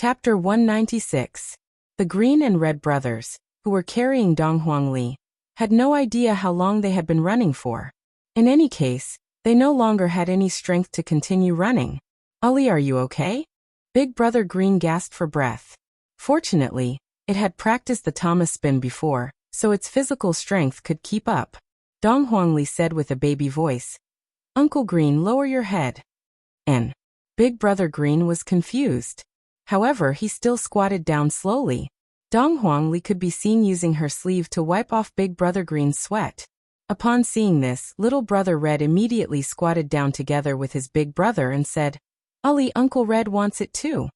Chapter 196. The Green and Red brothers, who were carrying Dong Huangli, had no idea how long they had been running for. In any case, they no longer had any strength to continue running. "Ali, are you okay?" Big Brother Green gasped for breath. Fortunately, it had practiced the Thomas spin before, so its physical strength could keep up. Dong Huangli said with a baby voice, "Uncle Green, lower your head." And Big Brother Green was confused. However, he still squatted down slowly. Dong Huangli could be seen using her sleeve to wipe off Big Brother Green's sweat. Upon seeing this, Little Brother Red immediately squatted down together with his big brother and said, "Ali, Uncle Red wants it too."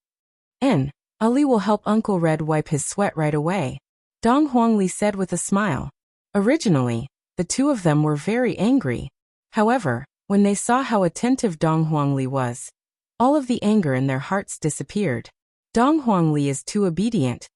And Ali will help Uncle Red wipe his sweat right away, Dong Huangli said with a smile. Originally, the two of them were very angry. However, when they saw how attentive Dong Huangli was, all of the anger in their hearts disappeared. Dong Huangli is too obedient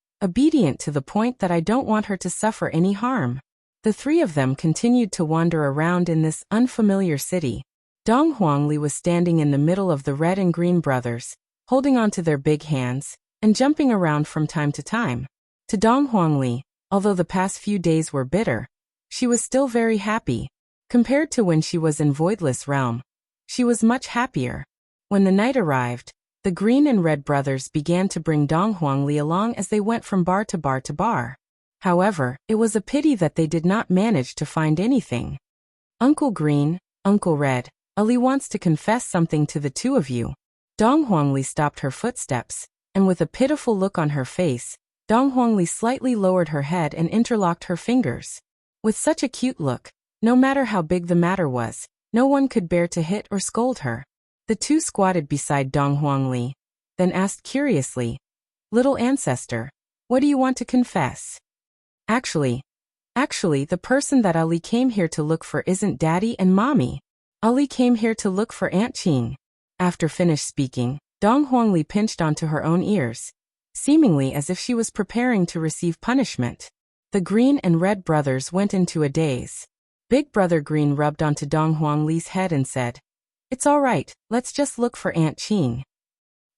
to the point that I don't want her to suffer any harm. The three of them continued to wander around in this unfamiliar city. Dong Huangli was standing in the middle of the Red and Green brothers, holding onto their big hands, and jumping around from time to time. To Dong Huangli, although the past few days were bitter, she was still very happy. Compared to when she was in Voidless Realm, she was much happier. When the night arrived, the Green and Red brothers began to bring Dong Huangli along as they went from bar to bar to bar. However, it was a pity that they did not manage to find anything. "Uncle Green, Uncle Red, Ali wants to confess something to the two of you." Dong Huangli stopped her footsteps, and with a pitiful look on her face, Dong Huangli slightly lowered her head and interlocked her fingers. With such a cute look, no matter how big the matter was, no one could bear to hit or scold her. The two squatted beside Dong Huangli, then asked curiously, "Little ancestor, what do you want to confess?" Actually, the person that Ali came here to look for isn't Daddy and Mommy. Ali came here to look for Aunt Qing." After finished speaking, Dong Huangli pinched onto her own ears, seemingly as if she was preparing to receive punishment. The Green and Red brothers went into a daze. Big Brother Green rubbed onto Dong Huangli's head and said, "It's all right, let's just look for Aunt Qing."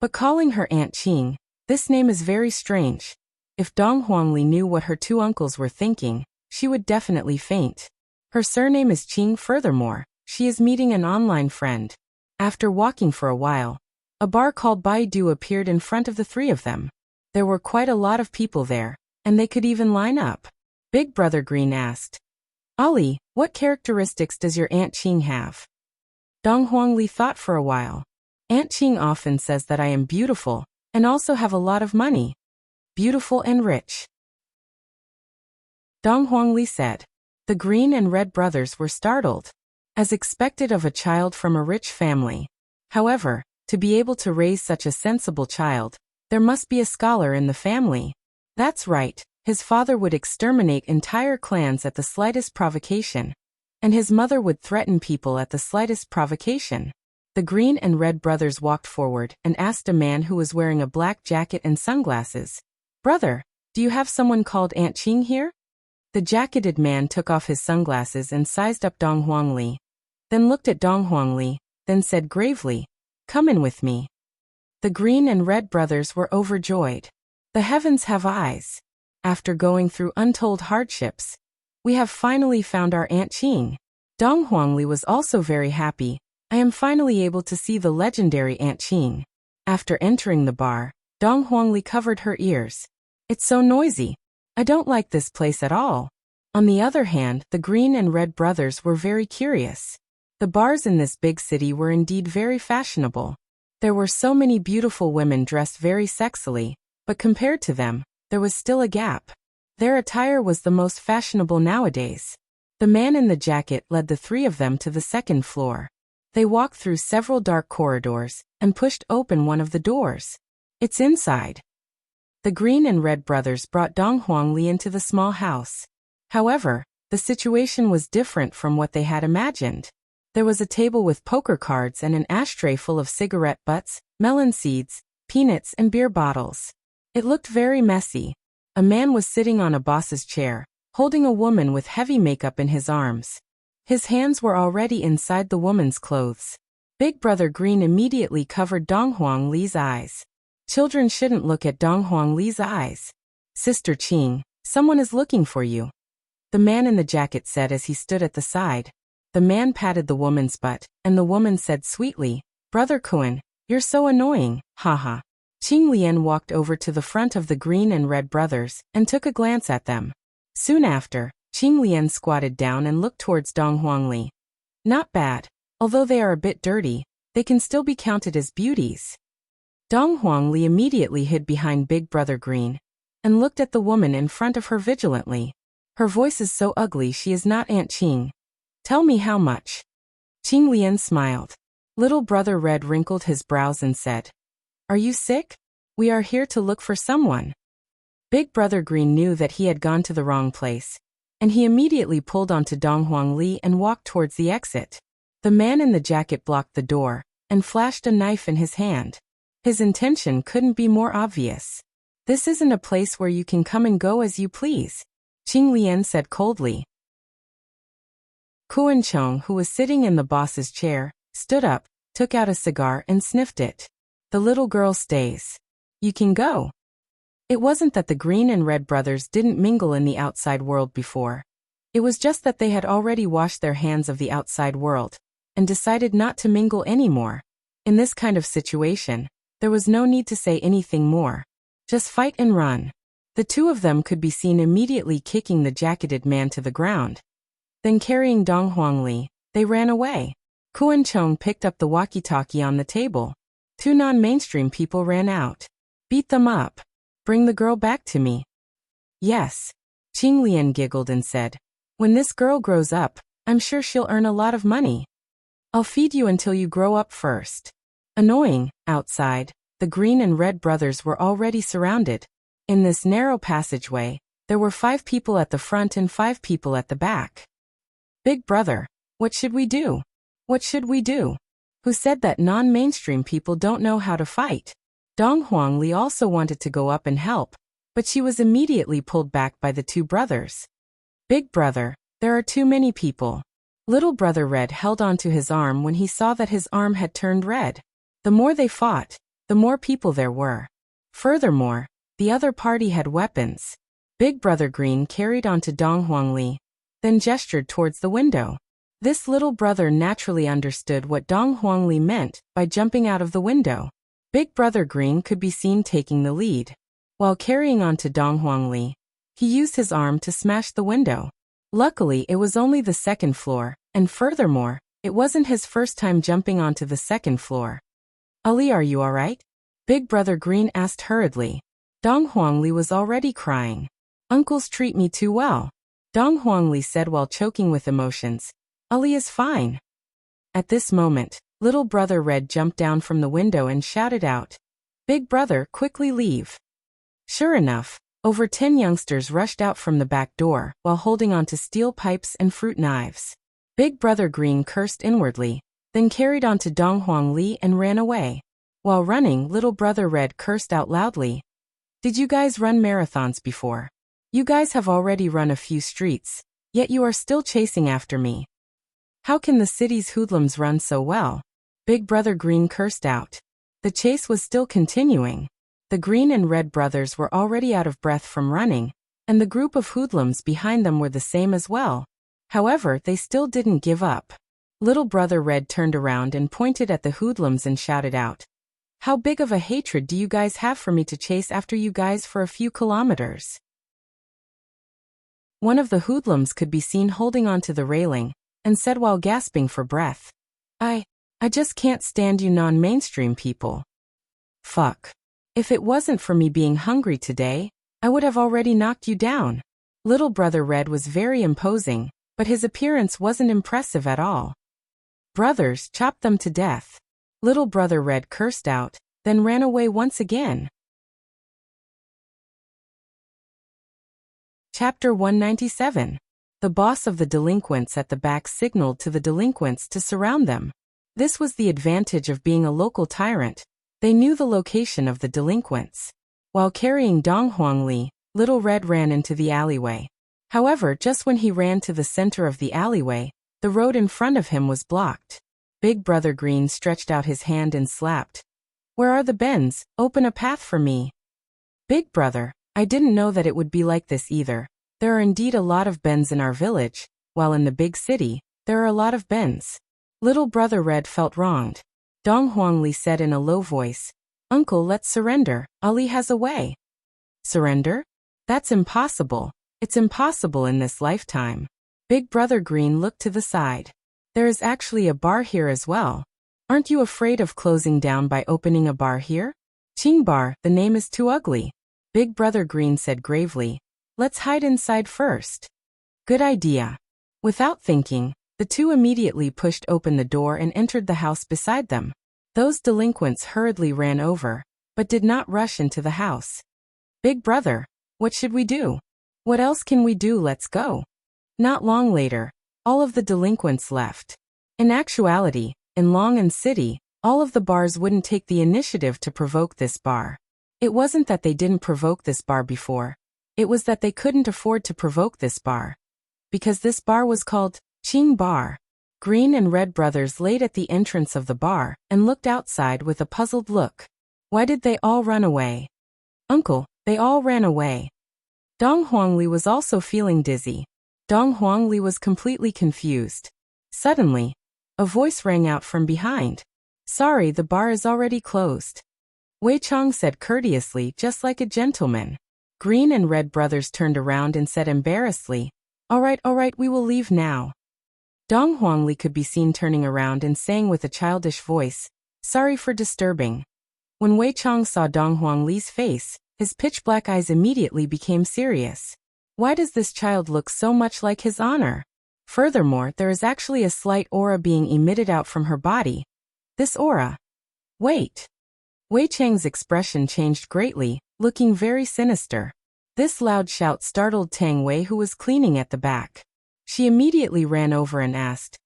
But calling her Aunt Qing, this name is very strange. If Dong Huangli knew what her two uncles were thinking, she would definitely faint. Her surname is Qing. Furthermore, she is meeting an online friend. After walking for a while, a bar called Baidu appeared in front of the three of them. There were quite a lot of people there, and they could even line up. Big Brother Green asked, "Ali, what characteristics does your Aunt Qing have?" Dong Huangli thought for a while. "Aunt Qing often says that I am beautiful, and also have a lot of money. Beautiful and rich," Dong Huangli said. The Green and Red brothers were startled, as expected of a child from a rich family. However, to be able to raise such a sensible child, there must be a scholar in the family. That's right, his father would exterminate entire clans at the slightest provocation, and his mother would threaten people at the slightest provocation. The Green and Red brothers walked forward and asked a man who was wearing a black jacket and sunglasses, "Brother, do you have someone called Aunt Qing here?" The jacketed man took off his sunglasses and sized up Dong Huangli, then looked at Dong Huangli, then said gravely, "Come in with me." The Green and Red brothers were overjoyed. The heavens have eyes. After going through untold hardships, we have finally found our Aunt Qing. Dong Huangli was also very happy. "I am finally able to see the legendary Aunt Qing." After entering the bar, Dong Huangli covered her ears. "It's so noisy. I don't like this place at all." On the other hand, the Green and Red brothers were very curious. The bars in this big city were indeed very fashionable. There were so many beautiful women dressed very sexily, but compared to them, there was still a gap. Their attire was the most fashionable nowadays. The man in the jacket led the three of them to the second floor. They walked through several dark corridors and pushed open one of the doors. "It's inside." The Green and Red brothers brought Dong Huangli into the small house. However, the situation was different from what they had imagined. There was a table with poker cards and an ashtray full of cigarette butts, melon seeds, peanuts, and beer bottles. It looked very messy. A man was sitting on a boss's chair, holding a woman with heavy makeup in his arms. His hands were already inside the woman's clothes. Big Brother Green immediately covered Dong Huangli's eyes. Children shouldn't look at Dong Huangli's eyes. Sister Qing, someone is looking for you, the man in the jacket said as he stood at the side. The man patted the woman's butt, and the woman said sweetly, Brother Kuan, you're so annoying, haha. Qing Lian walked over to the front of the green and red brothers, and took a glance at them. Soon after, Qing Lian squatted down and looked towards Dong Huangli. Not bad. Although they are a bit dirty, they can still be counted as beauties. Dong Huangli immediately hid behind Big Brother Green, and looked at the woman in front of her vigilantly. Her voice is so ugly she is not Aunt Qing. Tell me how much. Qing Lian smiled. Little Brother Red wrinkled his brows and said, Are you sick? We are here to look for someone. Big Brother Green knew that he had gone to the wrong place, and he immediately pulled onto Dong Huangli and walked towards the exit. The man in the jacket blocked the door, and flashed a knife in his hand. His intention couldn't be more obvious. This isn't a place where you can come and go as you please, Qing Lian said coldly. Kuan Chong, who was sitting in the boss's chair, stood up, took out a cigar and sniffed it. The little girl stays. You can go. It wasn't that the green and red brothers didn't mingle in the outside world before. It was just that they had already washed their hands of the outside world, and decided not to mingle anymore. In this kind of situation, there was no need to say anything more. Just fight and run. The two of them could be seen immediately kicking the jacketed man to the ground. Then carrying Dong Huangli, they ran away. Kuan Chong picked up the walkie-talkie on the table. Two non-mainstream people ran out. Beat them up. Bring the girl back to me. Yes. Qing Lian giggled and said, When this girl grows up, I'm sure she'll earn a lot of money. I'll feed you until you grow up first. Annoying. Outside, the green and red brothers were already surrounded. In this narrow passageway, there were 5 people at the front and 5 people at the back. Big Brother, what should we do? What should we do? Who said that non-mainstream people don't know how to fight? Dong Huangli also wanted to go up and help, but she was immediately pulled back by the 2 brothers. Big Brother, there are too many people. Little Brother Red held onto his arm when he saw that his arm had turned red. The more they fought, the more people there were. Furthermore, the other party had weapons. Big Brother Green carried onto Dong Huangli, then gestured towards the window. This little brother naturally understood what Dong Huangli meant by jumping out of the window. Big Brother Green could be seen taking the lead. While carrying onto Dong Huangli, he used his arm to smash the window. Luckily, it was only the 2nd floor, and furthermore, it wasn't his first time jumping onto the 2nd floor. Ali, are you alright? Big Brother Green asked hurriedly. Dong Huangli was already crying. Uncles treat me too well, Dong Huangli said while choking with emotions. Ali is fine. At this moment, Little Brother Red jumped down from the window and shouted out, Big Brother, quickly leave. Sure enough, over 10 youngsters rushed out from the back door while holding onto steel pipes and fruit knives. Big Brother Green cursed inwardly, then carried onto Dong Huangli and ran away. While running, Little Brother Red cursed out loudly. Did you guys run marathons before? You guys have already run a few streets, yet you are still chasing after me. How can the city's hoodlums run so well? Big Brother Green cursed out. The chase was still continuing. The green and red brothers were already out of breath from running, and the group of hoodlums behind them were the same as well. However, they still didn't give up. Little Brother Red turned around and pointed at the hoodlums and shouted out, How big of a hatred do you guys have for me to chase after you guys for a few kilometers? One of the hoodlums could be seen holding onto the railing, and said while gasping for breath, I just can't stand you non-mainstream people. Fuck. If it wasn't for me being hungry today, I would have already knocked you down. Little Brother Red was very imposing, but his appearance wasn't impressive at all. Brothers, chop them to death. Little Brother Red cursed out, then ran away once again. Chapter 197. The boss of the delinquents at the back signaled to the delinquents to surround them. This was the advantage of being a local tyrant. They knew the location of the delinquents. While carrying Dong Huangli, Little Red ran into the alleyway. However, just when he ran to the center of the alleyway, the road in front of him was blocked. Big Brother Green stretched out his hand and slapped. Where are the bends? Open a path for me. Big brother, I didn't know that it would be like this either. There are indeed a lot of bends in our village, while in the big city, there are a lot of bends. Little brother Red felt wronged. Dong Huangli said in a low voice, Uncle, let's surrender. Ali has a way. Surrender? That's impossible. It's impossible in this lifetime. Big brother Green looked to the side. There is actually a bar here as well. Aren't you afraid of closing down by opening a bar here? Ching Bar, the name is too ugly. Big brother Green said gravely. Let's hide inside first. Good idea. Without thinking, the two immediately pushed open the door and entered the house beside them. Those delinquents hurriedly ran over, but did not rush into the house. Big brother, what should we do? What else can we do? Let's go. Not long later, all of the delinquents left. In actuality, in Longan City, all of the bars wouldn't take the initiative to provoke this bar. It wasn't that they didn't provoke this bar before. It was that they couldn't afford to provoke this bar. Because this bar was called Qing Bar. Green and Red brothers laid at the entrance of the bar and looked outside with a puzzled look. Why did they all run away? Uncle, they all ran away. Dong Huangli was also feeling dizzy. Dong Huangli was completely confused. Suddenly, a voice rang out from behind. Sorry, the bar is already closed. Wei Chong said courteously, just like a gentleman. Green and Red brothers turned around and said embarrassedly, all right, we will leave now. Dong Huangli could be seen turning around and saying with a childish voice, sorry for disturbing. When Wei Chong saw Dong Huangli's face, his pitch-black eyes immediately became serious. Why does this child look so much like his honor? Furthermore, there is actually a slight aura being emitted out from her body. This aura. Wait. Wei Chang's expression changed greatly, looking very sinister. This loud shout startled Tang Wei, who was cleaning at the back. She immediately ran over and asked,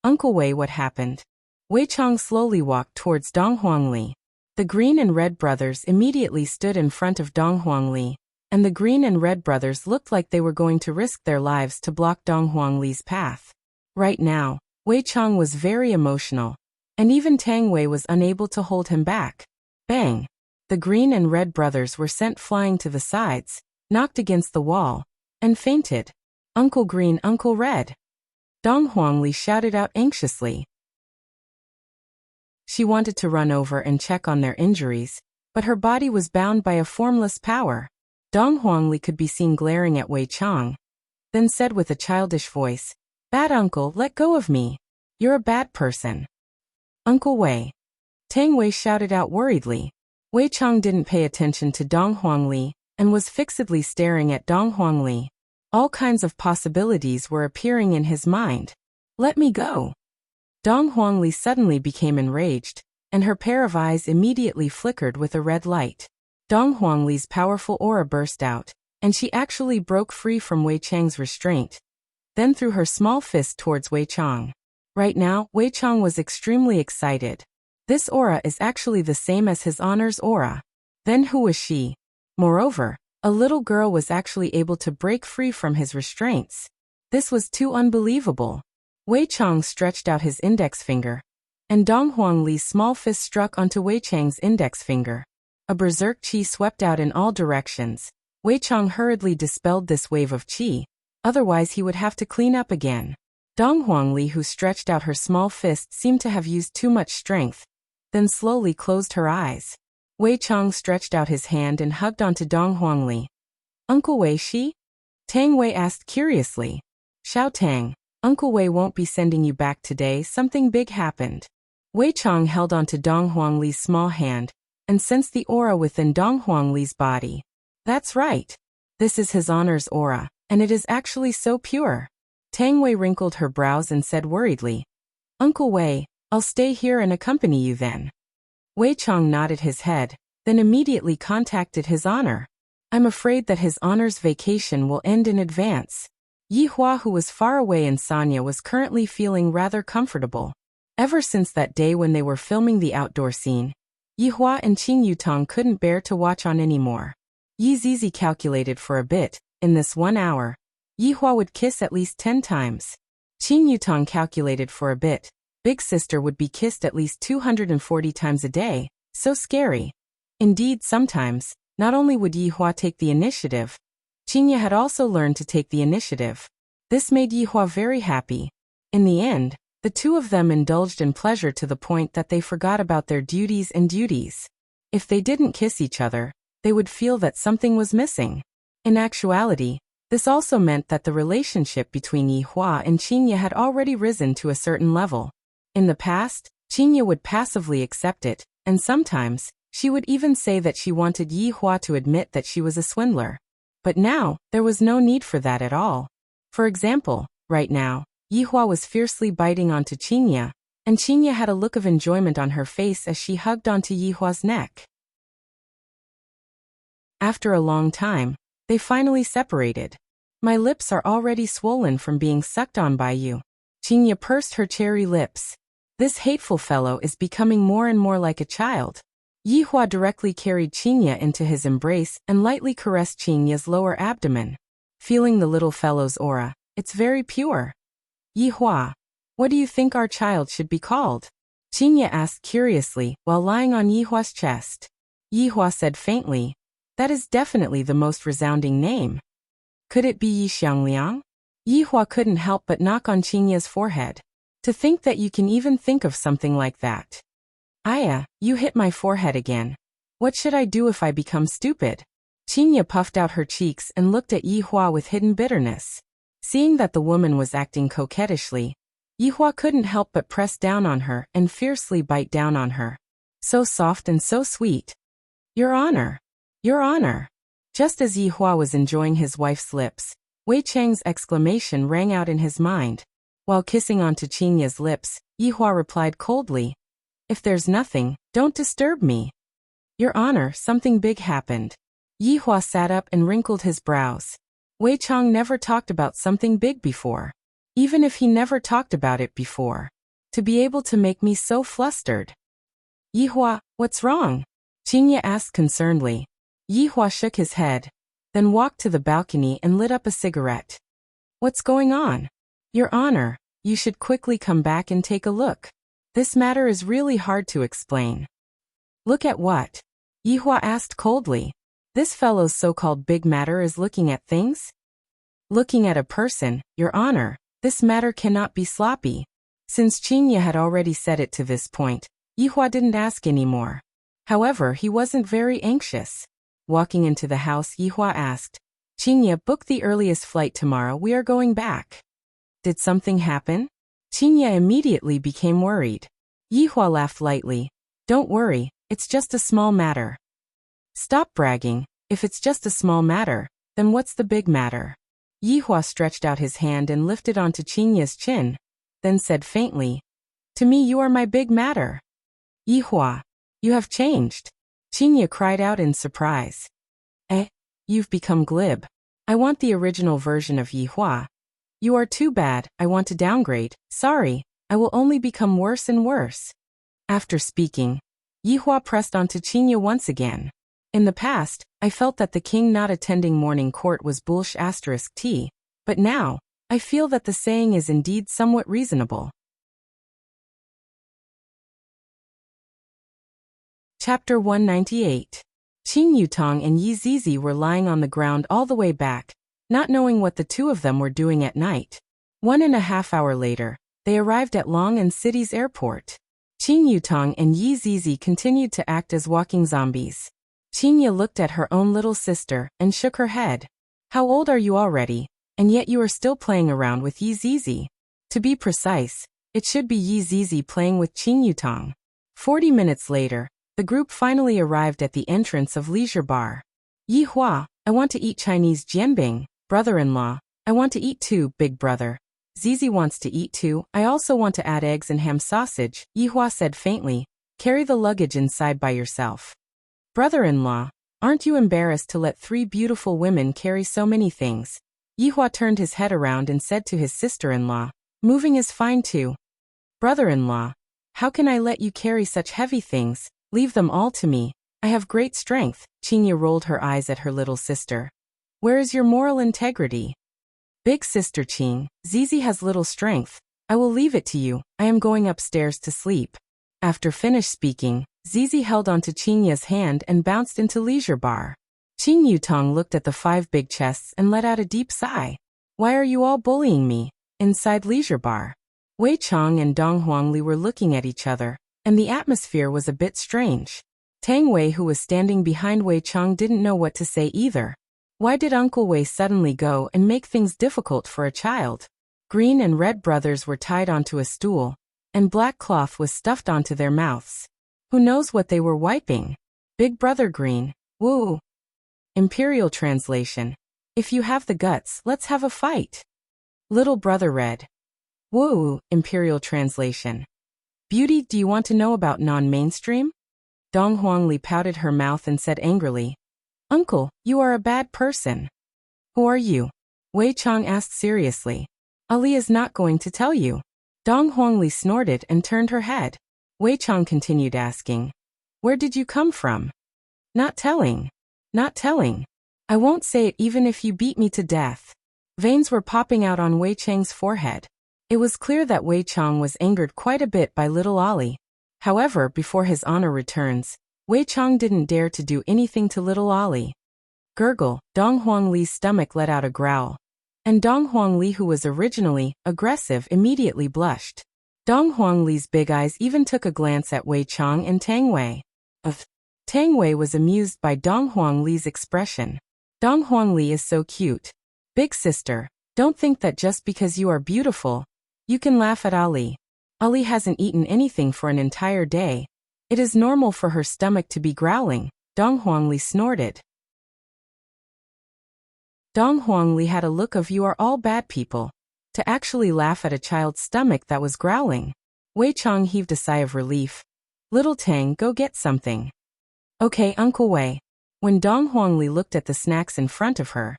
Uncle Wei, what happened? Wei Chong slowly walked towards Dong Huangli. The Green and Red brothers immediately stood in front of Dong Huangli, and the Green and Red brothers looked like they were going to risk their lives to block Dong Huangli's path. Right now, Wei Chong was very emotional, and even Tang Wei was unable to hold him back. Bang! The Green and Red brothers were sent flying to the sides, knocked against the wall, and fainted. Uncle Green, Uncle Red! Dong Huangli shouted out anxiously. She wanted to run over and check on their injuries, but her body was bound by a formless power. Dong Huangli could be seen glaring at Wei Chong, then said with a childish voice, Bad uncle, let go of me. You're a bad person. Uncle Wei. Tang Wei shouted out worriedly. Wei Chong didn't pay attention to Dong Huangli and was fixedly staring at Dong Huangli. All kinds of possibilities were appearing in his mind. Let me go. Dong Huangli suddenly became enraged, and her pair of eyes immediately flickered with a red light. Dong Huangli's powerful aura burst out, and she actually broke free from Wei Chang's restraint, then threw her small fist towards Wei Chong. Right now, Wei Chong was extremely excited. This aura is actually the same as his honor's aura. Then who was she? Moreover, a little girl was actually able to break free from his restraints. This was too unbelievable. Wei Chong stretched out his index finger, and Dong Huangli's small fist struck onto Wei Chang's index finger. A berserk qi swept out in all directions. Wei Chong hurriedly dispelled this wave of qi, otherwise he would have to clean up again. Dong Huangli, who stretched out her small fist, seemed to have used too much strength, then slowly closed her eyes. Wei Chong stretched out his hand and hugged onto Dong Huangli. Uncle Wei, she? Tang Wei asked curiously. Xiao Tang, Uncle Wei won't be sending you back today, something big happened. Wei Chong held onto Dong Huangli's small hand, and sensed the aura within Dong Huangli's body. That's right. This is his honor's aura, and it is actually so pure. Tang Wei wrinkled her brows and said worriedly, Uncle Wei, I'll stay here and accompany you then. Wei Chong nodded his head, then immediately contacted his honor. I'm afraid that his honor's vacation will end in advance. Yi Hua, who was far away in Sanya, was currently feeling rather comfortable. Ever since that day when they were filming the outdoor scene, Yi Hua and Qing Yutong couldn't bear to watch on anymore. Yi Zizi calculated for a bit. In this 1 hour, Yi Hua would kiss at least 10 times. Qing Yutong calculated for a bit. Big sister would be kissed at least 240 times a day, So scary. Indeed, sometimes, not only would Yihua take the initiative, Qingye had also learned to take the initiative. This made Yihua very happy. In the end, the two of them indulged in pleasure to the point that they forgot about their duties and duties. If they didn't kiss each other, they would feel that something was missing. In actuality, this also meant that the relationship between Yihua and Qingye had already risen to a certain level. In the past, Qingye would passively accept it, and sometimes, she would even say that she wanted Yihua to admit that she was a swindler. But now, there was no need for that at all. For example, right now, Yihua was fiercely biting onto Qingye, and Qingye had a look of enjoyment on her face as she hugged onto Yihua's neck. After a long time, they finally separated. My lips are already swollen from being sucked on by you. Qingye pursed her cherry lips. This hateful fellow is becoming more and more like a child. Yihua directly carried Qingye into his embrace and lightly caressed Qingye's lower abdomen. Feeling the little fellow's aura, it's very pure. Yihua, what do you think our child should be called? Qingye asked curiously while lying on Yihua's chest. Yihua said faintly, that is definitely the most resounding name. Could it be Yi Xiangliang? Yihua couldn't help but knock on Qingye's forehead. To think that you can even think of something like that. Aya, you hit my forehead again. What should I do if I become stupid? Qingye puffed out her cheeks and looked at Yihua with hidden bitterness. Seeing that the woman was acting coquettishly, Yihua couldn't help but press down on her and fiercely bite down on her. So soft and so sweet. Your Honor. Your Honor. Just as Yihua was enjoying his wife's lips, Wei Chang's exclamation rang out in his mind. While kissing onto Qingye's lips, Yihua replied coldly, if there's nothing, don't disturb me. Your Honor, something big happened. Yihua sat up and wrinkled his brows. Wei Chang never talked about something big before. Even if he never talked about it before. To be able to make me so flustered. Yihua, what's wrong? Qingye asked concernedly. Yihua shook his head, then walked to the balcony and lit up a cigarette. What's going on? Your Honor, you should quickly come back and take a look. This matter is really hard to explain. Look at what? Yihua asked coldly. This fellow's so-called big matter is looking at things? Looking at a person, Your Honor, this matter cannot be sloppy. Since Qingye had already said it to this point, Yihua didn't ask anymore. However, he wasn't very anxious. Walking into the house, Yihua asked, Qingye, book the earliest flight tomorrow, we are going back. Did something happen? Qingye immediately became worried. Yihua laughed lightly. Don't worry, it's just a small matter. Stop bragging. If it's just a small matter, then what's the big matter? Yihua stretched out his hand and lifted onto Qingye's chin, then said faintly, to me you are my big matter. Yihua, you have changed. Qingye cried out in surprise. You've become glib. I want the original version of Yihua. You are too bad, I want to downgrade, sorry, I will only become worse and worse. After speaking, Yihua pressed onto Qingye once again. In the past, I felt that the king not attending morning court was **t, but now, I feel that the saying is indeed somewhat reasonable. Chapter 198. Qing Yutong and Yi Zizi were lying on the ground all the way back, not knowing what the two of them were doing at night. 1.5 hours later, they arrived at Long and City's airport. Qing Yutong and Yi Zizi continued to act as walking zombies. Qingye looked at her own little sister and shook her head. How old are you already, and yet you are still playing around with Yi Zizi? To be precise, it should be Yi Zizi playing with Qing Yutong. 40 minutes later, the group finally arrived at the entrance of Leisure Bar. Yihua, I want to eat Chinese jianbing. Brother-in-law, I want to eat too, big brother. Zizi wants to eat too, I also want to add eggs and ham sausage, Yihua said faintly. Carry the luggage inside by yourself. Brother-in-law, aren't you embarrassed to let 3 beautiful women carry so many things? Yihua turned his head around and said to his sister-in-law, moving is fine too. Brother-in-law, how can I let you carry such heavy things? Leave them all to me. I have great strength. Qingye rolled her eyes at her little sister. Where is your moral integrity? Big sister Qing, Zizi has little strength. I will leave it to you. I am going upstairs to sleep. After finished speaking, Zizi held onto Qingya's hand and bounced into leisure bar. Qing Yutong looked at the 5 big chests and let out a deep sigh. Why are you all bullying me? Inside leisure bar. Wei Chong and Dong Huangli were looking at each other, and the atmosphere was a bit strange. Tang Wei, who was standing behind Wei Chong, didn't know what to say either. Why did Uncle Wei suddenly go and make things difficult for a child? Green and red brothers were tied onto a stool, and black cloth was stuffed onto their mouths. Who knows what they were wiping? Big Brother Green, woo. Imperial translation. If you have the guts, let's have a fight. Little Brother Red. Woo, Imperial translation. Beauty, do you want to know about non-mainstream? Dong Huangli pouted her mouth and said angrily, Uncle, you are a bad person. Who are you? Wei Chong asked seriously. Ali is not going to tell you. Dong Huangli snorted and turned her head. Wei Chong continued asking, Where did you come from? Not telling. Not telling. I won't say it even if you beat me to death. Veins were popping out on Wei Chang's forehead. It was clear that Wei Chong was angered quite a bit by little Ali. However, before his honor returns, Wei Chong didn't dare to do anything to little Ali. Gurgle, Dong Huangli's stomach let out a growl. And Dong Huangli, who was originally aggressive, immediately blushed. Dong Huangli's big eyes even took a glance at Wei Chong and Tang Wei. Tang Wei was amused by Dong Huangli's expression. Dong Huangli is so cute. Big sister, don't think that just because you are beautiful, you can laugh at Ali. Ali hasn't eaten anything for an entire day. It is normal for her stomach to be growling, Dong Huangli snorted. Dong Huangli had a look of you are all bad people. To actually laugh at a child's stomach that was growling. Wei Chong heaved a sigh of relief. Little Tang, go get something. Okay, Uncle Wei. When Dong Huangli looked at the snacks in front of her,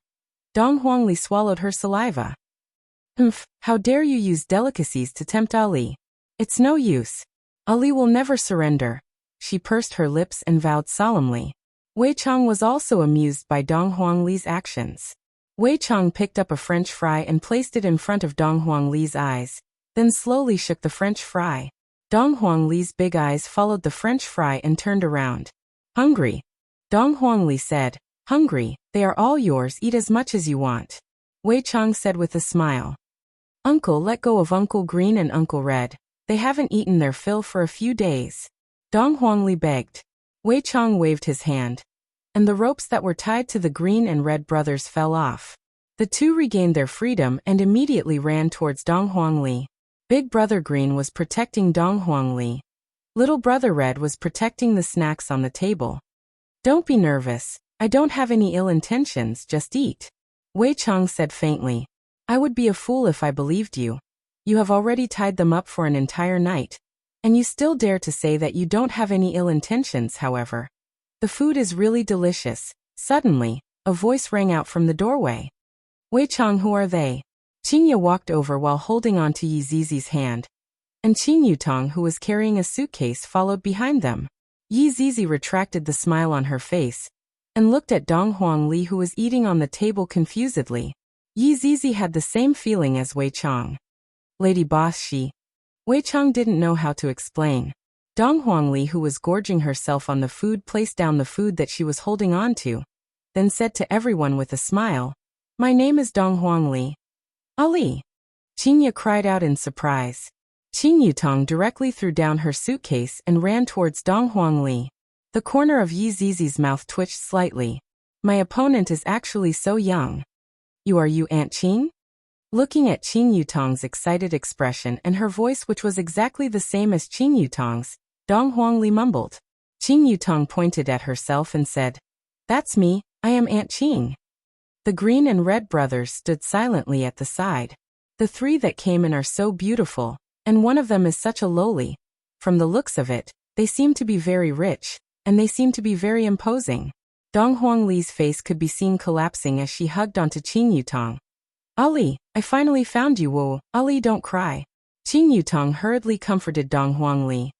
Dong Huangli swallowed her saliva. How dare you use delicacies to tempt Ali? It's no use. Ali will never surrender. She pursed her lips and vowed solemnly. Wei Chong was also amused by Dong Huangli's actions. Wei Chong picked up a French fry and placed it in front of Dong Huangli's eyes, then slowly shook the French fry. Dong Huangli's big eyes followed the French fry and turned around. Hungry? Dong Huangli said, Hungry, they are all yours, eat as much as you want. Wei Chong said with a smile. Uncle, let go of Uncle Green and Uncle Red. They haven't eaten their fill for a few days. Dong Huangli begged. Wei Chong waved his hand, and the ropes that were tied to the Green and Red brothers fell off. The two regained their freedom and immediately ran towards Dong Huangli. Big Brother Green was protecting Dong Huangli. Little Brother Red was protecting the snacks on the table. Don't be nervous. I don't have any ill intentions, just eat. Wei Chong said faintly. I would be a fool if I believed you. You have already tied them up for an entire night. And you still dare to say that you don't have any ill intentions, however. The food is really delicious. Suddenly, a voice rang out from the doorway. Wei Chong, who are they? Qingya walked over while holding on to Yi Zizi's hand, and Qing Yutong, who was carrying a suitcase, followed behind them. Yi Zizi retracted the smile on her face, and looked at Dong Huangli, who was eating on the table confusedly. Yi Zizi had the same feeling as Wei Chong. Lady Boss, she. Wei Chong didn't know how to explain. Dong Huangli, who was gorging herself on the food, placed down the food that she was holding on to, then said to everyone with a smile, My name is Dong Huangli. Ali! Qingya cried out in surprise. Qing Yutong directly threw down her suitcase and ran towards Dong Huangli. The corner of Yi Zizi's mouth twitched slightly. My opponent is actually so young. You Aunt Qing? Looking at Qing Yutong's excited expression and her voice, which was exactly the same as Qing Yutong's, Dong Huangli mumbled. Qing Yutong pointed at herself and said, That's me, I am Aunt Qing. The Green and Red brothers stood silently at the side. The three that came in are so beautiful, and one of them is such a lowly. From the looks of it, they seem to be very rich, and they seem to be very imposing. Dong Huangli's face could be seen collapsing as she hugged onto Qing Yutong. Ali, I finally found you, whoa. Ali, don't cry. Qing Yutong hurriedly comforted Dong Huangli,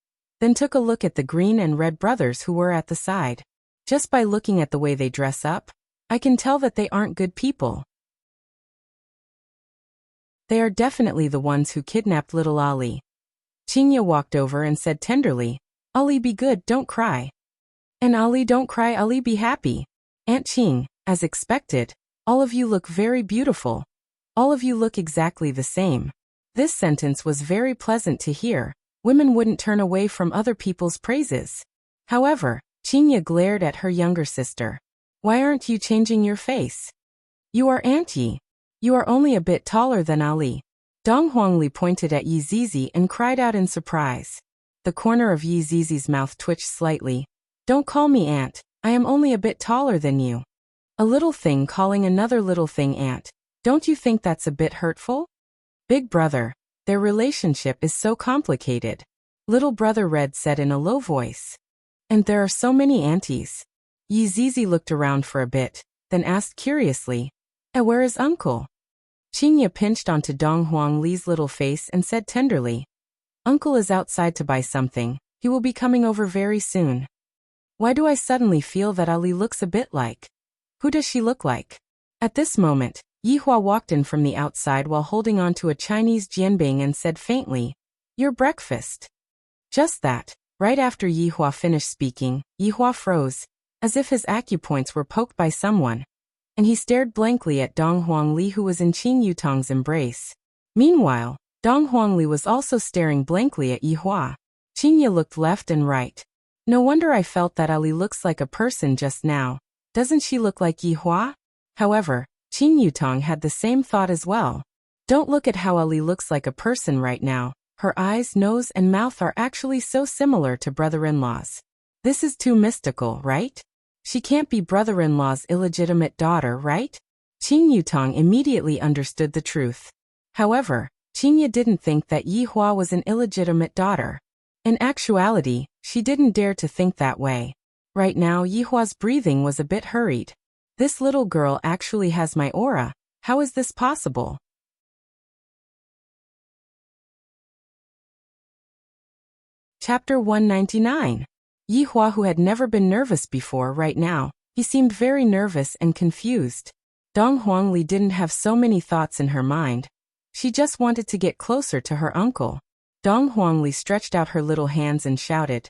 then took a look at the Green and Red brothers who were at the side. Just by looking at the way they dress up, I can tell that they aren't good people. They are definitely the ones who kidnapped little Ali. Qingya walked over and said tenderly, Ali, be good, don't cry. And Ali, don't cry, Ali, be happy. Aunt Ching, as expected, all of you look very beautiful. All of you look exactly the same. This sentence was very pleasant to hear. Women wouldn't turn away from other people's praises. However, Chinya glared at her younger sister. Why aren't you changing your face? You are Auntie. You are only a bit taller than Ali. Dong Huangli pointed at Yi Zizi and cried out in surprise. The corner of Yi Zizi's mouth twitched slightly. Don't call me aunt, I am only a bit taller than you. A little thing calling another little thing aunt. Don't you think that's a bit hurtful? Big brother, their relationship is so complicated. Little brother Red said in a low voice. And there are so many aunties. Yi Zizi looked around for a bit, then asked curiously, where is uncle? Chinya pinched onto Dong Huangli's little face and said tenderly, Uncle is outside to buy something, he will be coming over very soon. Why do I suddenly feel that Ali looks a bit like? Who does she look like? At this moment, Yihua walked in from the outside while holding on to a Chinese jianbing and said faintly, Your breakfast. Just that, right after Yihua finished speaking, Yihua froze, as if his acupoints were poked by someone, and he stared blankly at Dong Huangli who was in Qing Yutong's embrace. Meanwhile, Dong Huangli was also staring blankly at Yihua. Qingya looked left and right. No wonder I felt that Ali looks like a person just now. Doesn't she look like Yihua? However, Qing Yutong had the same thought as well. Don't look at how Ali looks like a person right now. Her eyes, nose, and mouth are actually so similar to brother-in-law's. This is too mystical, right? She can't be brother-in-law's illegitimate daughter, right? Qing Yutong immediately understood the truth. However, Qingya didn't think that Yihua was an illegitimate daughter. In actuality, she didn't dare to think that way. Right now Yihua's breathing was a bit hurried. This little girl actually has my aura. How is this possible? Chapter 199. Yihua, who had never been nervous before, right now, he seemed very nervous and confused. Dong Huangli didn't have so many thoughts in her mind. She just wanted to get closer to her uncle. Dong Huangli stretched out her little hands and shouted,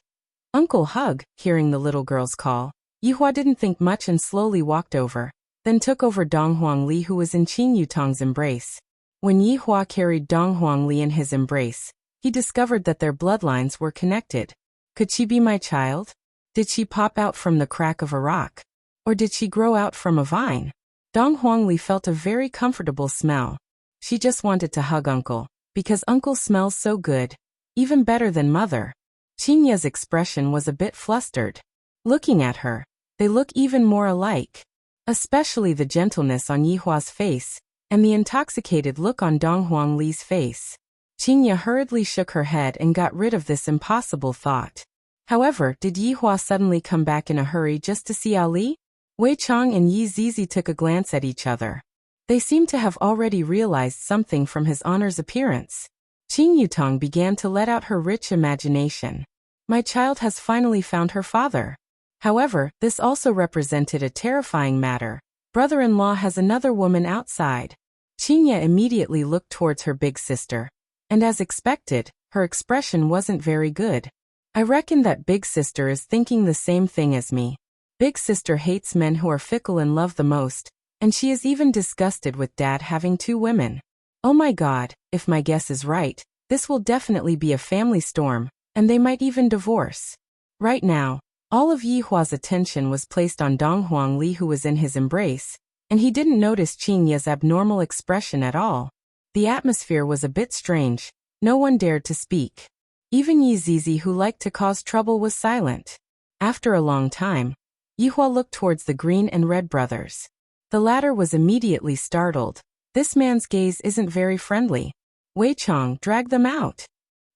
Uncle, hug. Hearing the little girl's call, Yihua didn't think much and slowly walked over, then took over Dong Huangli who was in Qing Yutong's embrace. When Yihua carried Dong Huangli in his embrace, he discovered that their bloodlines were connected. Could she be my child? Did she pop out from the crack of a rock? Or did she grow out from a vine? Dong Huangli felt a very comfortable smell. She just wanted to hug Uncle, because Uncle smells so good, even better than Mother. Qingya's expression was a bit flustered. Looking at her, they look even more alike. Especially the gentleness on Yihua's face, and the intoxicated look on Dong Huangli's face. Qingya hurriedly shook her head and got rid of this impossible thought. However, did Yihua suddenly come back in a hurry just to see Ali? Wei Chang and Yi Zizi took a glance at each other. They seemed to have already realized something from his honor's appearance. Qing Yutong began to let out her rich imagination. My child has finally found her father. However, this also represented a terrifying matter. Brother-in-law has another woman outside. Qingya immediately looked towards her big sister. And as expected, her expression wasn't very good. I reckon that big sister is thinking the same thing as me. Big sister hates men who are fickle in love the most, and she is even disgusted with dad having 2 women. Oh my god, if my guess is right, this will definitely be a family storm, and they might even divorce. Right now, all of Yihua's attention was placed on Dong Huangli who was in his embrace, and he didn't notice Qingya's abnormal expression at all. The atmosphere was a bit strange. No one dared to speak. Even Yi Zizi, who liked to cause trouble, was silent. After a long time, Yihua looked towards the green and red brothers. The latter was immediately startled. This man's gaze isn't very friendly. Wei Chang, drag them out.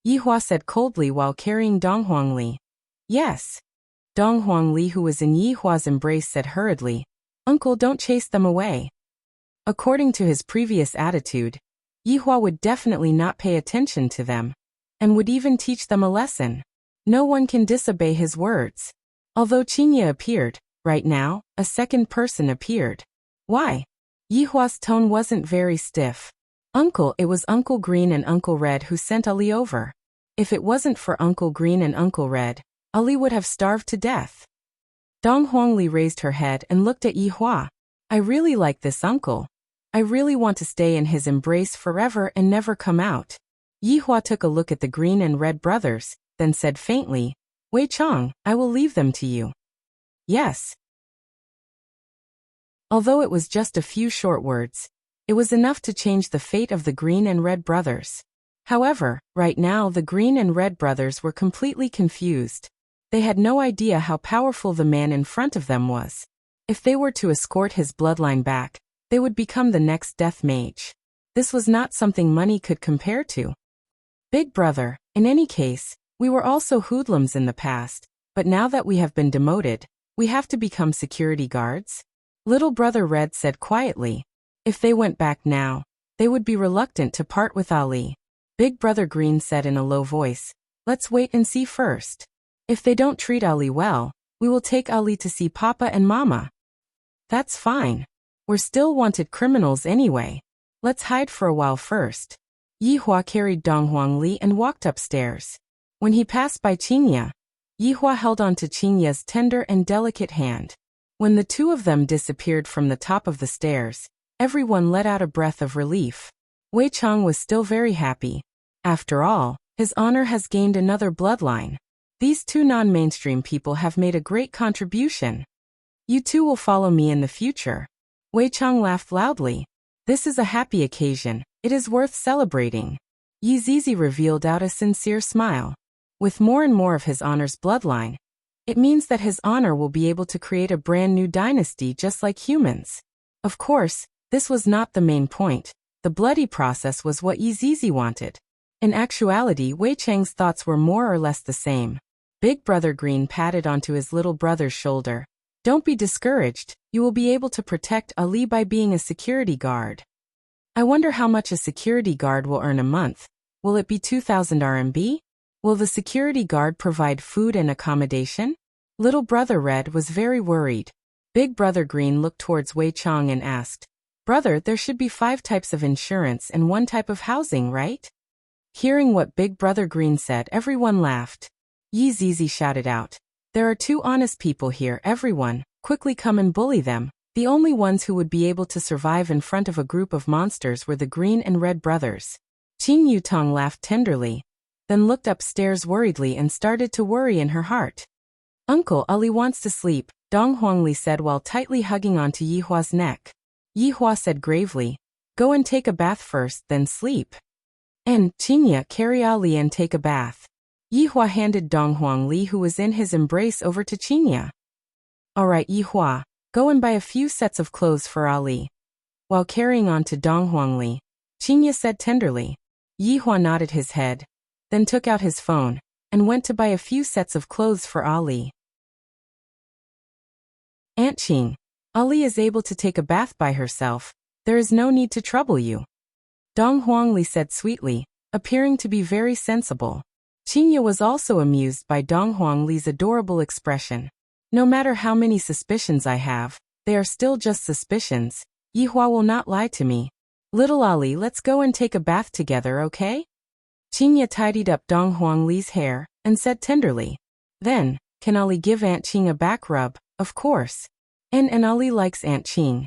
Yihua said coldly while carrying Dong Huangli. Yes. Dong Huangli, who was in Yihua's embrace, said hurriedly, Uncle, don't chase them away. According to his previous attitude, Yihua would definitely not pay attention to them, and would even teach them a lesson. No one can disobey his words. Although Qingya appeared, right now, a second person appeared. Why? Yihua's tone wasn't very stiff. Uncle, it was Uncle Green and Uncle Red who sent Ali over. If it wasn't for Uncle Green and Uncle Red, Ali would have starved to death. Dong Huangli raised her head and looked at Yi Hua. I really like this uncle. I really want to stay in his embrace forever and never come out. Yi Hua took a look at the green and red brothers, then said faintly, Wei Chang, I will leave them to you. Yes. Although it was just a few short words, it was enough to change the fate of the green and red brothers. However, right now the green and red brothers were completely confused. They had no idea how powerful the man in front of them was. If they were to escort his bloodline back, they would become the next death mage. This was not something money could compare to. Big brother, in any case, we were also hoodlums in the past, but now that we have been demoted, we have to become security guards? Little brother Red said quietly. If they went back now, they would be reluctant to part with Ali. Big brother Green said in a low voice, Let's wait and see first. If they don't treat Ali well, we will take Ali to see Papa and Mama. That's fine. We're still wanted criminals anyway. Let's hide for a while first. Yi Hua carried Dong Huangli and walked upstairs. When he passed by Qingya, Yi Hua held on to Qingya's tender and delicate hand. When the two of them disappeared from the top of the stairs, everyone let out a breath of relief. Wei Chang was still very happy. After all, his honor has gained another bloodline. These two non-mainstream people have made a great contribution. You two will follow me in the future. Wei Chang laughed loudly. This is a happy occasion. It is worth celebrating. Yi Zizi revealed out a sincere smile. With more and more of his honor's bloodline, it means that his honor will be able to create a brand new dynasty just like humans. Of course, this was not the main point. The bloody process was what Yi Zizi wanted. In actuality, Wei Chang's thoughts were more or less the same. Big brother Green patted onto his little brother's shoulder. Don't be discouraged, you will be able to protect Ali by being a security guard. I wonder how much a security guard will earn a month. Will it be 2,000 RMB? Will the security guard provide food and accommodation? Little brother Red was very worried. Big brother Green looked towards Wei Chang and asked, Brother, there should be 5 types of insurance and 1 type of housing, right? Hearing what Big brother Green said, everyone laughed. Yi Zizi shouted out, There are 2 honest people here, everyone, quickly come and bully them. The only ones who would be able to survive in front of a group of monsters were the green and red brothers. Qing Yutong laughed tenderly, then looked upstairs worriedly and started to worry in her heart. Uncle Ali wants to sleep, Dong Huangli said while tightly hugging onto Yi Hua's neck. Yi Hua said gravely, Go and take a bath first, then sleep. And, Qingya, carry Ali and take a bath. Yi Hua handed Dong Huangli, who was in his embrace, over to Qingya. Alright Yi Hua, go and buy a few sets of clothes for Ali. While carrying on to Dong Huangli, Qingya said tenderly. Yi Hua nodded his head, then took out his phone, and went to buy a few sets of clothes for Ali. Aunt Qing, Ali is able to take a bath by herself. There is no need to trouble you. Dong Huangli said sweetly, appearing to be very sensible. Qingya was also amused by Dong Huangli's adorable expression. No matter how many suspicions I have, they are still just suspicions. Yi Hua will not lie to me. Little Ali, let's go and take a bath together, okay? Qingya tidied up Dong Huangli's hair and said tenderly. Then, can Ali give Aunt Qing a back rub? Of course. And Ali likes Aunt Qing.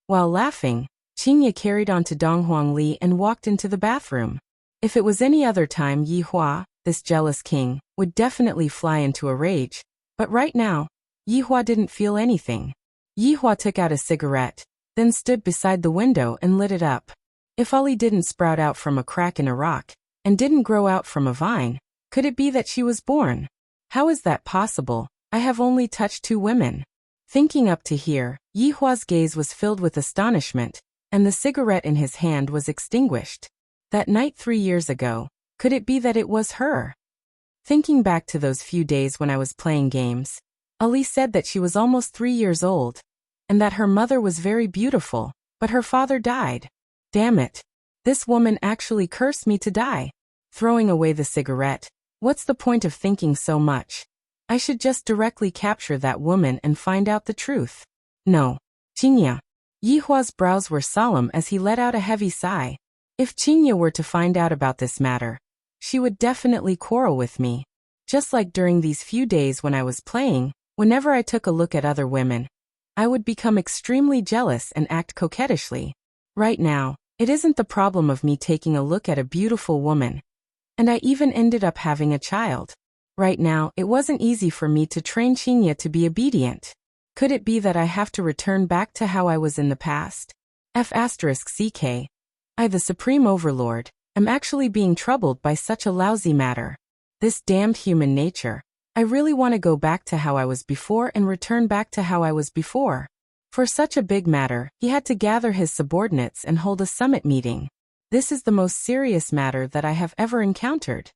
While laughing, Qingya carried on to Dong Huangli and walked into the bathroom. If it was any other time, Yi Hua, this jealous king, would definitely fly into a rage. But right now, Yi Hua didn't feel anything. Yi Hua took out a cigarette, then stood beside the window and lit it up. If Ali didn't sprout out from a crack in a rock, and didn't grow out from a vine, could it be that she was born? How is that possible? I have only touched 2 women. Thinking up to here, Yi Hua's gaze was filled with astonishment, and the cigarette in his hand was extinguished. That night 3 years ago, could it be that it was her? Thinking back to those few days when I was playing games, Ali said that she was almost 3 years old, and that her mother was very beautiful, but her father died. Damn it. This woman actually cursed me to die. Throwing away the cigarette, what's the point of thinking so much? I should just directly capture that woman and find out the truth. No. Qingya. Yi Hua's brows were solemn as he let out a heavy sigh. If Qingya were to find out about this matter, she would definitely quarrel with me. Just like during these few days when I was playing, whenever I took a look at other women, I would become extremely jealous and act coquettishly. Right now, it isn't the problem of me taking a look at a beautiful woman. And I even ended up having a child. Right now, it wasn't easy for me to train Qinya to be obedient. Could it be that I have to return back to how I was in the past? F***CK. I, the Supreme Overlord, am actually being troubled by such a lousy matter. This damned human nature. I really want to go back to how I was before and return back to how I was before. For such a big matter, he had to gather his subordinates and hold a summit meeting. This is the most serious matter that I have ever encountered.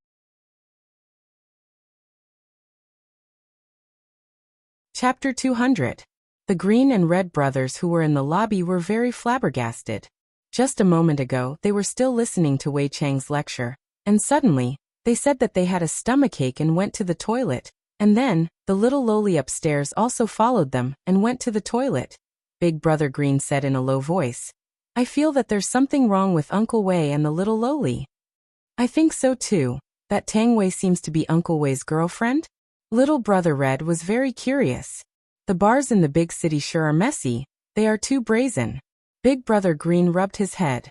Chapter 200. The green and red brothers who were in the lobby were very flabbergasted. Just a moment ago, they were still listening to Wei Chang's lecture, and suddenly, they said that they had a stomachache and went to the toilet, and then, the little loli upstairs also followed them and went to the toilet. Big Brother Green said in a low voice, I feel that there's something wrong with Uncle Wei and the little loli. I think so too. That Tang Wei seems to be Uncle Wei's girlfriend? Little Brother Red was very curious. The bars in the big city sure are messy, they are too brazen. Big Brother Green rubbed his head.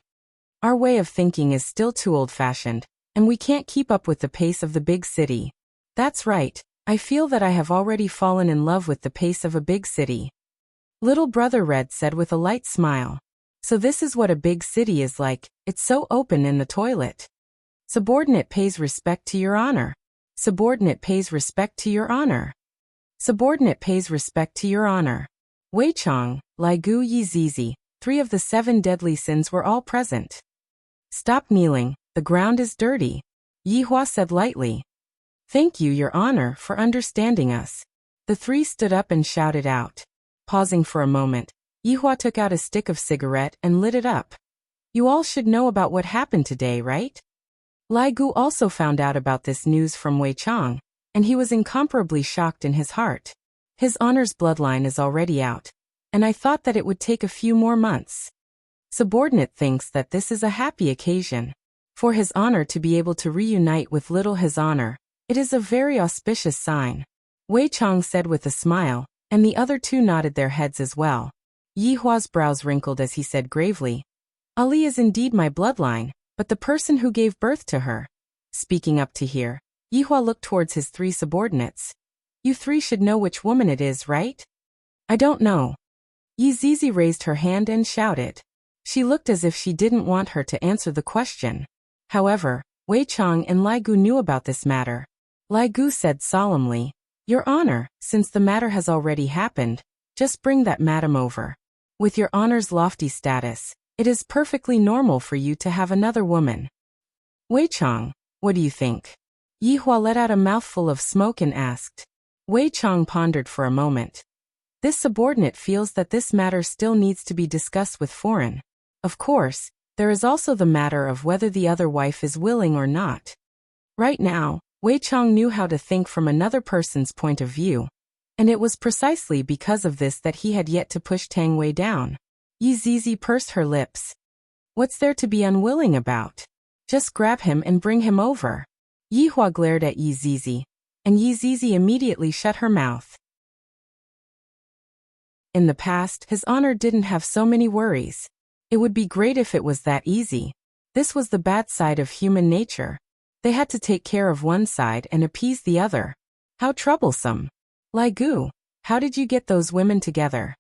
Our way of thinking is still too old-fashioned, and we can't keep up with the pace of the big city. That's right, I feel that I have already fallen in love with the pace of a big city. Little Brother Red said with a light smile. So this is what a big city is like, it's so open in the toilet. Subordinate pays respect to your honor. Subordinate pays respect to your honor. Subordinate pays respect to your honor. Wei Chang, Lai Gu Yi Zizi, 3 of the 7 deadly sins were all present. Stop kneeling, the ground is dirty. Yi Hua said lightly. Thank you, your honor, for understanding us. The 3 stood up and shouted out. Pausing for a moment, Yi Hua took out a stick of cigarette and lit it up. You all should know about what happened today, right? Lai Gu also found out about this news from Wei Chang, and he was incomparably shocked in his heart. His honor's bloodline is already out, and I thought that it would take a few more months. Subordinate thinks that this is a happy occasion. For his honor to be able to reunite with little his honor, it is a very auspicious sign. Wei Chang said with a smile, and the other 2 nodded their heads as well. Yi Hua's brows wrinkled as he said gravely, Ali is indeed my bloodline, but the person who gave birth to her. Speaking up to here, Yi Hua looked towards his 3 subordinates. You 3 should know which woman it is, right? I don't know. Yi Zizi raised her hand and shouted. She looked as if she didn't want her to answer the question. However, Wei Chang and Lai Gu knew about this matter. Lai Gu said solemnly, Your honor, since the matter has already happened, just bring that madam over. With your honor's lofty status, it is perfectly normal for you to have another woman. Wei Chang, what do you think? Yi Hua let out a mouthful of smoke and asked. Wei Chang pondered for a moment. This subordinate feels that this matter still needs to be discussed with foreign. Of course, there is also the matter of whether the other wife is willing or not. Right now, Wei Chang knew how to think from another person's point of view, and it was precisely because of this that he had yet to push Tang Wei down. Yi Zizi pursed her lips. What's there to be unwilling about? Just grab him and bring him over. Yi Hua glared at Yi Zizi, and Yi Zizi immediately shut her mouth. In the past, his honor didn't have so many worries. It would be great if it was that easy. This was the bad side of human nature. They had to take care of one side and appease the other. How troublesome. Lai Gu, how did you get those women together?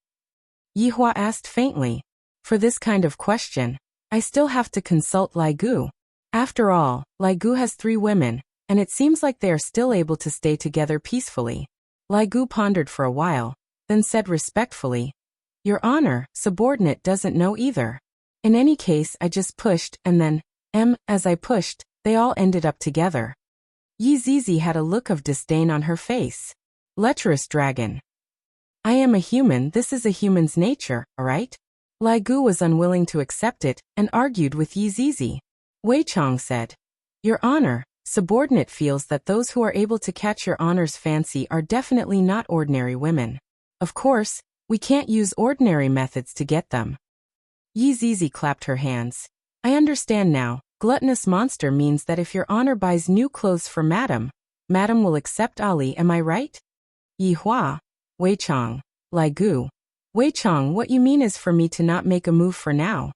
Yi Hua asked faintly. For this kind of question, I still have to consult Lai Gu. After all, Lai Gu has 3 women, and it seems like they are still able to stay together peacefully. Lai Gu pondered for a while, then said respectfully, Your honor, subordinate doesn't know either. In any case, I just pushed, and then, as I pushed, they all ended up together. Yi Zizi had a look of disdain on her face. Lecherous dragon. I am a human, this is a human's nature, alright? Lai Gu was unwilling to accept it, and argued with Yi Zizi. Wei Chang said, Your honor, subordinate feels that those who are able to catch your honor's fancy are definitely not ordinary women. Of course, we can't use ordinary methods to get them. Yi Zizi clapped her hands. I understand now. Gluttonous monster means that if your honor buys new clothes for madam, Madam will accept Ali, am I right? Yi Hua, Wei Chang, Lai Gu. Wei Chang, what you mean is for me to not make a move for now?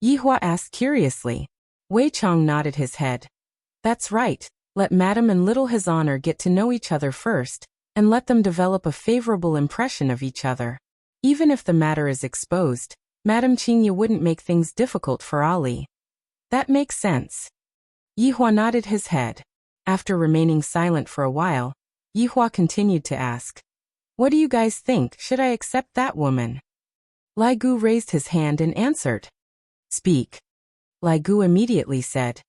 Yi Hua asked curiously. Wei Chang nodded his head. That's right, let Madam and Little His Honor get to know each other first, and let them develop a favorable impression of each other. Even if the matter is exposed, Madam Qingye wouldn't make things difficult for Ali. That makes sense. Yi Hua nodded his head. After remaining silent for a while, Yi Hua continued to ask, what do you guys think, should I accept that woman? Lai Gu raised his hand and answered. Speak. Lai Gu immediately said,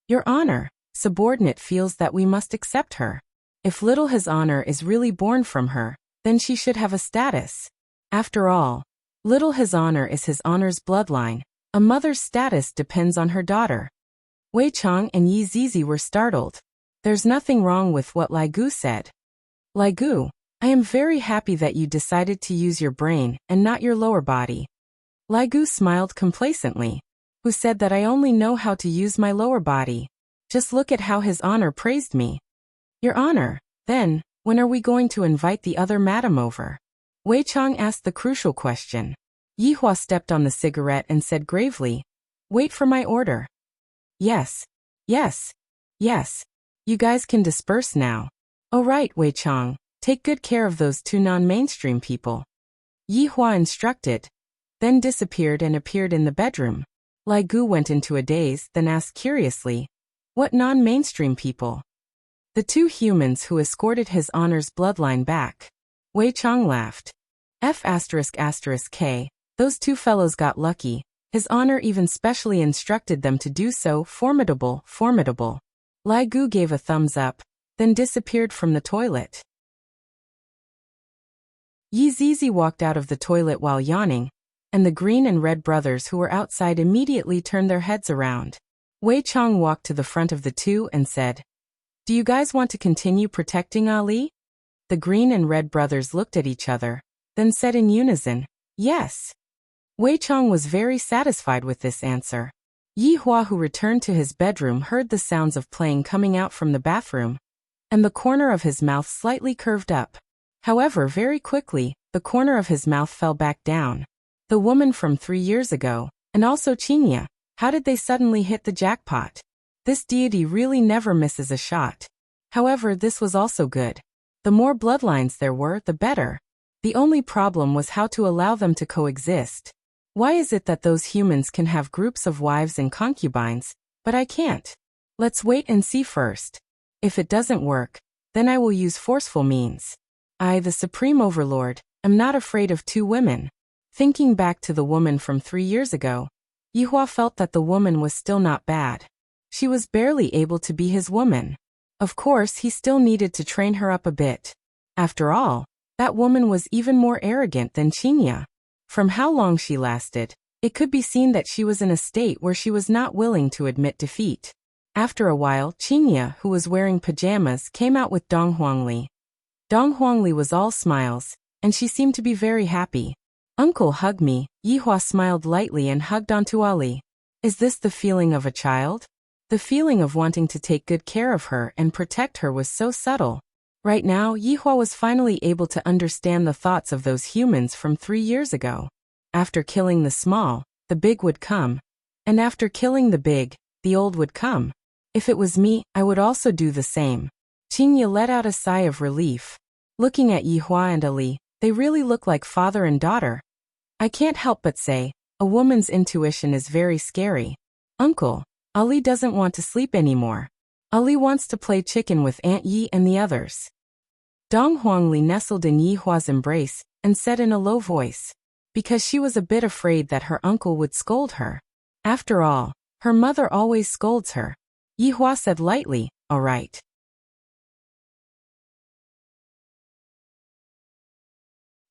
Your Honor, subordinate feels that we must accept her. If Little His Honor is really born from her, then she should have a status. After all, Little His Honor is his honor's bloodline. A mother's status depends on her daughter. Wei Chang and Yi Zizi were startled. There's nothing wrong with what Lai Gu said. Lai Gu, I am very happy that you decided to use your brain and not your lower body. Lai Gu smiled complacently. Who said that I only know how to use my lower body? Just look at how His Honor praised me. Your Honor, then, when are we going to invite the other madam over? Wei Chang asked the crucial question. Yi Hua stepped on the cigarette and said gravely, Wait for my order. Yes. Yes. Yes. You guys can disperse now. Oh right, Wei Chang, take good care of those two non-mainstream people. Yi Hua instructed, then disappeared and appeared in the bedroom. Lai Gu went into a daze, then asked curiously, What non-mainstream people? The two humans who escorted His Honor's bloodline back. Wei Chang laughed. F***K, those two fellows got lucky. His Honor even specially instructed them to do so. Formidable, formidable. Lai Gu gave a thumbs up, then disappeared from the toilet. Yi Zizi walked out of the toilet while yawning, and the green and red brothers who were outside immediately turned their heads around. Wei Chang walked to the front of the two and said, Do you guys want to continue protecting Ali? The green and red brothers looked at each other, then said in unison, Yes. Wei Chang was very satisfied with this answer. Yi Hua, who returned to his bedroom, heard the sounds of playing coming out from the bathroom, and the corner of his mouth slightly curved up. However, very quickly, the corner of his mouth fell back down. The woman from 3 years ago, and also Qingye, how did they suddenly hit the jackpot? This deity really never misses a shot. However, this was also good. The more bloodlines there were, the better. The only problem was how to allow them to coexist. Why is it that those humans can have groups of wives and concubines, but I can't? Let's wait and see first. If it doesn't work, then I will use forceful means. I, the Supreme Overlord, am not afraid of two women. Thinking back to the woman from 3 years ago, Yi Hua felt that the woman was still not bad. She was barely able to be his woman. Of course, he still needed to train her up a bit. After all, that woman was even more arrogant than Qingye. From how long she lasted, it could be seen that she was in a state where she was not willing to admit defeat. After a while, Qingye, who was wearing pajamas, came out with Dong Huangli. Dong Huangli was all smiles, and she seemed to be very happy. Uncle, hug me. Yi Hua smiled lightly and hugged onto Ali. Is this the feeling of a child? The feeling of wanting to take good care of her and protect her was so subtle. Right now, Yi Hua was finally able to understand the thoughts of those humans from 3 years ago. After killing the small, the big would come. And after killing the big, the old would come. If it was me, I would also do the same. Qingye let out a sigh of relief. Looking at Yi Hua and Ali, they really look like father and daughter. I can't help but say, a woman's intuition is very scary. Uncle, Ali doesn't want to sleep anymore. Ali wants to play chicken with Aunt Yi and the others. Dong Huangli nestled in Yi Hua's embrace and said in a low voice, because she was a bit afraid that her uncle would scold her. After all, her mother always scolds her. Yi Hua said lightly, All right.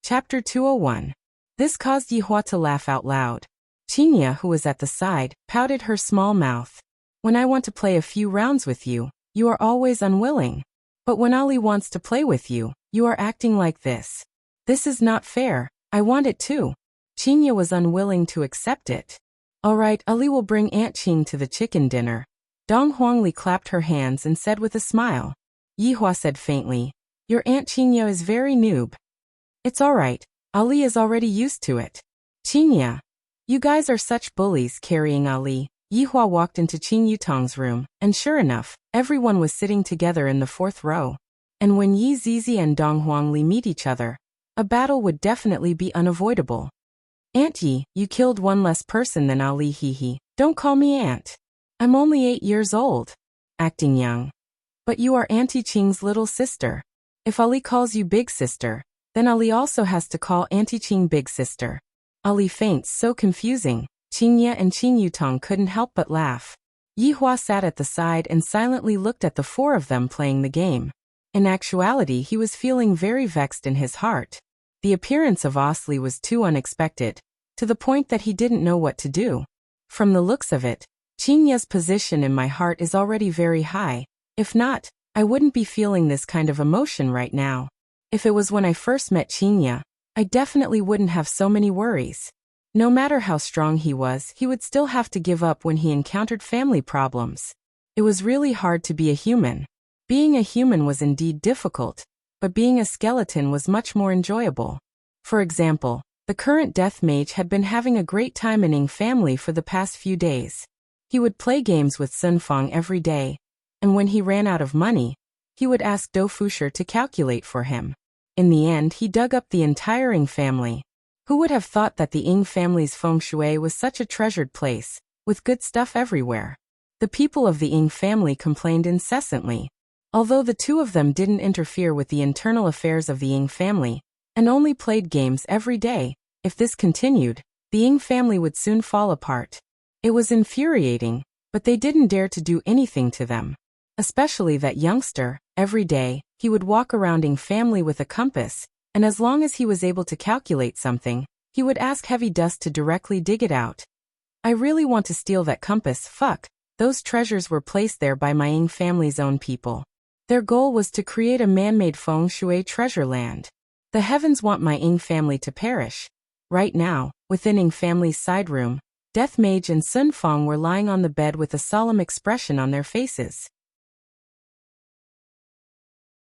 Chapter 201. This caused Yi Hua to laugh out loud. Qingye, who was at the side, pouted her small mouth. When I want to play a few rounds with you, you are always unwilling. But when Ali wants to play with you, you are acting like this. This is not fair. I want it too. Qingye was unwilling to accept it. All right, Ali will bring Aunt Qing to the chicken dinner. Dong Huangli clapped her hands and said with a smile. Yihua said faintly. Your Aunt Qinya is very noob. It's alright, Ali is already used to it. Qinya. You guys are such bullies. Carrying Ali, Yihua walked into Qin Yutong's room, and sure enough, everyone was sitting together in the 4th row. And when Yi Zizi and Dong Huangli meet each other, a battle would definitely be unavoidable. Aunt Yi, you killed one less person than Ali. Hee. Don't call me aunt. I'm only 8 years old. Acting young. But you are Auntie Qing's little sister. If Ali calls you big sister, then Ali also has to call Auntie Qing big sister. Ali faints, so confusing. Qingye and Qin Yutong couldn't help but laugh. Yihua sat at the side and silently looked at the 4 of them playing the game. In actuality, he was feeling very vexed in his heart. The appearance of Osli was too unexpected, to the point that he didn't know what to do. From the looks of it, Qingye's position in my heart is already very high. If not, I wouldn't be feeling this kind of emotion right now. If it was when I first met Qingye, I definitely wouldn't have so many worries. No matter how strong he was, he would still have to give up when he encountered family problems. It was really hard to be a human. Being a human was indeed difficult, but being a skeleton was much more enjoyable. For example, the current death mage had been having a great time in Ying family for the past few days. He would play games with Sun Fang every day, and when he ran out of money, he would ask Do Fusher to calculate for him. In the end, he dug up the entire Ying family. Who would have thought that the Ying family's feng shui was such a treasured place, with good stuff everywhere? The people of the Ying family complained incessantly. Although the 2 of them didn't interfere with the internal affairs of the Ying family, and only played games every day, if this continued, the Ying family would soon fall apart. It was infuriating, but they didn't dare to do anything to them. Especially that youngster. Every day, he would walk around Ying family with a compass, and as long as he was able to calculate something, he would ask Heavy Dust to directly dig it out. I really want to steal that compass. Fuck, those treasures were placed there by my Ying family's own people. Their goal was to create a man-made feng shui treasure land. The heavens want my Ying family to perish. Right now, within Ying family's side room, Death Mage and Sun Fang were lying on the bed with a solemn expression on their faces.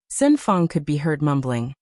Sun Fang could be heard mumbling,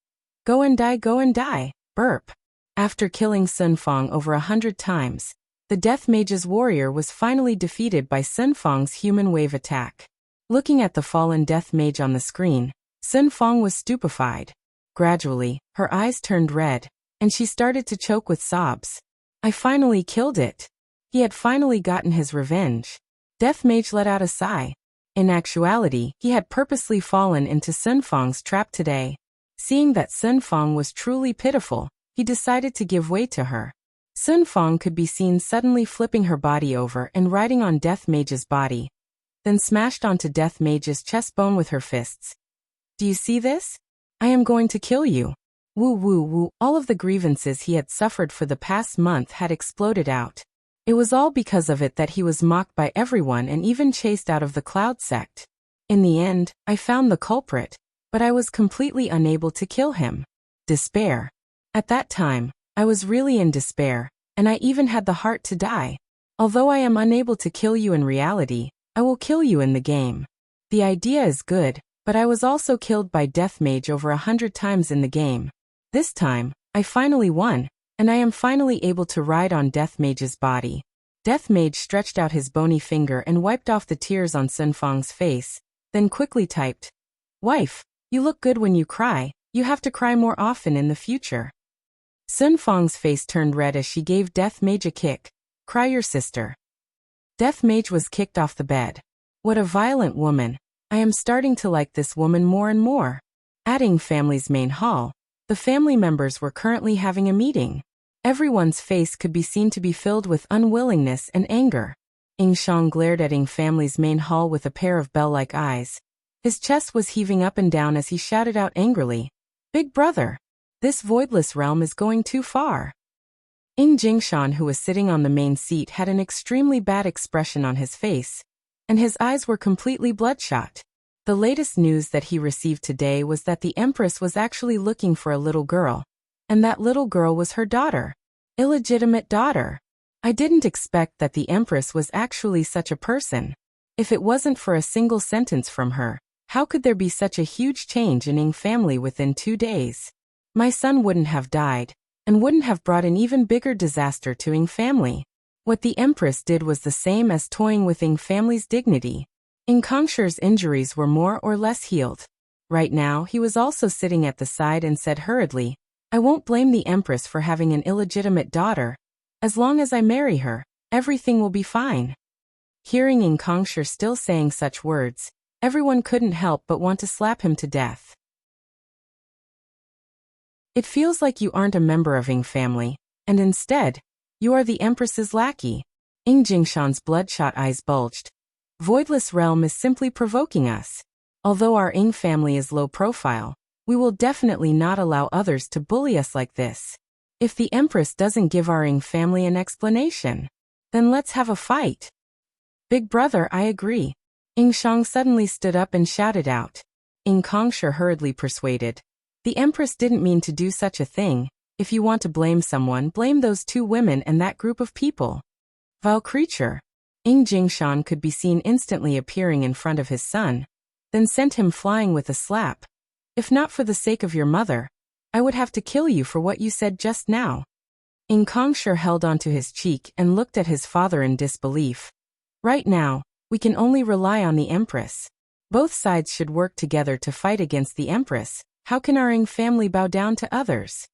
go and die, burp. After killing Sun Fang over 100 times, the Death Mage's warrior was finally defeated by Sun Fang's human wave attack. Looking at the fallen Death Mage on the screen, Sun Fang was stupefied. Gradually, her eyes turned red, and she started to choke with sobs. I finally killed it. He had finally gotten his revenge. Death Mage let out a sigh. In actuality, he had purposely fallen into Sun Fang's trap today. Seeing that Sun Fang was truly pitiful, he decided to give way to her. Sun Fang could be seen suddenly flipping her body over and riding on Death Mage's body, then smashed onto Death Mage's chest bone with her fists. Do you see this? I am going to kill you. Woo woo woo. All of the grievances he had suffered for the past month had exploded out. It was all because of it that he was mocked by everyone and even chased out of the Cloud sect. In the end, I found the culprit, but I was completely unable to kill him. Despair. At that time, I was really in despair, and I even had the heart to die. Although I am unable to kill you in reality, I will kill you in the game. The idea is good, but I was also killed by Death Mage over 100 times in the game. This time, I finally won, and I am finally able to ride on Death Mage's body. Death Mage stretched out his bony finger and wiped off the tears on Sun Fang's face, then quickly typed, "Wife, you look good when you cry, you have to cry more often in the future." Sun Fang's face turned red as she gave Death Mage a kick. "Cry your sister." Death Mage was kicked off the bed. What a violent woman. I am starting to like this woman more and more. At Ying family's main hall, the family members were currently having a meeting. Everyone's face could be seen to be filled with unwillingness and anger. Ying Shang glared at Ying family's main hall with a pair of bell-like eyes. His chest was heaving up and down as he shouted out angrily, "Big brother! This voidless realm is going too far." Ying Jingshan, who was sitting on the main seat, had an extremely bad expression on his face, and his eyes were completely bloodshot. The latest news that he received today was that the Empress was actually looking for a little girl, and that little girl was her daughter. Illegitimate daughter. I didn't expect that the Empress was actually such a person. If it wasn't for a single sentence from her, How could there be such a huge change in Ying family within 2 days? My son wouldn't have died, and wouldn't have brought an even bigger disaster to Ying family. What the Empress did was the same as toying with Ying family's dignity. Ying Kongshi's injuries were more or less healed. Right now, he was also sitting at the side and said hurriedly, I won't blame the Empress for having an illegitimate daughter. As long as I marry her, everything will be fine. Hearing Ying Kongshi still saying such words, everyone couldn't help but want to slap him to death. It feels like you aren't a member of Ying family, and instead, you are the Empress's lackey. Ying Jingshan's bloodshot eyes bulged. Voidless Realm is simply provoking us. Although our Ying family is low profile, we will definitely not allow others to bully us like this. If the Empress doesn't give our Ying family an explanation, then let's have a fight. Big brother, I agree. Ying Shang suddenly stood up and shouted out. Ying Kongshi hurriedly persuaded. The Empress didn't mean to do such a thing. If you want to blame someone, blame those 2 women and that group of people. Vile creature. Ying Jingshan could be seen instantly appearing in front of his son, then sent him flying with a slap. If not for the sake of your mother, I would have to kill you for what you said just now. Ying Kongshi held onto his cheek and looked at his father in disbelief. Right now, we can only rely on the Empress. Both sides should work together to fight against the Empress. How can our Ying family bow down to others?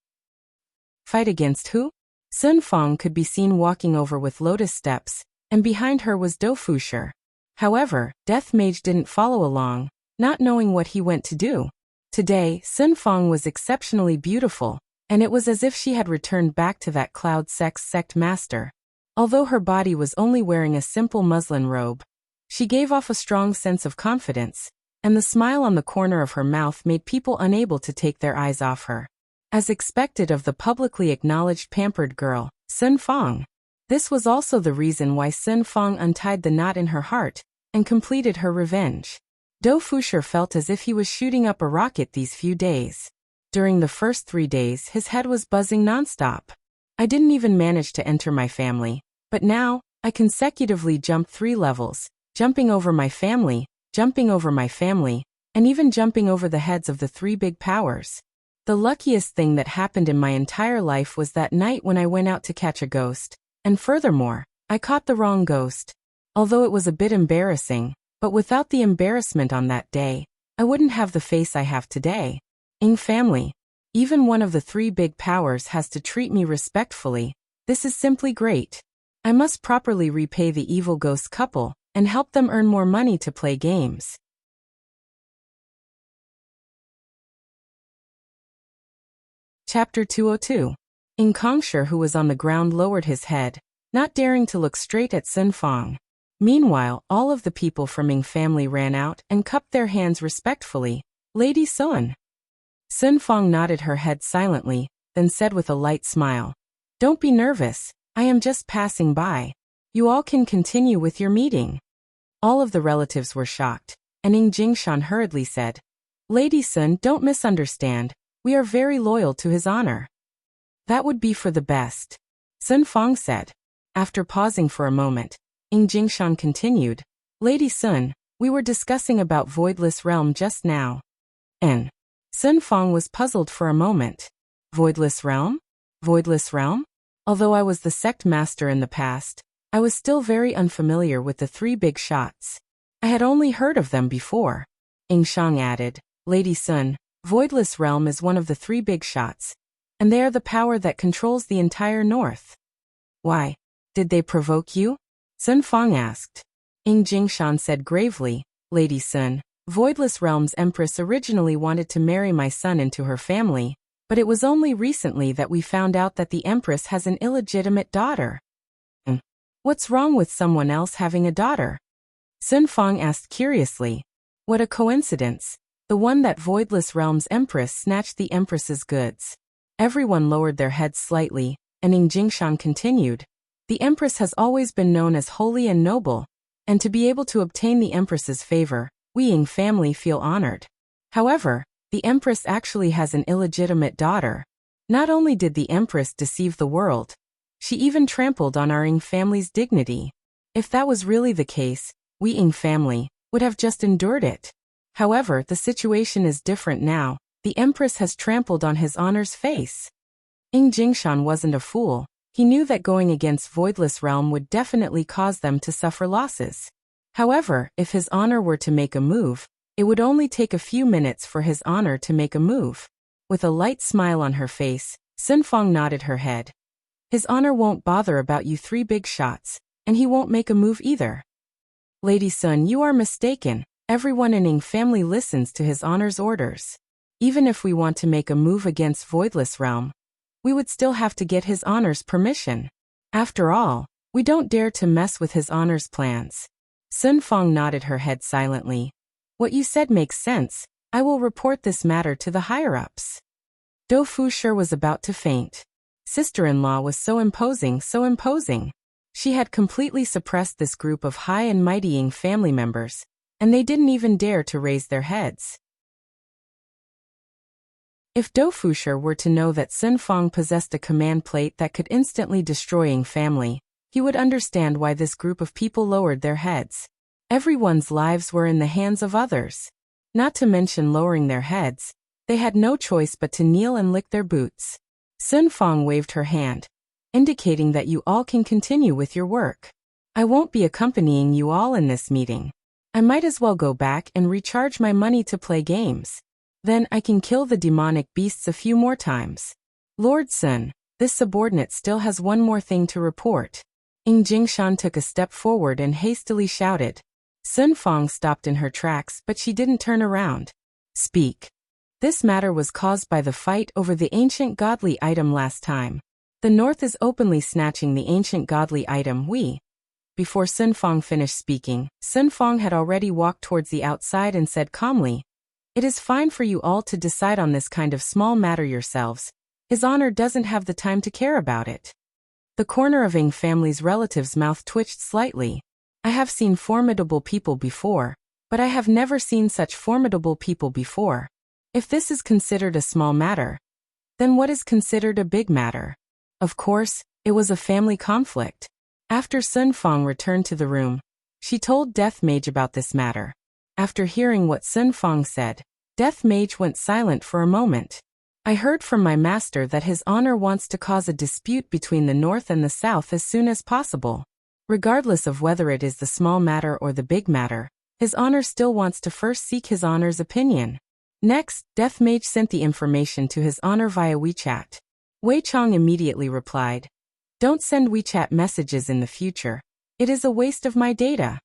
Fight against who? Sun Fong could be seen walking over with lotus steps, and behind her was Do Fushi. However, Death Mage didn't follow along, not knowing what he went to do. Today, Sun Fong was exceptionally beautiful, and it was as if she had returned back to that cloud sex sect master. Although her body was only wearing a simple muslin robe, she gave off a strong sense of confidence, and the smile on the corner of her mouth made people unable to take their eyes off her. As expected of the publicly acknowledged pampered girl, Sun Fong. This was also the reason why Sun Fong untied the knot in her heart and completed her revenge. Do Fushi felt as if he was shooting up a rocket these few days. During the first 3 days, his head was buzzing nonstop. I didn't even manage to enter my family, but now, I consecutively jumped 3 levels, jumping over my family, and even jumping over the heads of the 3 big powers. The luckiest thing that happened in my entire life was that night when I went out to catch a ghost, and furthermore, I caught the wrong ghost. Although it was a bit embarrassing, but without the embarrassment on that day, I wouldn't have the face I have today. Ying family. Even one of the 3 big powers has to treat me respectfully. This is simply great. I must properly repay the evil ghost couple, and help them earn more money to play games. Chapter 202. Ying Kongshi, who was on the ground, lowered his head, not daring to look straight at Sun Fong. Meanwhile, all of the people from Ying family ran out and cupped their hands respectfully. Lady Sun. Sun Fong nodded her head silently, then said with a light smile, Don't be nervous, I am just passing by. You all can continue with your meeting. All of the relatives were shocked, and Ying Jingshan hurriedly said, Lady Sun, don't misunderstand, we are very loyal to his honor. That would be for the best. Sun Fong said. After pausing for a moment, Ying Jingshan continued, Lady Sun, we were discussing about Voidless Realm just now. And Sun Fong was puzzled for a moment. Voidless Realm? Voidless Realm? Although I was the sect master in the past, I was still very unfamiliar with the 3 big shots. I had only heard of them before. Ying Shang added, Lady Sun, Voidless Realm is one of the 3 big shots, and they are the power that controls the entire north. Why? Did they provoke you? Sun Fong asked. Ying Jingshan said gravely, Lady Sun, Voidless Realm's Empress originally wanted to marry my son into her family, but it was only recently that we found out that the Empress has an illegitimate daughter. What's wrong with someone else having a daughter? Sun Fong asked curiously. What a coincidence. The one that Voidless Realm's Empress snatched the Empress's goods. Everyone lowered their heads slightly, and Ying Jingshan continued. The Empress has always been known as holy and noble, and to be able to obtain the Empress's favor, we Ying family feel honored. However, the Empress actually has an illegitimate daughter. Not only did the Empress deceive the world, she even trampled on our Ying family's dignity. If that was really the case, we Ying family would have just endured it. However, the situation is different now. The Empress has trampled on his honor's face. Jingshan wasn't a fool. He knew that going against Voidless Realm would definitely cause them to suffer losses. However, if his honor were to make a move, it would only take a few minutes for his honor to make a move. With a light smile on her face, Sun Fong nodded her head. His honor won't bother about you 3 big shots, and he won't make a move either. Lady Sun, you are mistaken. Everyone in Ing family listens to his honor's orders. Even if we want to make a move against Voidless Realm, we would still have to get his honor's permission. After all, we don't dare to mess with his honor's plans. Sun Fong nodded her head silently. What you said makes sense. I will report this matter to the higher-ups. Do Fushi was about to faint. Sister-in-law was so imposing, so imposing. She had completely suppressed this group of high and mighty Ing family members, and they didn't even dare to raise their heads. If Do Fushi were to know that Sun Fong possessed a command plate that could instantly destroy Ing family, he would understand why this group of people lowered their heads. Everyone's lives were in the hands of others. Not to mention lowering their heads, they had no choice but to kneel and lick their boots. Sun Fong waved her hand, indicating that you all can continue with your work. I won't be accompanying you all in this meeting. I might as well go back and recharge my money to play games. Then I can kill the demonic beasts a few more times. Lord Sun, this subordinate still has one more thing to report. Jingshan took a step forward and hastily shouted. Sun Fong stopped in her tracks, but she didn't turn around. Speak. This matter was caused by the fight over the ancient godly item last time. The North is openly snatching the ancient godly item. Before Sun Fong finished speaking, Sun Fong had already walked towards the outside and said calmly, It is fine for you all to decide on this kind of small matter yourselves. His honor doesn't have the time to care about it. The corner of Ing family's relative's mouth twitched slightly. I have seen formidable people before, but I have never seen such formidable people before. If this is considered a small matter, then what is considered a big matter? Of course, it was a family conflict. After Sun Fong returned to the room, she told Death Mage about this matter. After hearing what Sun Fong said, Death Mage went silent for a moment. I heard from my master that his honor wants to cause a dispute between the North and the South as soon as possible. Regardless of whether it is the small matter or the big matter, his honor still wants to first seek his honor's opinion. Next, Death Mage sent the information to his honor via WeChat. Wei Chong immediately replied, Don't send WeChat messages in the future. It is a waste of my data.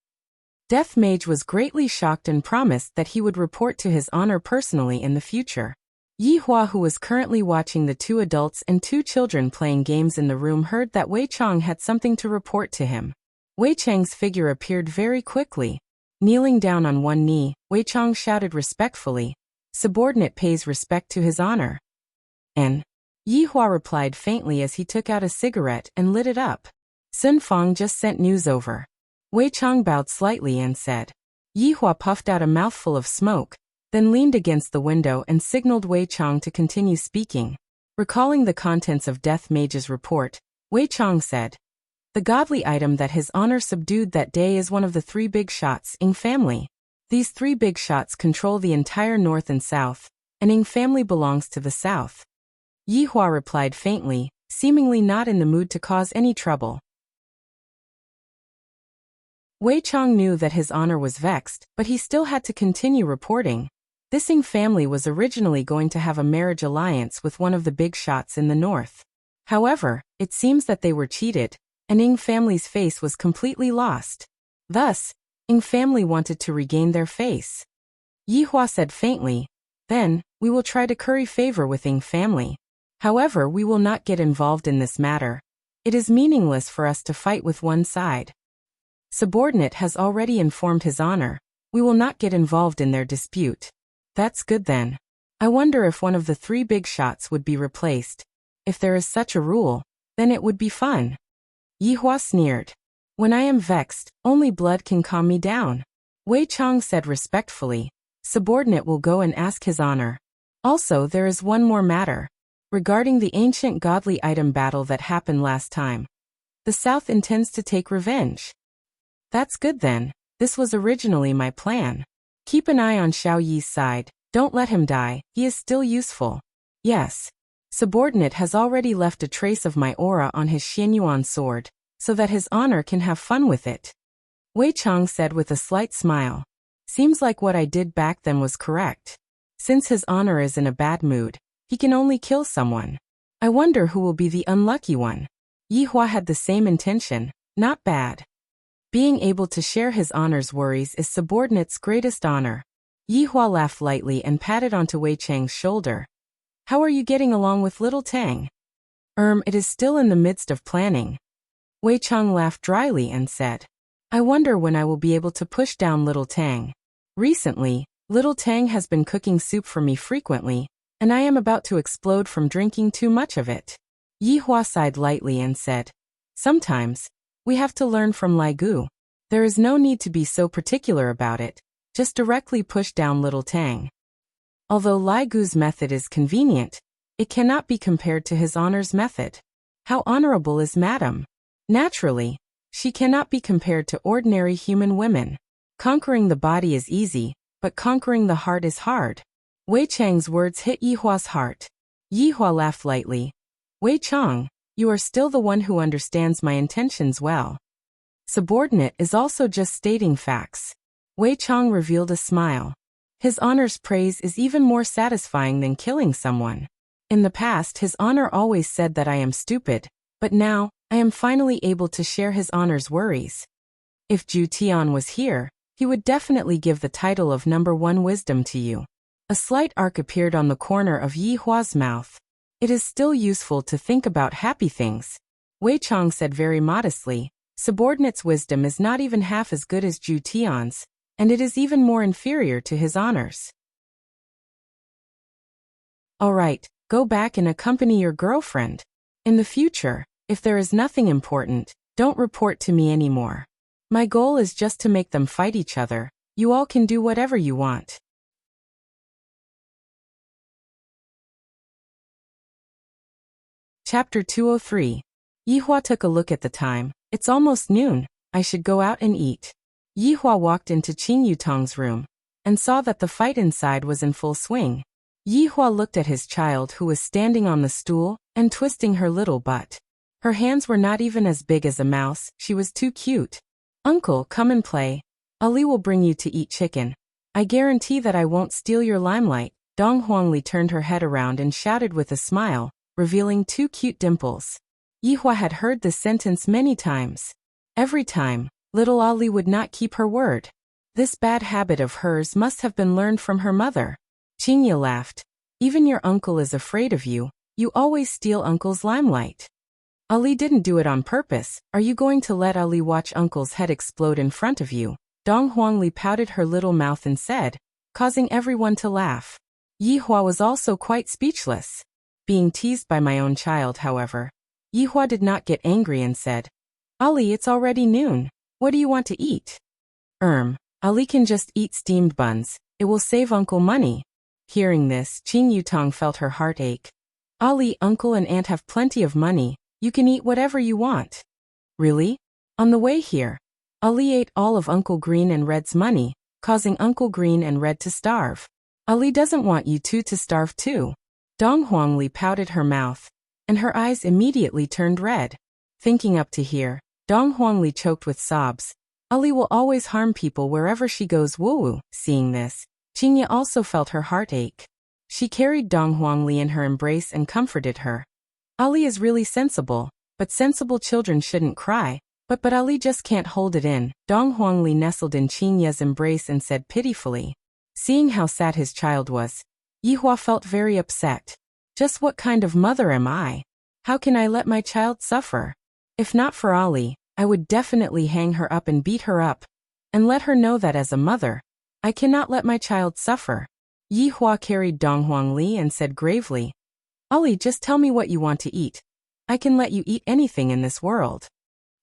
Death Mage was greatly shocked and promised that he would report to his honor personally in the future. Yi Hua, who was currently watching the 2 adults and 2 children playing games in the room, heard that Wei Chong had something to report to him. Wei Chang's figure appeared very quickly. Kneeling down on one knee, Wei Chong shouted respectfully, Subordinate pays respect to his honor. And Yi Hua replied faintly as he took out a cigarette and lit it up. Sun Fong just sent news over. Wei Chong bowed slightly and said. Yi Hua puffed out a mouthful of smoke, then leaned against the window and signaled Wei Chong to continue speaking. Recalling the contents of Death Mage's report, Wei Chong said, The godly item that his honor subdued that day is one of the 3 big shots Ing family. These 3 big shots control the entire North and South, and Ing family belongs to the South. Yi Hua replied faintly, seemingly not in the mood to cause any trouble. Wei Chong knew that his honor was vexed, but he still had to continue reporting. This Ing family was originally going to have a marriage alliance with one of the big shots in the North. However, it seems that they were cheated, and Ing family's face was completely lost. Thus, Ing family wanted to regain their face. Yi Hua said faintly, Then, we will try to curry favor with Ing family. However, we will not get involved in this matter. It is meaningless for us to fight with one side. Subordinate has already informed his honor. We will not get involved in their dispute. That's good then. I wonder if one of the 3 big shots would be replaced. If there is such a rule, then it would be fun. Yi Hua sneered. When I am vexed, only blood can calm me down. Wei Chong said respectfully. Subordinate will go and ask his honor. Also, there is one more matter. Regarding the ancient godly item battle that happened last time. The South intends to take revenge. That's good then. This was originally my plan. Keep an eye on Xiao Yi's side. Don't let him die. He is still useful. Yes. Subordinate has already left a trace of my aura on his Xianyuan sword, so that his honor can have fun with it. Wei Chang said with a slight smile. Seems like what I did back then was correct. Since his honor is in a bad mood, he can only kill someone. I wonder who will be the unlucky one. Yi Hua had the same intention. Not bad. Being able to share his honor's worries is subordinate's greatest honor. Yi Hua laughed lightly and patted onto Wei Chang's shoulder. How are you getting along with little Tang? It is still in the midst of planning. Wei Chang laughed dryly and said, I wonder when I will be able to push down little Tang. Recently, little Tang has been cooking soup for me frequently, and I am about to explode from drinking too much of it. Yi Hua sighed lightly and said, Sometimes, we have to learn from Lai Gu. There is no need to be so particular about it, just directly push down little Tang. Although Lai Gu's method is convenient, it cannot be compared to his honor's method. How honorable is Madam? Naturally, she cannot be compared to ordinary human women. Conquering the body is easy, but conquering the heart is hard. Wei Chang's words hit Yi Hua's heart. Yi Hua laughed lightly. Wei Chang, you are still the one who understands my intentions well. Subordinate is also just stating facts. Wei Chang revealed a smile. His honor's praise is even more satisfying than killing someone. In the past, his honor always said that I am stupid, but now, I am finally able to share his honor's worries. If Zhu Tian was here, he would definitely give the title of #1 wisdom to you. A slight arc appeared on the corner of Yi Hua's mouth. It is still useful to think about happy things. Wei Chang said very modestly, subordinate's wisdom is not even half as good as Zhu Tian's, and it is even more inferior to his honors. All right, go back and accompany your girlfriend. In the future, if there is nothing important, don't report to me anymore. My goal is just to make them fight each other. You all can do whatever you want. Chapter 203. Yi Hua took a look at the time. It's almost noon. I should go out and eat. Yi Hua walked into Qing Yutong's room and saw that the fight inside was in full swing. Yi Hua looked at his child who was standing on the stool and twisting her little butt. Her hands were not even as big as a mouse. She was too cute. Uncle, come and play. Ali will bring you to eat chicken. I guarantee that I won't steal your limelight. Dong Huangli turned her head around and shouted with a smile, revealing 2 cute dimples. Yi Hua had heard this sentence many times. Every time, little Ali would not keep her word. This bad habit of hers must have been learned from her mother. Qingya laughed. Even your uncle is afraid of you. You always steal uncle's limelight. Ali didn't do it on purpose. Are you going to let Ali watch uncle's head explode in front of you? Dong Huangli pouted her little mouth and said, causing everyone to laugh. Yi Hua was also quite speechless. Being teased by my own child, however, Yi Hua did not get angry and said, Ali, it's already noon. What do you want to eat? Ali can just eat steamed buns. It will save uncle money. Hearing this, Qing Yutong felt her heart ache. Ali, uncle and aunt have plenty of money. You can eat whatever you want. Really? On the way here, Ali ate all of Uncle Green and Red's money, causing Uncle Green and Red to starve. Ali doesn't want you two to starve too. Dong Huangli pouted her mouth, and her eyes immediately turned red. Thinking up to here, Dong Huangli choked with sobs. Ali will always harm people wherever she goes. Woo-woo. Seeing this, Qingya also felt her heart ache. She carried Dong Huangli in her embrace and comforted her. Ali is really sensible, but sensible children shouldn't cry. But Ali just can't hold it in. Dong Huangli nestled in Qingya's embrace and said pitifully. Seeing how sad his child was, Yi Hua felt very upset. Just what kind of mother am I? How can I let my child suffer? If not for Ali, I would definitely hang her up and beat her up, and let her know that as a mother, I cannot let my child suffer. Yi Hua carried Dong Huangli and said gravely, Ali, just tell me what you want to eat. I can let you eat anything in this world.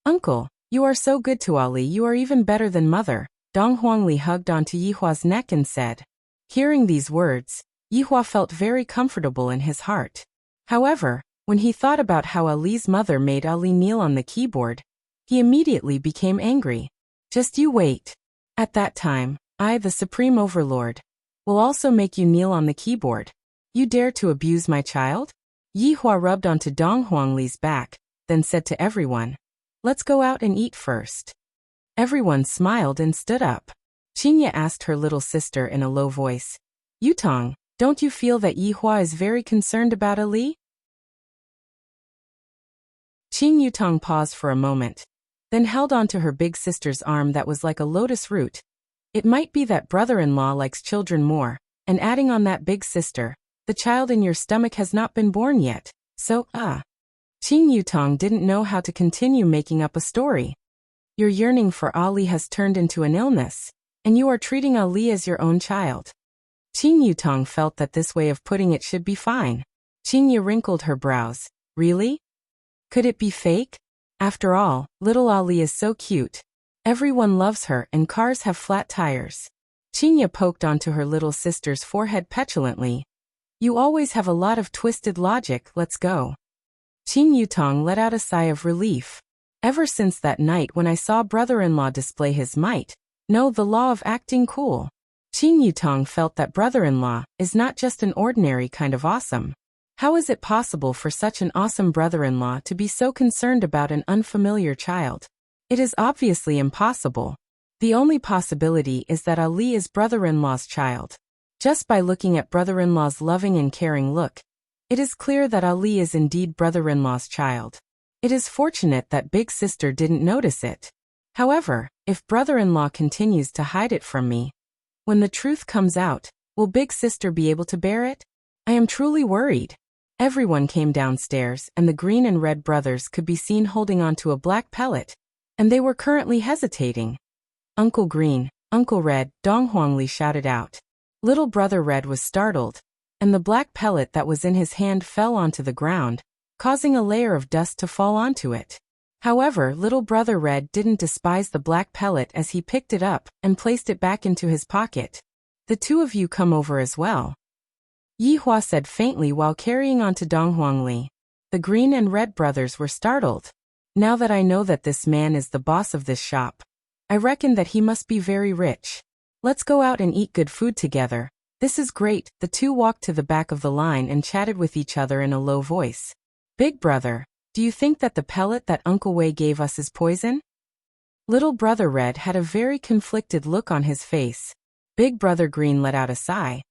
Uncle, you are so good to Ali, you are even better than mother. Dong Huangli hugged onto Yi Hua's neck and said. Hearing these words, Yi Hua felt very comfortable in his heart. However, when he thought about how Ali's mother made Ali kneel on the keyboard, he immediately became angry. Just you wait. At that time, I, the Supreme Overlord, will also make you kneel on the keyboard. You dare to abuse my child? Yi Hua rubbed onto Dong Huangli's back, then said to everyone, let's go out and eat first. Everyone smiled and stood up. Qingye asked her little sister in a low voice, Yutong, don't you feel that Yi Hua is very concerned about Ali? Qing Yutong paused for a moment, then held onto her big sister's arm that was like a lotus root. It might be that brother-in-law likes children more, and adding on that big sister, the child in your stomach has not been born yet, so, Qing Yutong didn't know how to continue making up a story. Your yearning for Ali has turned into an illness, and you are treating Ali as your own child. Qing Yutong felt that this way of putting it should be fine. Qingye wrinkled her brows. Really? Could it be fake? After all, little Ali is so cute. Everyone loves her and cars have flat tires. Qingye poked onto her little sister's forehead petulantly. You always have a lot of twisted logic, let's go. Qing Yutong let out a sigh of relief. Ever since that night when I saw brother-in-law display his might, no, the law of acting cool, Qing Yutong felt that brother-in-law is not just an ordinary kind of awesome. How is it possible for such an awesome brother-in-law to be so concerned about an unfamiliar child? It is obviously impossible. The only possibility is that Ali is brother-in-law's child. Just by looking at brother-in-law's loving and caring look, it is clear that Ali is indeed brother-in-law's child. It is fortunate that big sister didn't notice it. However, if brother-in-law continues to hide it from me, when the truth comes out, will big sister be able to bear it? I am truly worried. Everyone came downstairs and the Green and Red brothers could be seen holding onto a black pellet, and they were currently hesitating. Uncle Green, Uncle Red, Dong Huangli shouted out. Little brother Red was startled, and the black pellet that was in his hand fell onto the ground, causing a layer of dust to fall onto it. However, little brother Red didn't despise the black pellet as he picked it up and placed it back into his pocket. The two of you come over as well, Yi Hua said faintly while carrying on to Dong Huangli. The Green and Red brothers were startled. Now that I know that this man is the boss of this shop, I reckon that he must be very rich. Let's go out and eat good food together. This is great. The two walked to the back of the line and chatted with each other in a low voice. Big brother, do you think that the pellet that Uncle Wei gave us is poison? Little brother Red had a very conflicted look on his face. Big brother Green let out a sigh.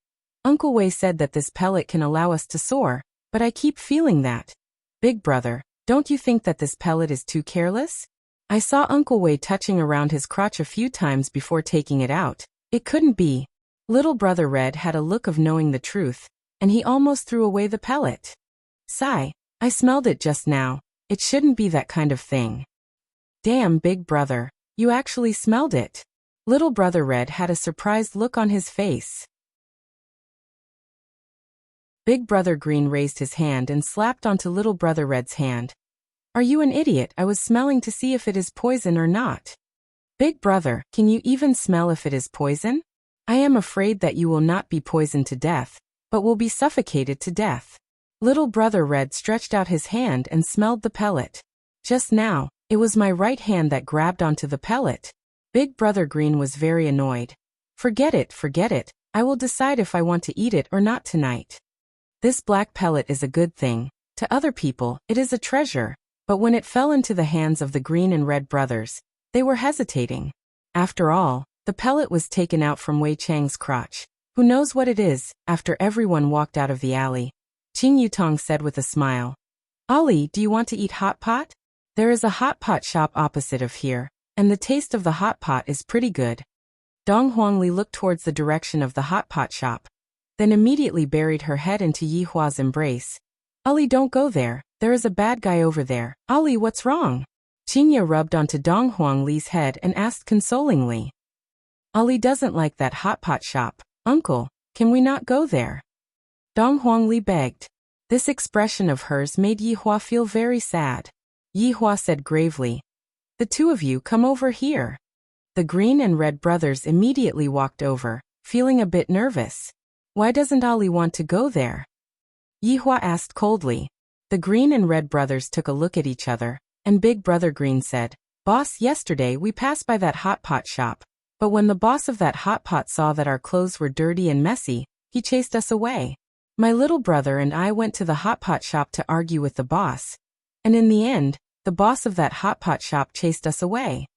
Uncle Wei said that this pellet can allow us to soar, but I keep feeling that. Big brother, don't you think that this pellet is too careless? I saw Uncle Wei touching around his crotch a few times before taking it out. It couldn't be. Little brother Red had a look of knowing the truth, and he almost threw away the pellet. Sigh, I smelled it just now. It shouldn't be that kind of thing. Damn, big brother, you actually smelled it. Little brother Red had a surprised look on his face. Big brother Green raised his hand and slapped onto little brother Red's hand. Are you an idiot? I was smelling to see if it is poison or not. Big brother, can you even smell if it is poison? I am afraid that you will not be poisoned to death, but will be suffocated to death. Little brother Red stretched out his hand and smelled the pellet. Just now, it was my right hand that grabbed onto the pellet. Big brother Green was very annoyed. Forget it. I will decide if I want to eat it or not tonight. This black pellet is a good thing. To other people, it is a treasure. But when it fell into the hands of the Green and Red brothers, they were hesitating. After all, the pellet was taken out from Wei Chang's crotch. Who knows what it is? After everyone walked out of the alley, Qing Yutong said with a smile. Ollie, do you want to eat hot pot? There is a hot pot shop opposite of here, and the taste of the hot pot is pretty good. Dong Huangli looked towards the direction of the hot pot shop, then immediately buried her head into Yi Hua's embrace. Ollie, don't go there. There is a bad guy over there. Ollie, what's wrong? Qingye rubbed onto Dong Huangli's head and asked consolingly. Ollie doesn't like that hot pot shop. Uncle, can we not go there? Dong Huangli begged. This expression of hers made Yi Hua feel very sad. Yi Hua said gravely, the two of you come over here. The Green and Red brothers immediately walked over, feeling a bit nervous. Why doesn't Ollie want to go there? Yi Hua asked coldly. The Green and Red brothers took a look at each other, and Big Brother Green said, Boss, yesterday we passed by that hot pot shop, But when the boss of that hot pot saw that our clothes were dirty and messy, he chased us away. My little brother and I went to the hot pot shop to argue with the boss. And in the end, the boss of that hot pot shop chased us away.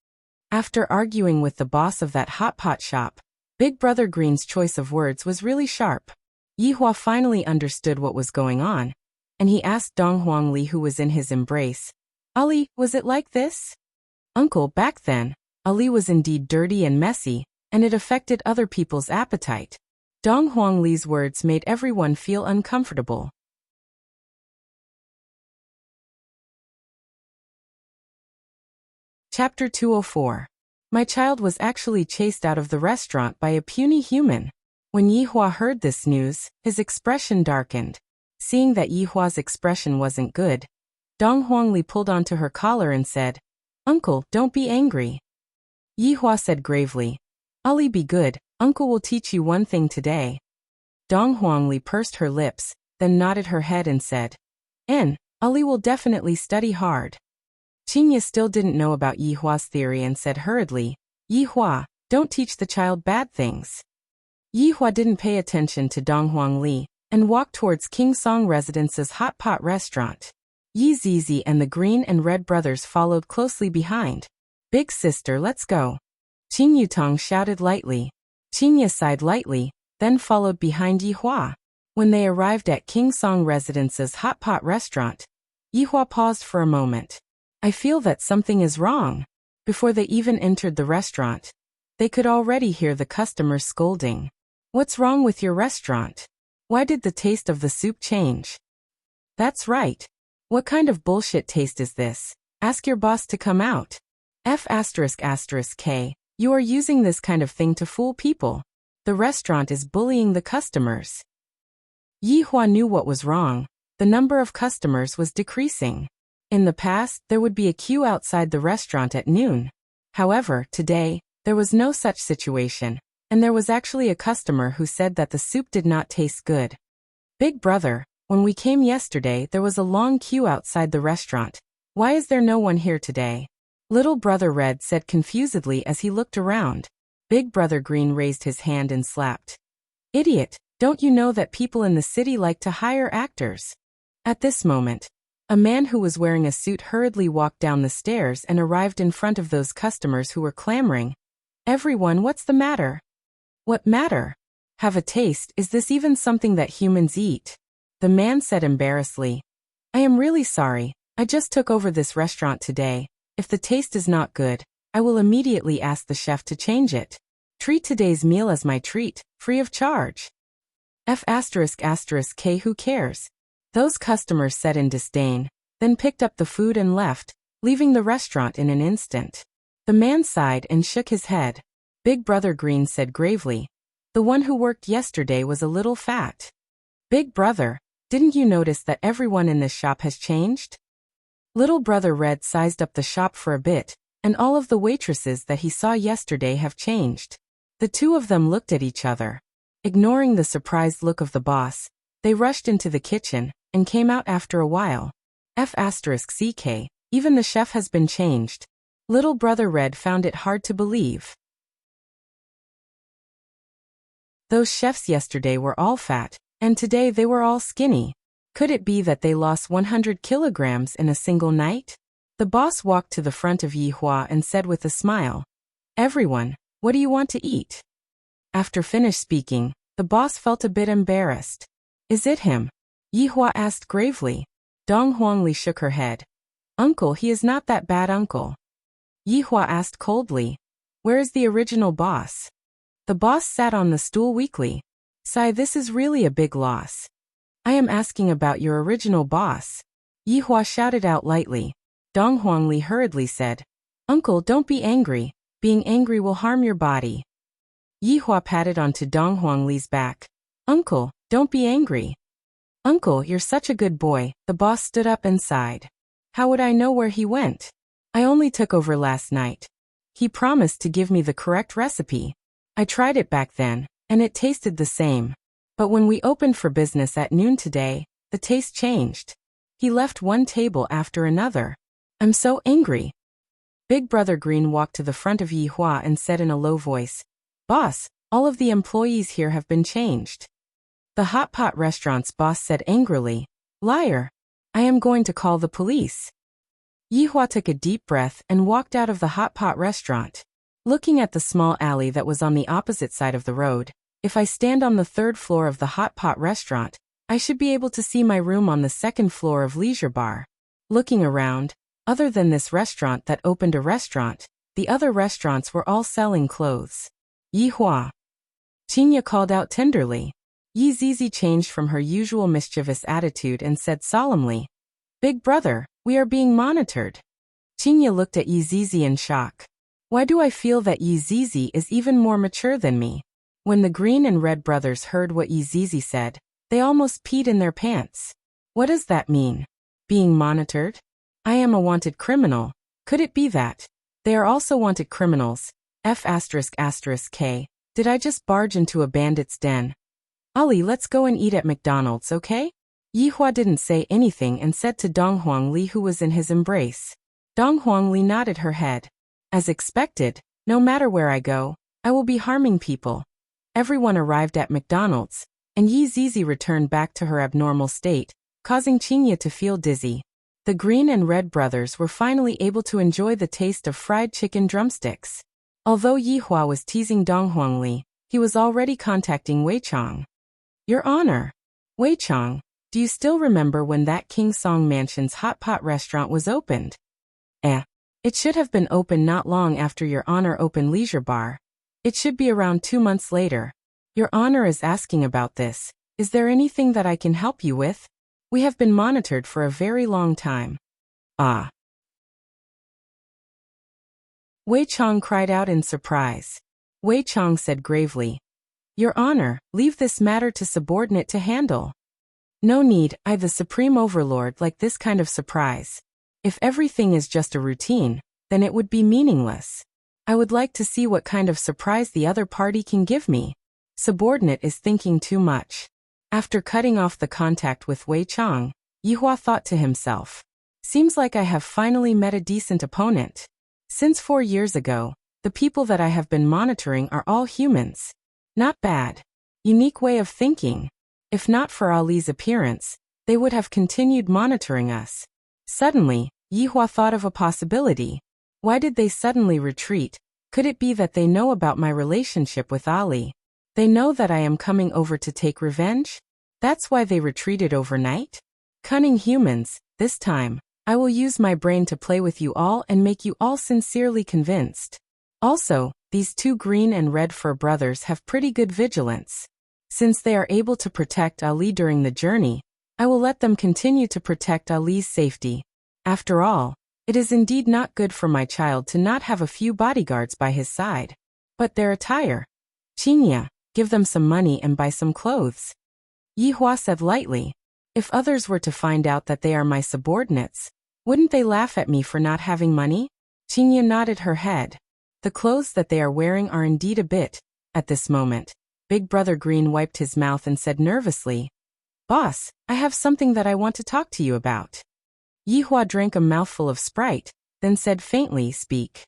After arguing with the boss of that hot pot shop, Big Brother Green's choice of words was really sharp. Yihua finally understood what was going on, and he asked Dong Huangli, who was in his embrace, "Ali, was it like this?" "Uncle, back then, Ali was indeed dirty and messy, and it affected other people's appetite." Dong Huangli's words made everyone feel uncomfortable. Chapter 204. My child was actually chased out of the restaurant by a puny human. When Yihua heard this news, his expression darkened. Seeing that Yihua's expression wasn't good, Dong Huangli pulled onto her collar and said, "Uncle, don't be angry." Yihua said gravely, "Ali, be good, Uncle will teach you one thing today." Dong Huangli pursed her lips, then nodded her head and said, Ali will definitely study hard." Qingye still didn't know about Yihua's theory and said hurriedly, "Yihua, don't teach the child bad things." Yihua didn't pay attention to Dong Huangli and walked towards King Song Residence's hot pot restaurant. Yi Zizi and the Green and Red brothers followed closely behind. "Big sister, let's go." Qing Yutong shouted lightly. Qingye sighed lightly, then followed behind Yihua. When they arrived at King Song Residence's hot pot restaurant, Yihua paused for a moment. "I feel that something is wrong." Before they even entered the restaurant, they could already hear the customers scolding. "What's wrong with your restaurant? Why did the taste of the soup change?" "That's right. What kind of bullshit taste is this? Ask your boss to come out." F***K, you are using this kind of thing to fool people. The restaurant is bullying the customers. Yihua knew what was wrong. The number of customers was decreasing. In the past, there would be a queue outside the restaurant at noon. However, today, there was no such situation, and there was actually a customer who said that the soup did not taste good. "Big brother, when we came yesterday, there was a long queue outside the restaurant. Why is there no one here today?" Little brother Red said confusedly as he looked around. Big brother Green raised his hand and slapped. "Idiot, don't you know that people in the city like to hire actors?" At this moment, a man who was wearing a suit hurriedly walked down the stairs and arrived in front of those customers who were clamoring. "Everyone, what's the matter?" "What matter? Have a taste, is this even something that humans eat?" The man said embarrassedly. "I am really sorry, I just took over this restaurant today. If the taste is not good, I will immediately ask the chef to change it. Treat today's meal as my treat, free of charge." F***K, who cares? Those customers said in disdain, then picked up the food and left, leaving the restaurant in an instant. The man sighed and shook his head. Big brother Green said gravely, "The one who worked yesterday was a little fat." "Big brother, didn't you notice that everyone in this shop has changed?" Little brother Red sized up the shop for a bit, and all of the waitresses that he saw yesterday have changed. The two of them looked at each other. Ignoring the surprised look of the boss, they rushed into the kitchen and came out after a while. F***CK, even the chef has been changed. Little brother Red found it hard to believe. Those chefs yesterday were all fat, and today they were all skinny. Could it be that they lost 100 kilograms in a single night? The boss walked to the front of Yihua and said with a smile, "Everyone, what do you want to eat?" After finished speaking, the boss felt a bit embarrassed. "Is it him?" Yihua asked gravely. Dong Huangli shook her head. "Uncle, he is not that bad, uncle." Yihua asked coldly, "Where is the original boss?" The boss sat on the stool weakly. "Sai, this is really a big loss." "I am asking about your original boss." Yihua shouted out lightly. Dong Huangli hurriedly said, "Uncle, don't be angry. Being angry will harm your body." Yihua patted onto Dong Huangli's back. "Uncle, don't be angry." "Uncle, you're such a good boy." The boss stood up and sighed. "How would I know where he went? I only took over last night. He promised to give me the correct recipe. I tried it back then, and it tasted the same. But when we opened for business at noon today, the taste changed. He left one table after another. I'm so angry." Big Brother Green walked to the front of Yi Hua and said in a low voice, "Boss, all of the employees here have been changed." The hot pot restaurant's boss said angrily, "Liar! I am going to call the police." Yi Hua took a deep breath and walked out of the hot pot restaurant. Looking at the small alley that was on the opposite side of the road, if I stand on the third floor of the hot pot restaurant, I should be able to see my room on the second floor of Leisure Bar. Looking around, other than this restaurant that opened a restaurant, the other restaurants were all selling clothes. Yi Hua. Qinya called out tenderly. Yi Zizi changed from her usual mischievous attitude and said solemnly, "Big brother, we are being monitored." Qinya looked at Yi Zizi in shock. Why do I feel that Yi Zizi is even more mature than me? When the Green and Red brothers heard what Yi Zizi said, they almost peed in their pants. What does that mean? Being monitored? I am a wanted criminal. Could it be that they are also wanted criminals? F***K. Did I just barge into a bandit's den? Ali, let's go and eat at McDonald's, okay? Yi Hua didn't say anything and said to Dong Huangli, who was in his embrace. Dong Huangli nodded her head. As expected, no matter where I go, I will be harming people. Everyone arrived at McDonald's, and Yi Zizi returned back to her abnormal state, causing Qinya to feel dizzy. The Green and Red brothers were finally able to enjoy the taste of fried chicken drumsticks. Although Yi Hua was teasing Dong Huangli, he was already contacting Wei Chong. Your Honor, Wei Chong, do you still remember when that King Song Mansion's hot pot restaurant was opened? It should have been open not long after Your Honor opened Leisure Bar. It should be around 2 months later. Your Honor is asking about this. Is there anything that I can help you with? We have been monitored for a very long time. Ah. Wei Chong cried out in surprise. Wei Chong said gravely, Your Honor, leave this matter to subordinate to handle. No need, I the Supreme Overlord like this kind of surprise. If everything is just a routine, then it would be meaningless. I would like to see what kind of surprise the other party can give me. Subordinate is thinking too much. After cutting off the contact with Wei Chong, Yi Hua thought to himself, seems like I have finally met a decent opponent. Since 4 years ago, the people that I have been monitoring are all humans. Not bad. Unique way of thinking. If not for Ali's appearance, they would have continued monitoring us. Suddenly, Yi Hua thought of a possibility. Why did they suddenly retreat? Could it be that they know about my relationship with Ali? They know that I am coming over to take revenge? That's why they retreated overnight? Cunning humans, this time, I will use my brain to play with you all and make you all sincerely convinced. Also, these 2 Green and Red fur brothers have pretty good vigilance. Since they are able to protect Ali during the journey, I will let them continue to protect Ali's safety. After all, it is indeed not good for my child to not have a few bodyguards by his side. But their attire. Qinya, give them some money and buy some clothes. Yi Hua said lightly. If others were to find out that they are my subordinates, wouldn't they laugh at me for not having money? Qinya nodded her head. The clothes that they are wearing are indeed a bit. At this moment, Big Brother Green wiped his mouth and said nervously, Boss, I have something that I want to talk to you about. Yi Hua drank a mouthful of Sprite, then said faintly, Speak.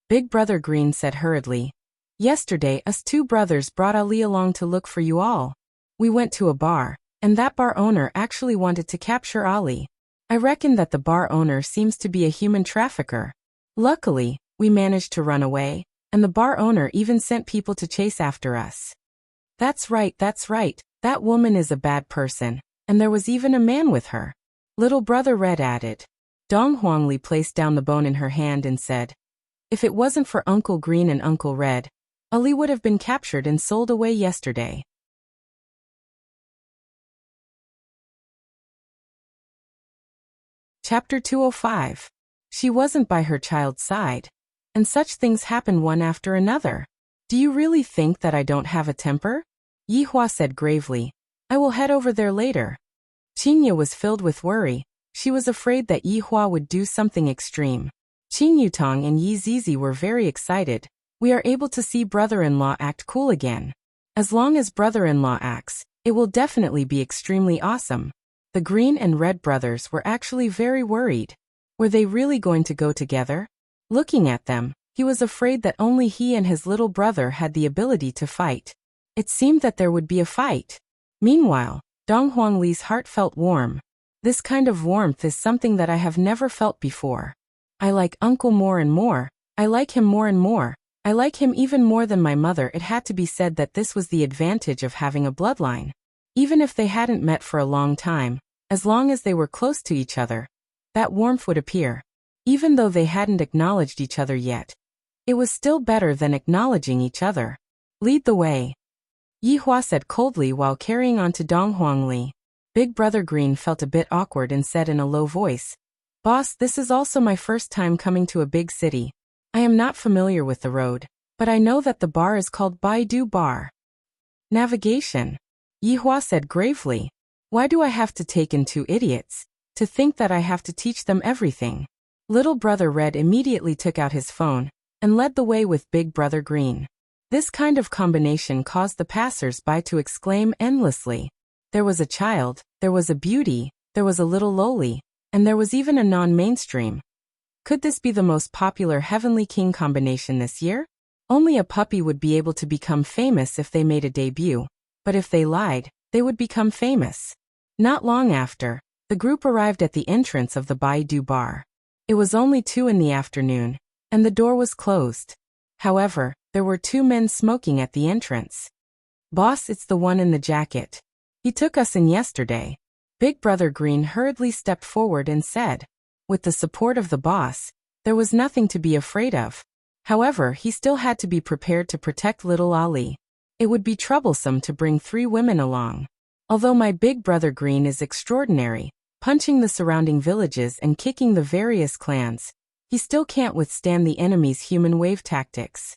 Big Brother Green said hurriedly, Yesterday us 2 brothers brought Ali along to look for you all. We went to a bar, and that bar owner actually wanted to capture Ali. I reckon that the bar owner seems to be a human trafficker. Luckily, we managed to run away, and the bar owner even sent people to chase after us. That's right, that woman is a bad person, and there was even a man with her. Little Brother Red added. Dong Huangli placed down the bone in her hand and said, If it wasn't for Uncle Green and Uncle Red, Ali would have been captured and sold away yesterday. Chapter 205. She wasn't by her child's side. And such things happen one after another. Do you really think that I don't have a temper? Yi Hua said gravely. I will head over there later. Qinya was filled with worry. She was afraid that Yi Hua would do something extreme. Qin Yutong and Yi Zizi were very excited. We are able to see brother-in-law act cool again. As long as brother-in-law acts, it will definitely be extremely awesome. The Green and Red brothers were actually very worried. Were they really going to go together? Looking at them, he was afraid that only he and his little brother had the ability to fight. It seemed that there would be a fight. Meanwhile, Dong Huangli's heart felt warm. This kind of warmth is something that I have never felt before. I like Uncle more and more. I like him more and more. I like him even more than my mother. It had to be said that this was the advantage of having a bloodline. Even if they hadn't met for a long time, as long as they were close to each other, that warmth would appear. Even though they hadn't acknowledged each other yet, it was still better than acknowledging each other. Lead the way, Yi Hua said coldly while carrying on to Dong Huangli. Big Brother Green felt a bit awkward and said in a low voice, "Boss, this is also my first time coming to a big city. I am not familiar with the road, but I know that the bar is called Baidu Bar." Navigation, Yi Hua said gravely. Why do I have to take in two idiots? To think that I have to teach them everything. Little Brother Red immediately took out his phone and led the way with Big Brother Green. This kind of combination caused the passers-by to exclaim endlessly. There was a child, there was a beauty, there was a little lowly, and there was even a non-mainstream. Could this be the most popular Heavenly King combination this year? Only a puppy would be able to become famous if they made a debut, but if they lied, they would become famous. Not long after, the group arrived at the entrance of the Baidu Bar. It was only 2 in the afternoon, and the door was closed. However, there were 2 men smoking at the entrance. "Boss, it's the one in the jacket. He took us in yesterday." Big Brother Green hurriedly stepped forward and said. With the support of the boss, there was nothing to be afraid of. However, he still had to be prepared to protect little Ali. It would be troublesome to bring 3 women along. Although my Big Brother Green is extraordinary, punching the surrounding villages and kicking the various clans, he still can't withstand the enemy's human wave tactics.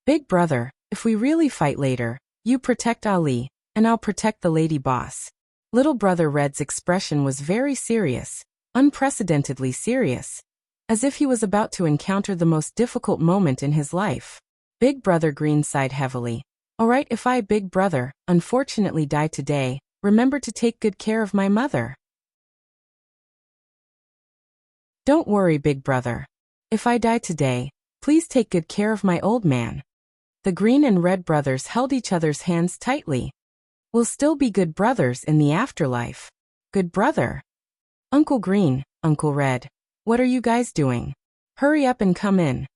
"Big Brother, if we really fight later, you protect Ali, and I'll protect the lady boss." Little Brother Red's expression was very serious, unprecedentedly serious, as if he was about to encounter the most difficult moment in his life. Big Brother Green sighed heavily. "Alright, if I, Big Brother, unfortunately die today, remember to take good care of my mother." "Don't worry, Big Brother. If I die today, please take good care of my old man." The Green and Red brothers held each other's hands tightly. "We'll still be good brothers in the afterlife. Good brother." "Uncle Green, Uncle Red, what are you guys doing? Hurry up and come in."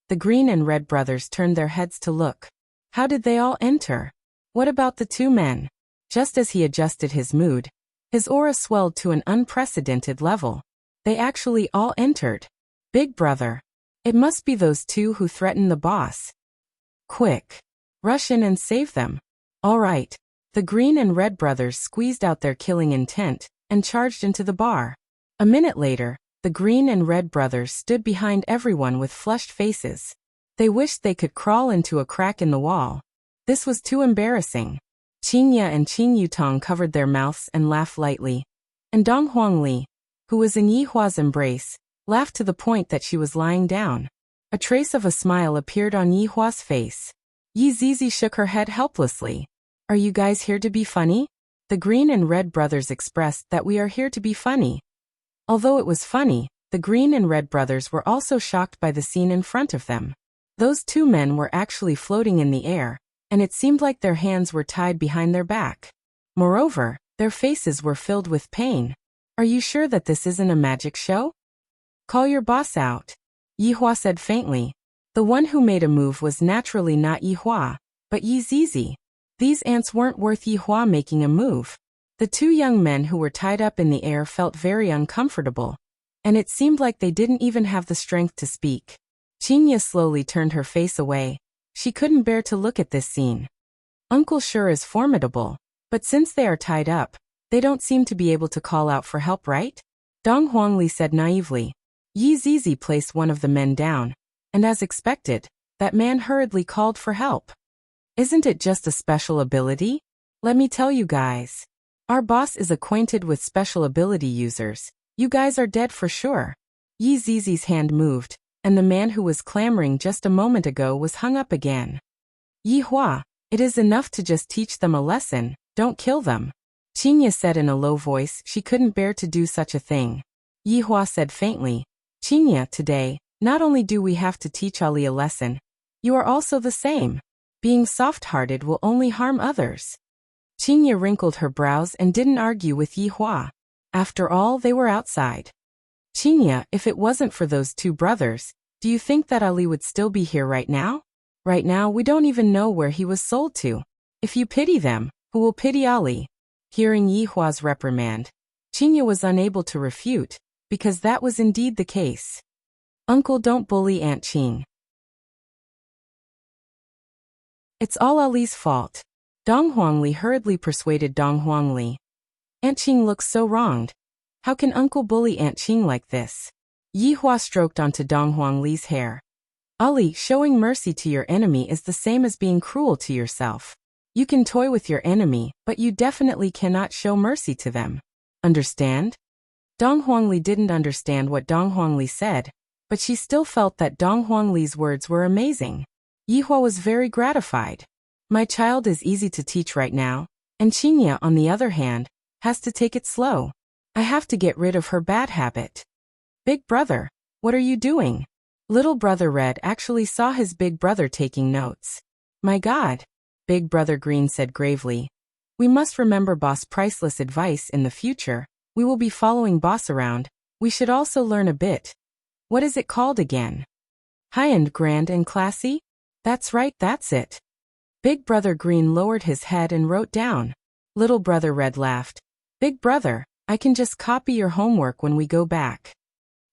The Green and Red brothers turned their heads to look. How did they all enter? What about the 2 men? Just as he adjusted his mood, his aura swelled to an unprecedented level. They actually all entered. "Big Brother, it must be those 2 who threatened the boss. Quick, rush in and save them." "All right." The Green and Red brothers squeezed out their killing intent and charged into the bar. A minute later, the Green and Red brothers stood behind everyone with flushed faces. They wished they could crawl into a crack in the wall. This was too embarrassing. Qingya and Qing Yutong covered their mouths and laughed lightly. And Dong Huangli, who was in Yi Hua's embrace, laughed to the point that she was lying down. A trace of a smile appeared on Yi Hua's face. Yi Zizi shook her head helplessly. "Are you guys here to be funny?" The Green and Red brothers expressed that we are here to be funny. Although it was funny, the Green and Red brothers were also shocked by the scene in front of them. Those 2 men were actually floating in the air, and it seemed like their hands were tied behind their back. Moreover, their faces were filled with pain. "Are you sure that this isn't a magic show? Call your boss out," Yi Hua said faintly. The one who made a move was naturally not Yi Hua, but Yi Zizi. These ants weren't worth Yi Hua making a move. The 2 young men who were tied up in the air felt very uncomfortable, and it seemed like they didn't even have the strength to speak. Qingya slowly turned her face away. She couldn't bear to look at this scene. Uncle sure is formidable, but since they are tied up, they don't seem to be able to call out for help, right? Dong Huangli said naively. Yi Zizi placed one of the men down, and as expected, that man hurriedly called for help. "Isn't it just a special ability? Let me tell you guys. Our boss is acquainted with special ability users. You guys are dead for sure." Yi Zizi's hand moved, and the man who was clamoring just a moment ago was hung up again. "Yi Hua, it is enough to just teach them a lesson, don't kill them." Qingya said in a low voice she couldn't bear to do such a thing. Yi Hua said faintly, "Qingya, today, Not only do we have to teach Ali a lesson, you are also the same. Being soft-hearted will only harm others. Qingye wrinkled her brows and didn't argue with Yi Hua. After all, they were outside. Qingye, if it wasn't for those two brothers, do you think that Ali would still be here right now? Right now, we don't even know where he was sold to. If you pity them, who will pity Ali? Hearing Yi Hua's reprimand, Qingye was unable to refute, because that was indeed the case. Uncle, don't bully Aunt Qing. It's all Ali's fault. Dong Huangli hurriedly persuaded Dong Huangli. Aunt Qing looks so wronged. How can Uncle bully Aunt Qing like this? Yi Hua stroked onto Dong Huangli's hair. Ali, showing mercy to your enemy is the same as being cruel to yourself. You can toy with your enemy, but you definitely cannot show mercy to them. Understand? Dong Huangli didn't understand what Dong Huangli said, but she still felt that Dong Huangli's words were amazing. Yi Hua was very gratified. My child is easy to teach right now, and Qingye, on the other hand, has to take it slow. I have to get rid of her bad habit. Big brother, what are you doing? Little brother Red actually saw his big brother taking notes. My God, Big brother Green said gravely. We must remember Boss' priceless advice in the future. We will be following Boss around. We should also learn a bit. What is it called again? High-end, grand and classy? That's right, that's it. Big brother Green lowered his head and wrote down. Little brother Red laughed. Big brother, I can just copy your homework when we go back.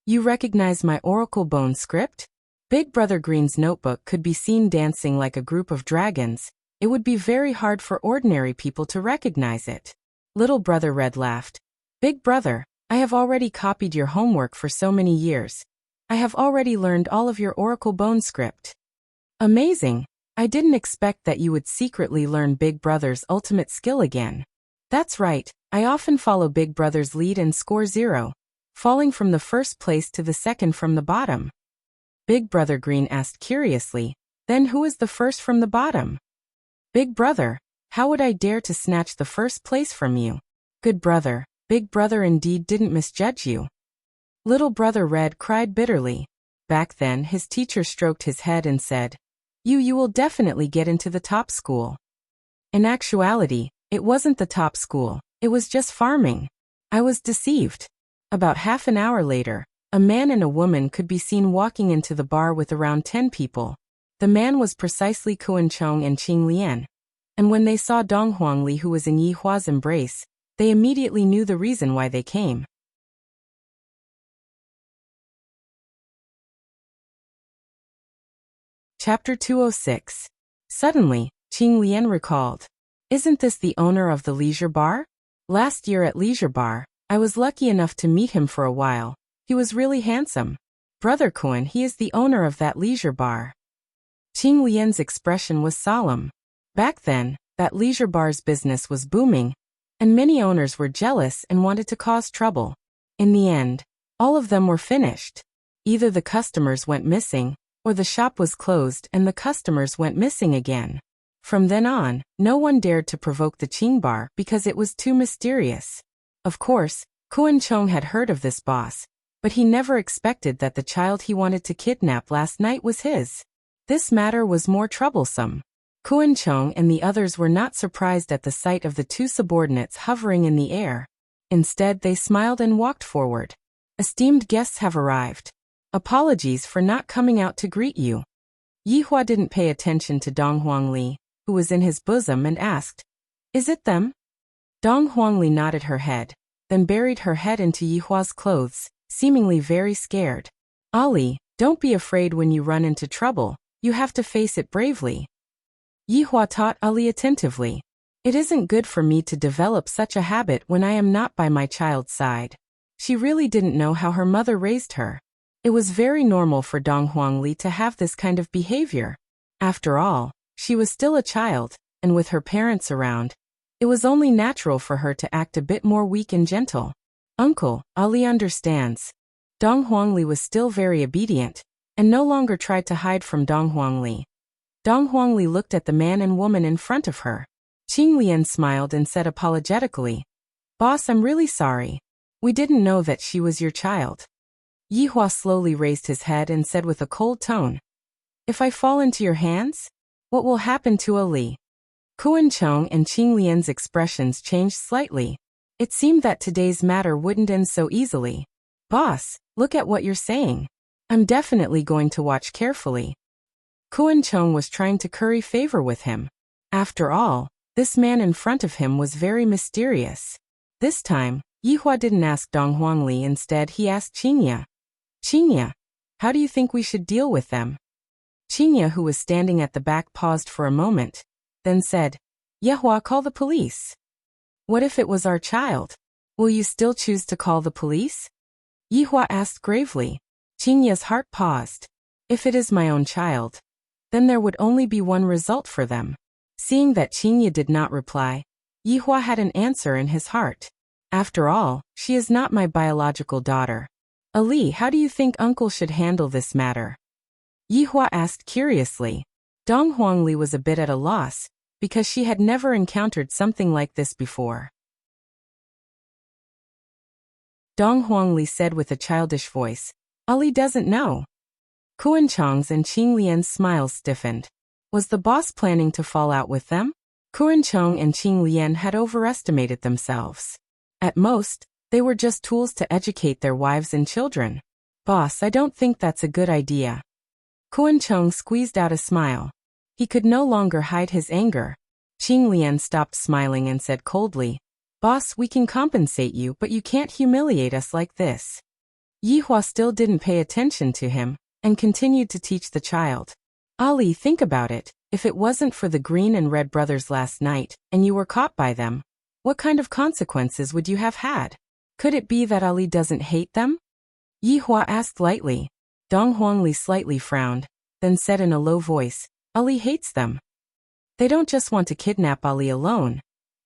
You recognize my Oracle Bone script? Big brother Green's notebook could be seen dancing like a group of dragons. It would be very hard for ordinary people to recognize it. Little brother Red laughed. Big brother, I have already copied your homework for so many years. I have already learned all of your Oracle Bone script. Amazing. I didn't expect that you would secretly learn Big Brother's ultimate skill again. That's right, I often follow Big Brother's lead and score 0, falling from the first place to the second from the bottom. Big Brother Green asked curiously, then who is the first from the bottom? Big Brother, how would I dare to snatch the first place from you? Good brother, Big Brother indeed didn't misjudge you. Little brother Red cried bitterly. Back then his teacher stroked his head and said, You will definitely get into the top school. In actuality, it wasn't the top school, it was just farming. I was deceived. About half an hour later, a man and a woman could be seen walking into the bar with around 10 people. The man was precisely Kuan Chong and Qing Lian. And when they saw Dong Huangli, who was in Yi Hua's embrace, they immediately knew the reason why they came. Chapter 206. Suddenly, Qing Lian recalled. Isn't this the owner of the leisure bar? Last year at leisure bar, I was lucky enough to meet him for a while. He was really handsome. Brother Kuan, he is the owner of that leisure bar. Qing Lian's expression was solemn. Back then, that leisure bar's business was booming, and many owners were jealous and wanted to cause trouble. In the end, all of them were finished. Either the customers went missing, or the shop was closed and the customers went missing again. From then on, no one dared to provoke the Qing bar because it was too mysterious. Of course, Kuan Chong had heard of this boss, but he never expected that the child he wanted to kidnap last night was his. This matter was more troublesome. Kuan Chong and the others were not surprised at the sight of the two subordinates hovering in the air. Instead, they smiled and walked forward. Esteemed guests have arrived. Apologies for not coming out to greet you. Yi Hua didn't pay attention to Dong Huangli, who was in his bosom, and asked, Is it them? Dong Huangli nodded her head, then buried her head into Yi Hua's clothes, seemingly very scared. Ali, don't be afraid when you run into trouble, you have to face it bravely. Yi Hua taught Ali attentively. It isn't good for me to develop such a habit when I am not by my child's side. She really didn't know how her mother raised her. It was very normal for Dong Huangli to have this kind of behavior. After all, she was still a child, and with her parents around, it was only natural for her to act a bit more weak and gentle. Uncle, Ali understands. Dong Huangli was still very obedient, and no longer tried to hide from Dong Huangli. Dong Huangli looked at the man and woman in front of her. Qing Lian smiled and said apologetically, Boss, I'm really sorry. We didn't know that she was your child. Yihua slowly raised his head and said with a cold tone, "If I fall into your hands? What will happen to Ali?" Kuan-cheng and Qing Lian's expressions changed slightly. It seemed that today's matter wouldn't end so easily. "Boss, look at what you're saying. I'm definitely going to watch carefully." Kuan-cheng was trying to curry favor with him. After all, this man in front of him was very mysterious. This time, Yihua didn't ask Dong Huangli, instead he asked Qingya. "Qingya, how do you think we should deal with them?" Qingya, who was standing at the back, paused for a moment, then said, "Yihua, call the police." "What if it was our child? Will you still choose to call the police?" Yihua asked gravely. Qingya's heart paused. "If it is my own child, then there would only be one result for them." Seeing that Qingya did not reply, Yihua had an answer in his heart. "After all, she is not my biological daughter. Ali, how do you think uncle should handle this matter?" Yihua asked curiously. Dong Huangli was a bit at a loss, because she had never encountered something like this before. Dong Huangli said with a childish voice, "Ali doesn't know." Kuan-cheng's and Qing Lian's smiles stiffened. Was the boss planning to fall out with them? Kuan-cheng and Qing Lian had overestimated themselves. At most, they were just tools to educate their wives and children. "Boss, I don't think that's a good idea." Kuan-cheng squeezed out a smile. He could no longer hide his anger. Qing Lian stopped smiling and said coldly, "Boss, we can compensate you, but you can't humiliate us like this." Yihua still didn't pay attention to him, and continued to teach the child. "Ali, think about it. If it wasn't for the Green and Red brothers last night, and you were caught by them, what kind of consequences would you have had? Could it be that Ali doesn't hate them?" Yihua asked lightly. Dong Huangli slightly frowned, then said in a low voice, "Ali hates them. They don't just want to kidnap Ali alone.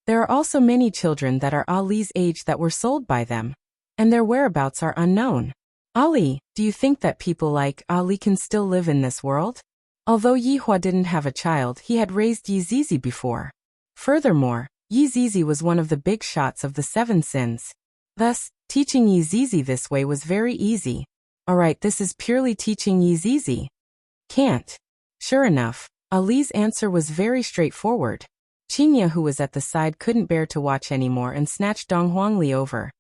There are also many children that are Ali's age that were sold by them, and their whereabouts are unknown. Ali, do you think that people like Ali can still live in this world?" Although Yihua didn't have a child, he had raised Yi Zizi before. Furthermore, Yi Zizi was one of the big shots of the 7 sins. Thus, teaching Yi Zizi this way was very easy. "Alright, this is purely teaching Yi Zizi." "Can't." Sure enough, Ali's answer was very straightforward. Qingya, who was at the side, couldn't bear to watch anymore and snatched Dong Huangli over.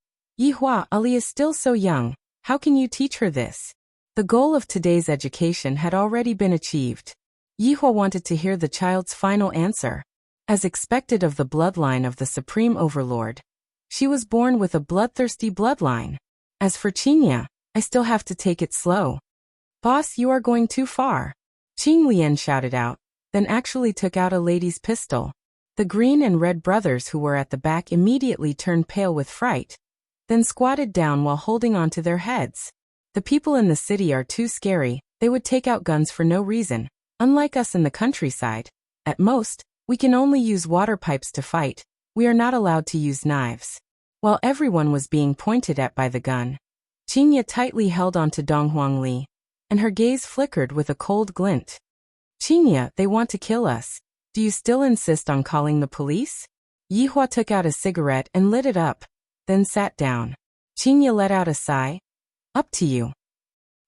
"Yihua, Ali is still so young. How can you teach her this?" The goal of today's education had already been achieved. Yihua wanted to hear the child's final answer. As expected of the bloodline of the Supreme Overlord, she was born with a bloodthirsty bloodline. As for Qingya, I still have to take it slow. "Boss, you are going too far." Qing Lian shouted out, then actually took out a lady's pistol. The Green and Red brothers who were at the back immediately turned pale with fright, then squatted down while holding onto their heads. The people in the city are too scary, they would take out guns for no reason. Unlike us in the countryside, at most, we can only use water pipes to fight. We are not allowed to use knives. While everyone was being pointed at by the gun, Qingya tightly held onto Dong Huangli, and her gaze flickered with a cold glint. "Qingya, they want to kill us. Do you still insist on calling the police?" Yihua took out a cigarette and lit it up, then sat down. Qingya let out a sigh. "Up to you."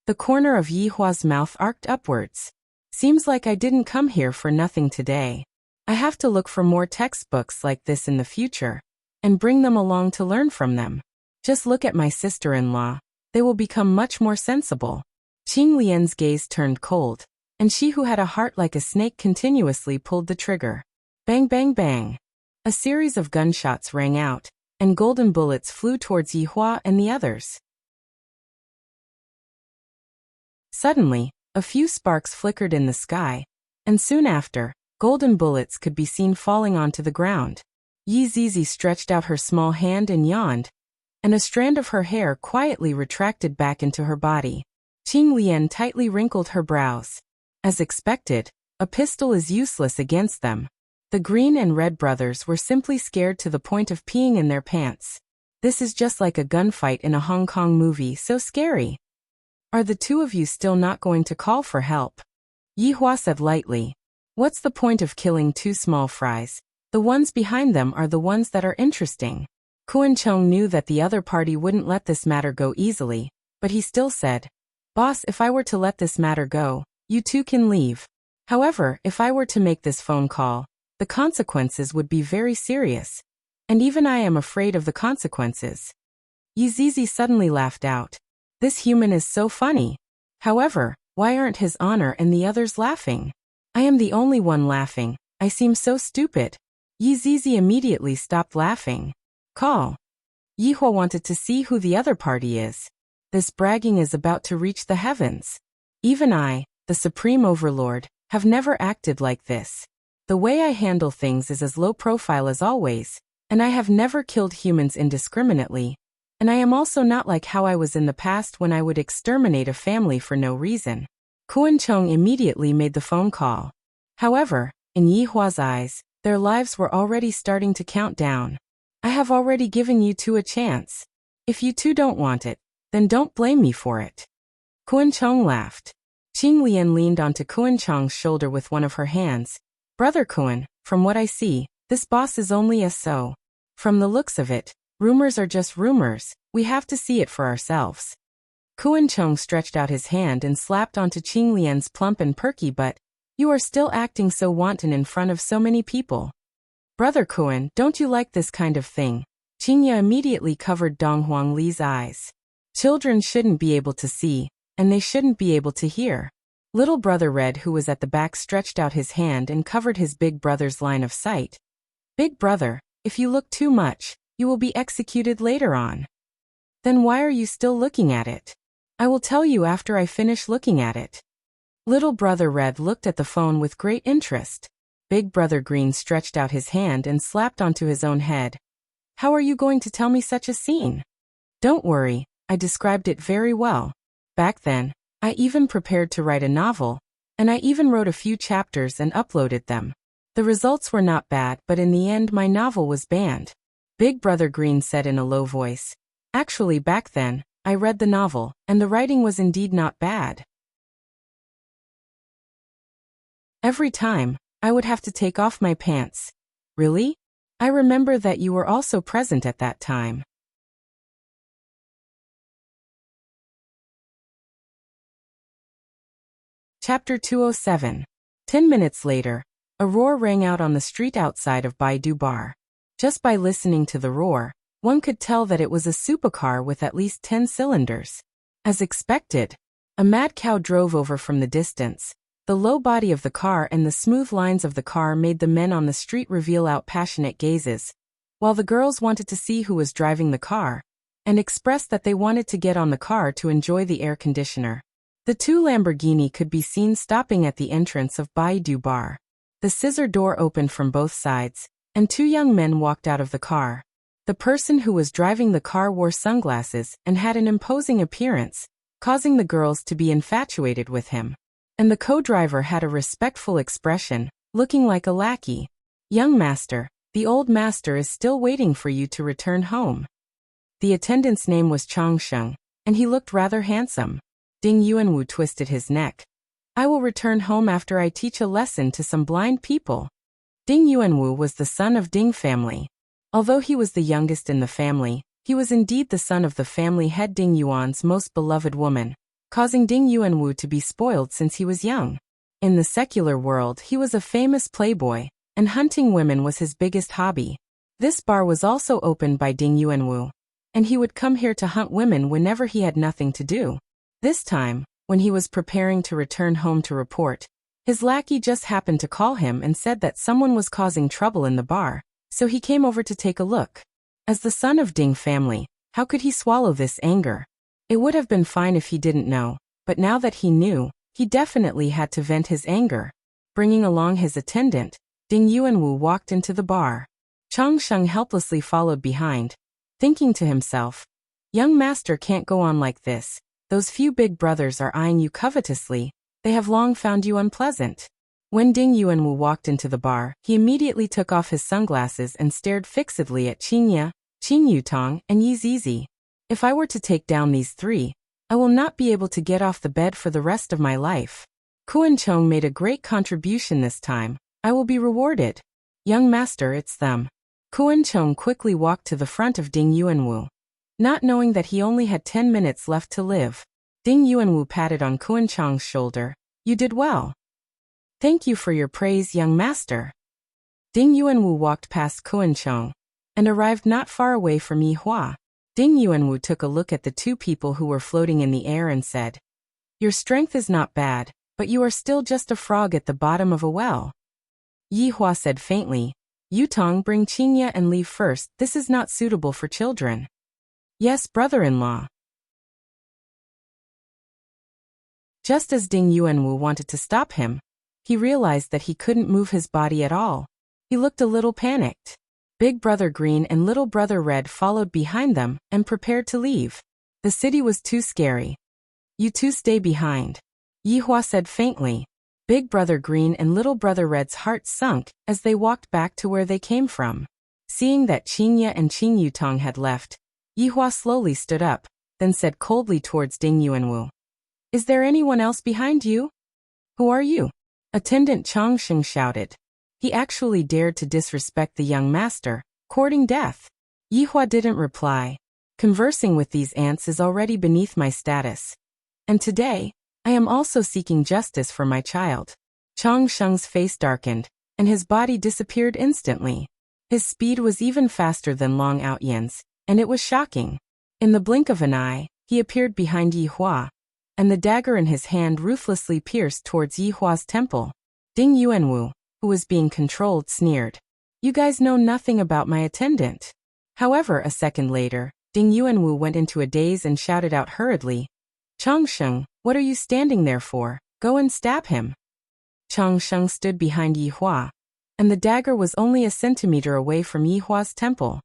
The corner of Yihua's mouth arced upwards. "Seems like I didn't come here for nothing today. I have to look for more textbooks like this in the future, and bring them along to learn from them. Just look at my sister-in-law. They will become much more sensible." Qing Lian's gaze turned cold, and she who had a heart like a snake continuously pulled the trigger. Bang bang bang. A series of gunshots rang out, and golden bullets flew towards Yihua and the others. Suddenly, a few sparks flickered in the sky, and soon after, golden bullets could be seen falling onto the ground. Yi Zizi stretched out her small hand and yawned, and a strand of her hair quietly retracted back into her body. Qing Lian tightly wrinkled her brows. As expected, a pistol is useless against them. The Green and Red brothers were simply scared to the point of peeing in their pants. This is just like a gunfight in a Hong Kong movie, so scary. "Are the two of you still not going to call for help?" Yihua said lightly. "What's the point of killing two small fries? The ones behind them are the ones that are interesting." Kuan-cheng knew that the other party wouldn't let this matter go easily, but he still said, "Boss, if I were to let this matter go, you two can leave. However, if I were to make this phone call, the consequences would be very serious. And even I am afraid of the consequences." Yizizi suddenly laughed out. This human is so funny. However, why aren't his honor and the others laughing? I am the only one laughing. I seem so stupid. Yizizi immediately stopped laughing. Call. Yihua wanted to see who the other party is. This bragging is about to reach the heavens. Even I, the Supreme Overlord, have never acted like this. The way I handle things is as low profile as always, and I have never killed humans indiscriminately. And I am also not like how I was in the past when I would exterminate a family for no reason. Kuan-chong immediately made the phone call. However, in Yihua's eyes, their lives were already starting to count down. I have already given you two a chance. If you two don't want it, then don't blame me for it. Kuan-chong laughed. Qing Lian leaned onto Kuan-chong's shoulder with one of her hands. Brother Kuan, from what I see, this boss is only a so. From the looks of it, rumors are just rumors, we have to see it for ourselves. Kuan-chong stretched out his hand and slapped onto Qing Lian's plump and perky butt. You are still acting so wanton in front of so many people. Brother Kuan, don't you like this kind of thing? Qingya immediately covered Dong Huang Li's eyes. Children shouldn't be able to see, and they shouldn't be able to hear. Little brother Red, who was at the back, stretched out his hand and covered his big brother's line of sight. Big brother, if you look too much, you will be executed later on. Then why are you still looking at it? I will tell you after I finish looking at it. Little brother Red looked at the phone with great interest. Big brother Green stretched out his hand and slapped onto his own head. How are you going to tell me such a scene? Don't worry, I described it very well. Back then, I even prepared to write a novel, and I even wrote a few chapters and uploaded them. The results were not bad, but in the end my novel was banned. Big brother Green said in a low voice. Actually, back then, I read the novel, and the writing was indeed not bad. Every time, I would have to take off my pants. Really? I remember that you were also present at that time. Chapter 207. 10 minutes later, a roar rang out on the street outside of Baidu Bar. Just by listening to the roar, one could tell that it was a supercar with at least 10 cylinders. As expected, a mad cow drove over from the distance. The low body of the car and the smooth lines of the car made the men on the street reveal out passionate gazes, while the girls wanted to see who was driving the car, and expressed that they wanted to get on the car to enjoy the air conditioner. The two Lamborghini could be seen stopping at the entrance of Baidu Bar. The scissor door opened from both sides, and two young men walked out of the car. The person who was driving the car wore sunglasses and had an imposing appearance, causing the girls to be infatuated with him. And the co-driver had a respectful expression, looking like a lackey. Young master, the old master is still waiting for you to return home. The attendant's name was Chang Sheng, and he looked rather handsome. Ding Yuanwu twisted his neck. I will return home after I teach a lesson to some blind people. Ding Yuanwu was the son of Ding family. Although he was the youngest in the family, he was indeed the son of the family head Ding Yuan's most beloved woman, causing Ding Yuanwu to be spoiled since he was young. In the secular world, he was a famous playboy, and hunting women was his biggest hobby. This bar was also opened by Ding Yuanwu, and he would come here to hunt women whenever he had nothing to do. This time, when he was preparing to return home to report, his lackey just happened to call him and said that someone was causing trouble in the bar, so he came over to take a look. As the son of Ding family, how could he swallow this anger? It would have been fine if he didn't know, but now that he knew, he definitely had to vent his anger. Bringing along his attendant, Ding Yuanwu walked into the bar. Chang Sheng helplessly followed behind, thinking to himself, young master can't go on like this. Those few big brothers are eyeing you covetously, they have long found you unpleasant. When Ding Yuanwu walked into the bar, he immediately took off his sunglasses and stared fixedly at Qingya, Qing Yutong, and Yi Zizi. If I were to take down these three, I will not be able to get off the bed for the rest of my life. Kuan-chong made a great contribution this time. I will be rewarded. Young master, it's them. Kuan-chong quickly walked to the front of Ding Yuanwu. not knowing that he only had 10 minutes left to live. Ding Yuanwu patted on Kuan Chang's shoulder. You did well. Thank you for your praise, young master. Ding Yuanwu walked past Kuan Chang and arrived not far away from Yi Hua. Ding Yuanwu took a look at the two people who were floating in the air and said, Your strength is not bad, but you are still just a frog at the bottom of a well. Yi Hua said faintly, Yutong, bring Qingya and leave first, this is not suitable for children. Yes, brother-in-law. Just as Ding Yuanwu wanted to stop him, he realized that he couldn't move his body at all. He looked a little panicked. Big Brother Green and Little Brother Red followed behind them and prepared to leave. The city was too scary. You two stay behind. Yi Hua said faintly. Big Brother Green and Little Brother Red's hearts sunk as they walked back to where they came from. Seeing that Qingya and Qing Yutong had left, Yi Hua slowly stood up, then said coldly towards Ding Yuanwu. Is there anyone else behind you? Who are you? Attendant Chang Sheng shouted. He actually dared to disrespect the young master, courting death. Yi Hua didn't reply. Conversing with these ants is already beneath my status. And today, I am also seeking justice for my child. Chang Sheng's face darkened, and his body disappeared instantly. His speed was even faster than Long Outyan's, and it was shocking. In the blink of an eye, he appeared behind Yi Hua, and the dagger in his hand ruthlessly pierced towards Yi Hua's temple. Ding Yuanwu, who was being controlled, sneered. You guys know nothing about my attendant. However, a second later, Ding Yuanwu went into a daze and shouted out hurriedly, Changsheng, what are you standing there for? Go and stab him. Changsheng stood behind Yi Hua, and the dagger was only a centimeter away from Yi Hua's temple.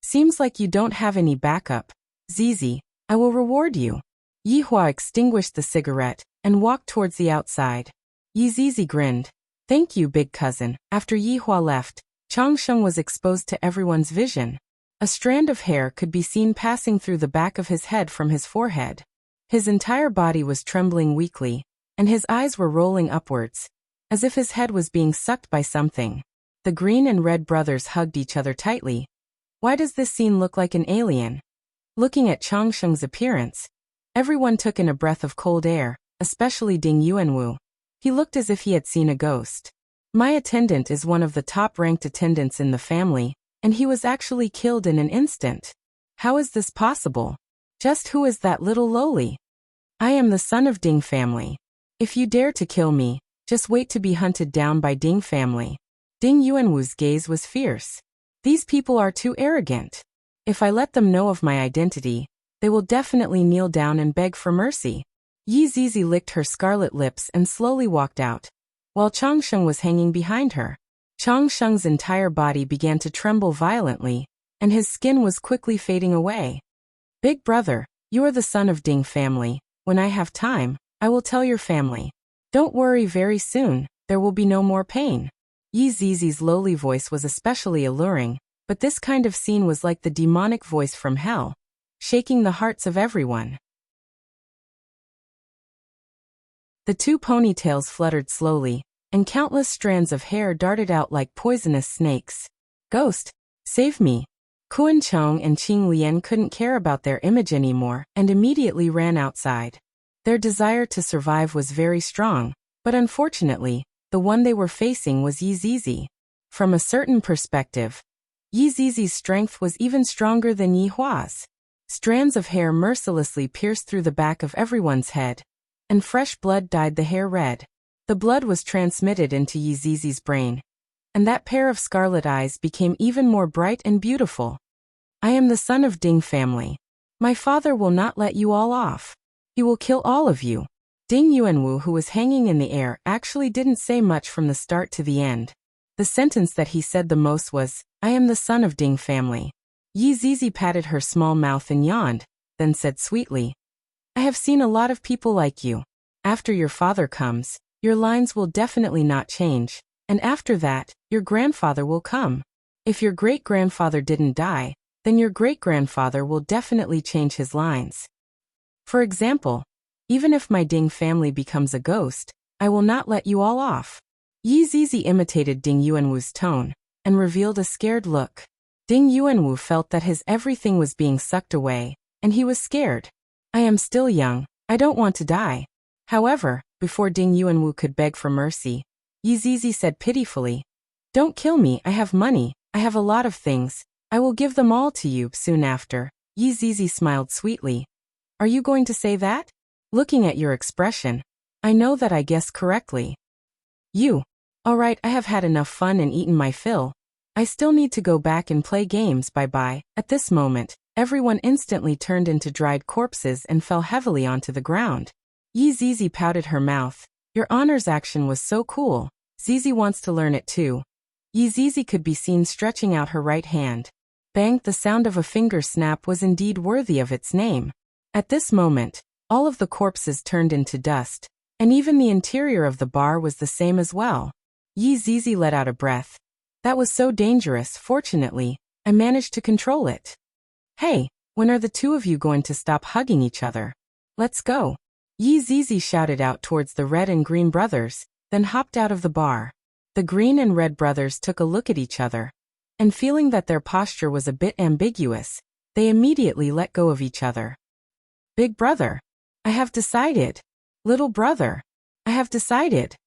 Seems like you don't have any backup. Zizi, I will reward you. Yi Hua extinguished the cigarette and walked towards the outside. Yi Zizi grinned. Thank you, big cousin. After Yi Hua left, Changsheng was exposed to everyone's vision. A strand of hair could be seen passing through the back of his head from his forehead. His entire body was trembling weakly, and his eyes were rolling upwards, as if his head was being sucked by something. The Green and Red brothers hugged each other tightly. Why does this scene look like an alien? Looking at Changsheng's appearance, everyone took in a breath of cold air, especially Ding Yuanwu. He looked as if he had seen a ghost. My attendant is one of the top-ranked attendants in the family, and he was actually killed in an instant. How is this possible? Just who is that little lowly? I am the son of Ding family. If you dare to kill me, just wait to be hunted down by Ding family. Ding Yuanwu's gaze was fierce. These people are too arrogant. If I let them know of my identity, they will definitely kneel down and beg for mercy. Yi Zizi licked her scarlet lips and slowly walked out, while Changsheng was hanging behind her. Changsheng's entire body began to tremble violently, and his skin was quickly fading away. Big brother, you are the son of Ding family. When I have time, I will tell your family. Don't worry, very soon, there will be no more pain. Yi Zizi's lowly voice was especially alluring, but this kind of scene was like the demonic voice from hell, shaking the hearts of everyone. The two ponytails fluttered slowly, and countless strands of hair darted out like poisonous snakes. Ghost, save me. Kuan Chong and Qing Lian couldn't care about their image anymore and immediately ran outside. Their desire to survive was very strong, but unfortunately, the one they were facing was Yi Zizi. From a certain perspective, Yi Zizi's strength was even stronger than Yi Hua's. Strands of hair mercilessly pierced through the back of everyone's head, and fresh blood dyed the hair red. The blood was transmitted into Yi Zizi's brain, and that pair of scarlet eyes became even more bright and beautiful. I am the son of Ding family. My father will not let you all off. He will kill all of you. Ding Yuanwu, who was hanging in the air, actually didn't say much from the start to the end. The sentence that he said the most was, I am the son of Ding family. Yi Zizi patted her small mouth and yawned, then said sweetly, I have seen a lot of people like you. After your father comes, your lines will definitely not change, and after that, your grandfather will come. If your great-grandfather didn't die, then your great-grandfather will definitely change his lines. For example, even if my Ding family becomes a ghost, I will not let you all off. Yi Zizi imitated Ding Yuanwu's tone, and revealed a scared look. Ding Yuanwu felt that his everything was being sucked away, and he was scared. I am still young. I don't want to die. However, before Ding Yuanwu could beg for mercy, Yi Zizi said pitifully, "Don't kill me, I have money, I have a lot of things. I will give them all to you soon after." Yi Zizi smiled sweetly. "Are you going to say that? Looking at your expression, I know that I guessed correctly." "You. All right, I have had enough fun and eaten my fill. I still need to go back and play games, bye-bye." At this moment, everyone instantly turned into dried corpses and fell heavily onto the ground. Yi Zizi pouted her mouth. "Your honor's action was so cool. Zizi wants to learn it too." Yi Zizi could be seen stretching out her right hand. Bang, the sound of a finger snap was indeed worthy of its name. At this moment, all of the corpses turned into dust, and even the interior of the bar was the same as well. Yi Zizi let out a breath. That was so dangerous. Fortunately, I managed to control it. "Hey, when are the two of you going to stop hugging each other? Let's go." Yi Zizi shouted out towards the red and green brothers, then hopped out of the bar. The green and red brothers took a look at each other, and feeling that their posture was a bit ambiguous, they immediately let go of each other. "Big brother, I have decided. Little brother, I have decided."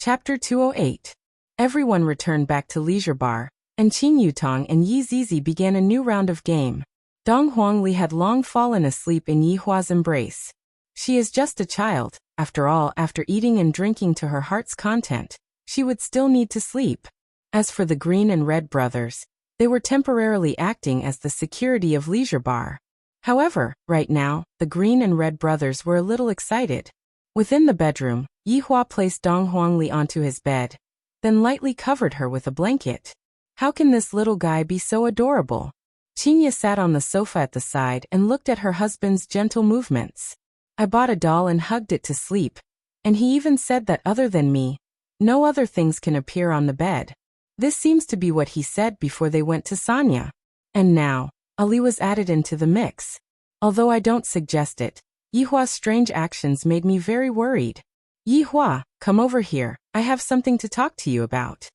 Chapter 208. Everyone returned back to Leisure Bar, and Qin Yutong and Yi Zizi began a new round of game. Dong Huangli had long fallen asleep in Yi Hua's embrace. She is just a child, after all. After eating and drinking to her heart's content, she would still need to sleep. As for the green and red brothers, they were temporarily acting as the security of Leisure Bar. However, right now, the green and red brothers were a little excited. Within the bedroom, Yi Hua placed Dong Huangli onto his bed, then lightly covered her with a blanket. How can this little guy be so adorable? Qinya sat on the sofa at the side and looked at her husband's gentle movements. "I bought a doll and hugged it to sleep, and he even said that other than me, no other things can appear on the bed." This seems to be what he said before they went to Sanya. And now, Ali was added into the mix. Although I don't suggest it, Yi Hua's strange actions made me very worried. "Yi Hua, come over here, I have something to talk to you about."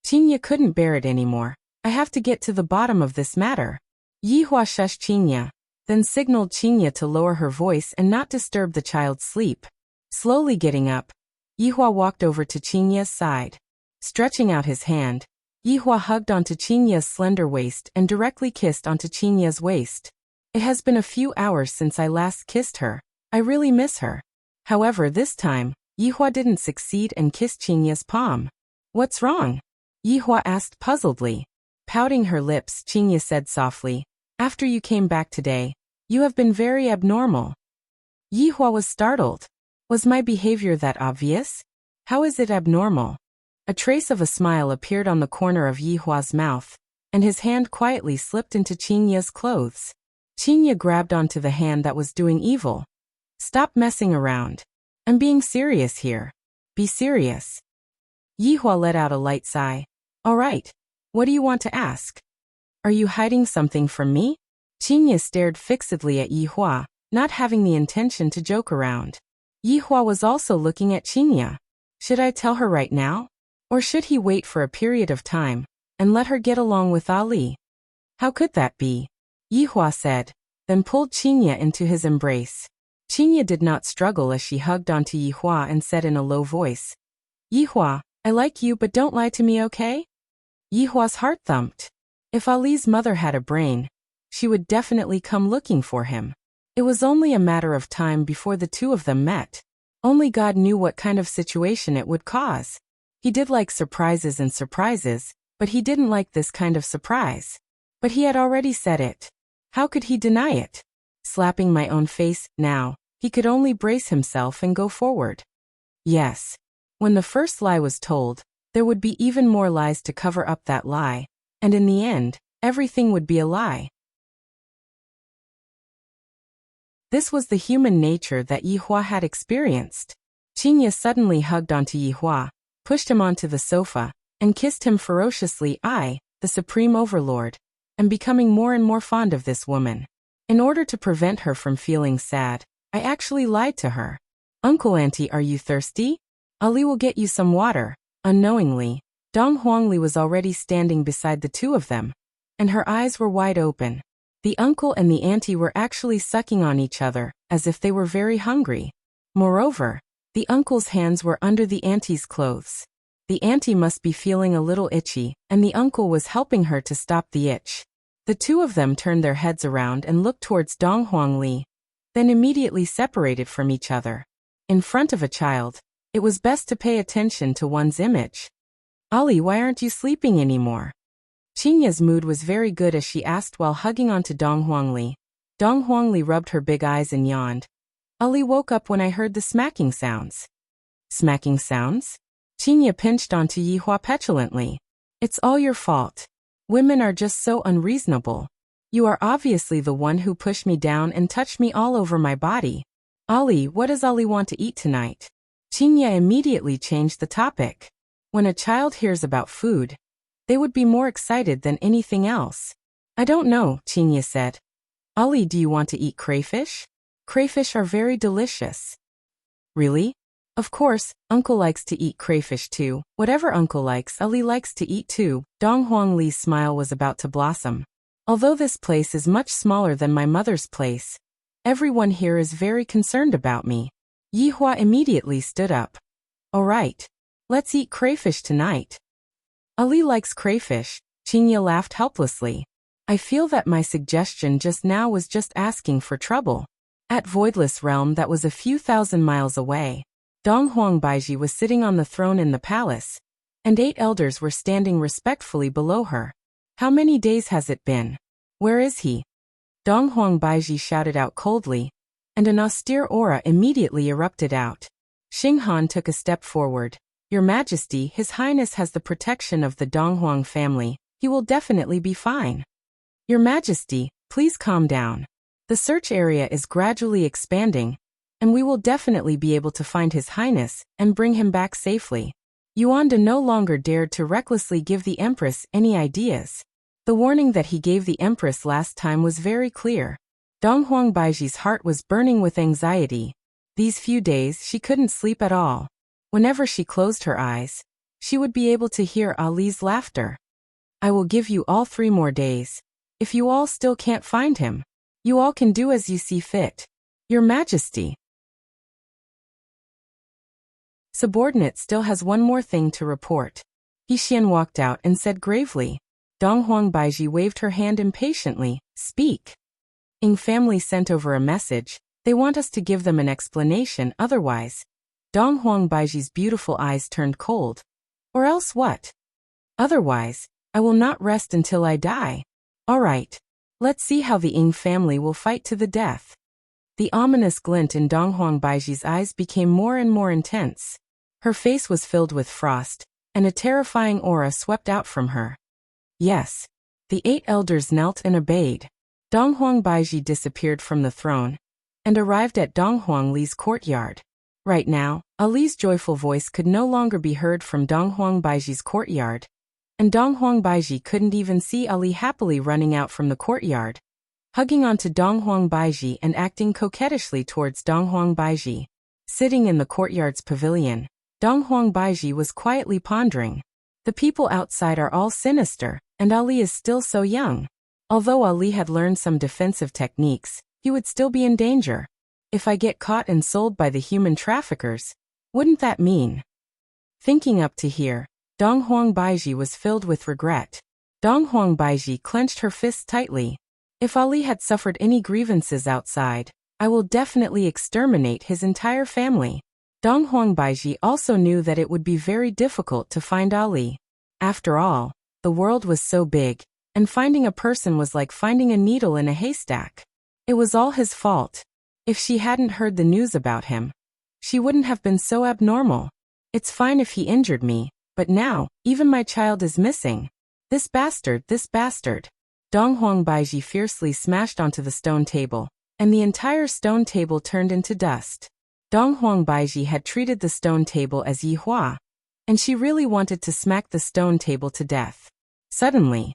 Qinya couldn't bear it anymore. "I have to get to the bottom of this matter." Yi Hua shushed Qinya, then signaled Qinya to lower her voice and not disturb the child's sleep. Slowly getting up, Yi Hua walked over to Qinya's side. Stretching out his hand, Yi Hua hugged onto Qinya's slender waist and directly kissed onto Qinya's waist. "It has been a few hours since I last kissed her. I really miss her." However, this time, Yi Hua didn't succeed and kissed Qinya's palm. "What's wrong?" Yi Hua asked puzzledly. Pouting her lips, Qinya said softly, "After you came back today, you have been very abnormal." Yi Hua was startled. Was my behavior that obvious? How is it abnormal? A trace of a smile appeared on the corner of Yi Hua's mouth, and his hand quietly slipped into Qinya's clothes. Qinya grabbed onto the hand that was doing evil. "Stop messing around. I'm being serious here. Be serious." Yi Hua let out a light sigh. "All right. What do you want to ask? Are you hiding something from me?" Qinya stared fixedly at Yi Hua, not having the intention to joke around. Yi Hua was also looking at Qinya. Should I tell her right now? Or should he wait for a period of time, and let her get along with Ali? How could that be? Yi Hua said, then pulled Qinya into his embrace. Qinya did not struggle as she hugged onto Yi Hua and said in a low voice, "Yi Hua, I like you, but don't lie to me, okay?" Yi Hua's heart thumped. If Ali's mother had a brain, she would definitely come looking for him. It was only a matter of time before the two of them met. Only God knew what kind of situation it would cause. He did like surprises and surprises, but he didn't like this kind of surprise. But he had already said it. How could he deny it? Slapping my own face, now, he could only brace himself and go forward. Yes. When the first lie was told, there would be even more lies to cover up that lie, and in the end, everything would be a lie. This was the human nature that Yi Hua had experienced. Qinya suddenly hugged onto Yi Hua, pushed him onto the sofa, and kissed him ferociously. I, the supreme overlord, am becoming more and more fond of this woman. In order to prevent her from feeling sad, I actually lied to her. "Uncle Auntie, are you thirsty?" Ali will get you some water. Unknowingly, Dong Huangli was already standing beside the two of them, and her eyes were wide open. The uncle and the auntie were actually sucking on each other, as if they were very hungry. Moreover, the uncle's hands were under the auntie's clothes. The auntie must be feeling a little itchy, and the uncle was helping her to stop the itch. The two of them turned their heads around and looked towards Dong Huangli, then immediately separated from each other. In front of a child, it was best to pay attention to one's image. Ali, why aren't you sleeping anymore? Qingya's mood was very good as she asked while hugging onto Dong Huangli. Dong Huangli rubbed her big eyes and yawned. Ali woke up when I heard the smacking sounds. Smacking sounds? Qingya pinched onto Yihua petulantly. It's all your fault. Women are just so unreasonable. You are obviously the one who pushed me down and touched me all over my body. Ali, what does Ali want to eat tonight? Qingya immediately changed the topic. When a child hears about food, they would be more excited than anything else. I don't know, Qingya said. Ali, do you want to eat crayfish? Crayfish are very delicious. Really? Of course, Uncle likes to eat crayfish too. Whatever Uncle likes, Ali likes to eat too. Dong Huangli's smile was about to blossom. Although this place is much smaller than my mother's place, everyone here is very concerned about me. Yihua immediately stood up. All right. Let's eat crayfish tonight. Ali likes crayfish. Qingya laughed helplessly. I feel that my suggestion just now was just asking for trouble. At Voidless Realm that was a few thousand miles away, Dong Huangbaiji was sitting on the throne in the palace, and 8 elders were standing respectfully below her. How many days has it been? Where is he? Dong Huangbaiji shouted out coldly, and an austere aura immediately erupted out. Xinghan took a step forward. Your Majesty, His Highness has the protection of the Donghuang family. He will definitely be fine. Your Majesty, please calm down. The search area is gradually expanding, and we will definitely be able to find His Highness and bring him back safely. Yuanda no longer dared to recklessly give the Empress any ideas. The warning that he gave the Empress last time was very clear. Dong Huangbaiji's heart was burning with anxiety. These few days she couldn't sleep at all. Whenever she closed her eyes, she would be able to hear Ali's laughter. I will give you all 3 more days. If you all still can't find him, you all can do as you see fit. Your Majesty. Subordinate still has one more thing to report. Yixian walked out and said gravely. Dong Huangbaiji waved her hand impatiently. Speak. Ying family sent over a message. They want us to give them an explanation, otherwise. Dong Huangbaiji's beautiful eyes turned cold. Or else what? Otherwise, I will not rest until I die. All right. Let's see how the Ying family will fight to the death. The ominous glint in Dong Huangbaiji's eyes became more and more intense. Her face was filled with frost, and a terrifying aura swept out from her. Yes. The 8 elders knelt and obeyed. Dong Huangbaiji disappeared from the throne and arrived at Dong Huangli's courtyard. Right now, Ali's joyful voice could no longer be heard from Dong Huangbaiji's courtyard, and Dong Huangbaiji couldn't even see Ali happily running out from the courtyard, hugging onto Dong Huangbaiji and acting coquettishly towards Dong Huangbaiji. Sitting in the courtyard's pavilion, Dong Huangbaiji was quietly pondering. The people outside are all sinister, and Ali is still so young. Although Ali had learned some defensive techniques, he would still be in danger. If I get caught and sold by the human traffickers, wouldn't that mean? Thinking up to here, Dong Huangbaiji was filled with regret. Dong Huangbaiji clenched her fists tightly. If Ali had suffered any grievances outside, I will definitely exterminate his entire family. Dong Huangbaiji also knew that it would be very difficult to find Ali. After all, the world was so big, and finding a person was like finding a needle in a haystack. It was all his fault. If she hadn't heard the news about him, she wouldn't have been so abnormal. It's fine if he injured me, but now, even my child is missing. This bastard, this bastard. Dong Huangbaiji fiercely smashed onto the stone table, and the entire stone table turned into dust. Dong Huangbaiji had treated the stone table as Yihua, and she really wanted to smack the stone table to death. Suddenly,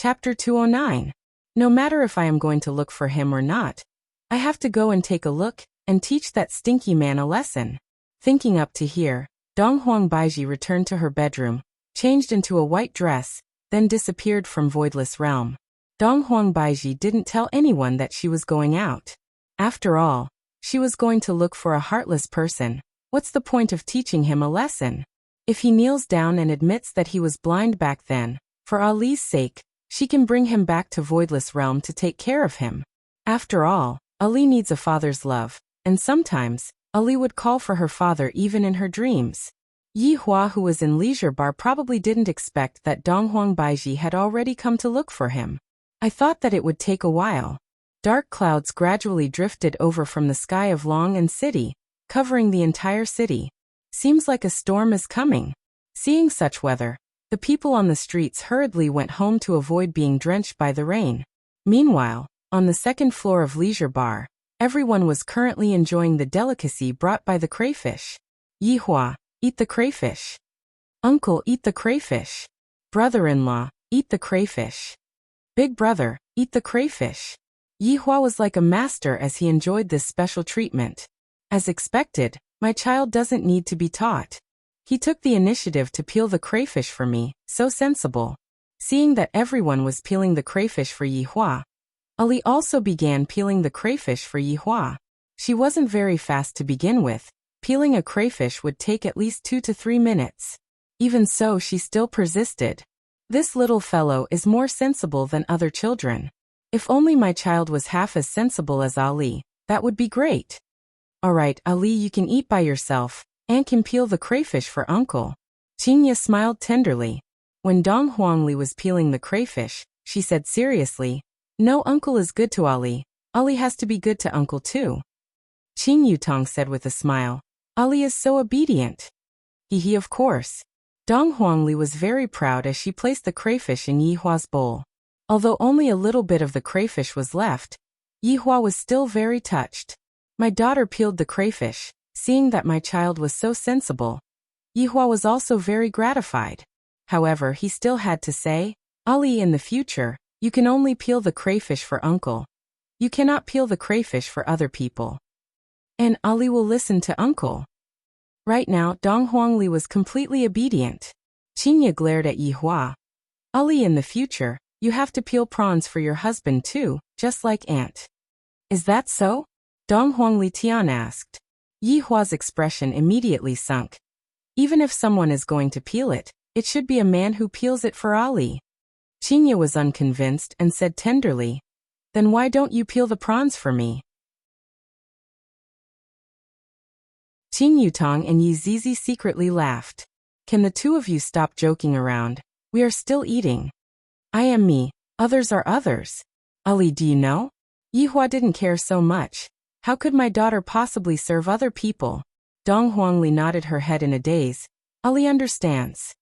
Chapter 209. No matter if I am going to look for him or not, I have to go and take a look and teach that stinky man a lesson. Thinking up to here, Dong Huang Baiji returned to her bedroom, changed into a white dress, then disappeared from Voidless Realm. Dong Huang Baiji didn't tell anyone that she was going out. After all, she was going to look for a heartless person. What's the point of teaching him a lesson? If he kneels down and admits that he was blind back then, for Ali's sake, she can bring him back to Voidless Realm to take care of him. After all, Ali needs a father's love, and sometimes, Ali would call for her father even in her dreams. Yi Hua, who was in Leisure Bar, probably didn't expect that Dong Huang Baiji had already come to look for him. I thought that it would take a while. Dark clouds gradually drifted over from the sky of Long and City, covering the entire city. Seems like a storm is coming. Seeing such weather, the people on the streets hurriedly went home to avoid being drenched by the rain. Meanwhile, on the second floor of Leisure Bar, everyone was currently enjoying the delicacy brought by the crayfish. Yi Hua, eat the crayfish. Uncle, eat the crayfish. Brother-in-law, eat the crayfish. Big brother, eat the crayfish. Yi Hua was like a master as he enjoyed this special treatment. As expected, my child doesn't need to be taught. He took the initiative to peel the crayfish for me, so sensible. Seeing that everyone was peeling the crayfish for Yi Hua, Ali also began peeling the crayfish for Yi Hua. She wasn't very fast to begin with. Peeling a crayfish would take at least 2 to 3 minutes. Even so, she still persisted. This little fellow is more sensible than other children. If only my child was half as sensible as Ali, that would be great. Alright, Ali, you can eat by yourself, and can peel the crayfish for Uncle. Qingya smiled tenderly. When Dong Huangli was peeling the crayfish, she said seriously, "No, Uncle is good to Ali. Ali has to be good to Uncle too." Qing Yutong said with a smile, "Ali is so obedient." He of course. Dong Huangli was very proud as she placed the crayfish in Yi Hua's bowl. Although only a little bit of the crayfish was left, Yi Hua was still very touched. My daughter peeled the crayfish. Seeing that my child was so sensible, Yi Hua was also very gratified. However, he still had to say, "Ali, in the future, you can only peel the crayfish for Uncle. You cannot peel the crayfish for other people. And Ali will listen to Uncle." Right now, Dong Huangli was completely obedient. Qingya glared at Yi Hua. "Ali, in the future, you have to peel prawns for your husband too, just like Aunt." "Is that so?" Dong Huangli Tian asked. Yi Hua's expression immediately sunk. Even if someone is going to peel it, it should be a man who peels it for Ali. Qingya was unconvinced and said tenderly, "Then why don't you peel the prawns for me?" Qing Yutong and Yi Zizi secretly laughed. "Can the two of you stop joking around? We are still eating. I am me, others are others. Ali, do you know? Yi Hua didn't care so much. How could my daughter possibly serve other people?" Dong Huangli nodded her head in a daze. "Ali understands.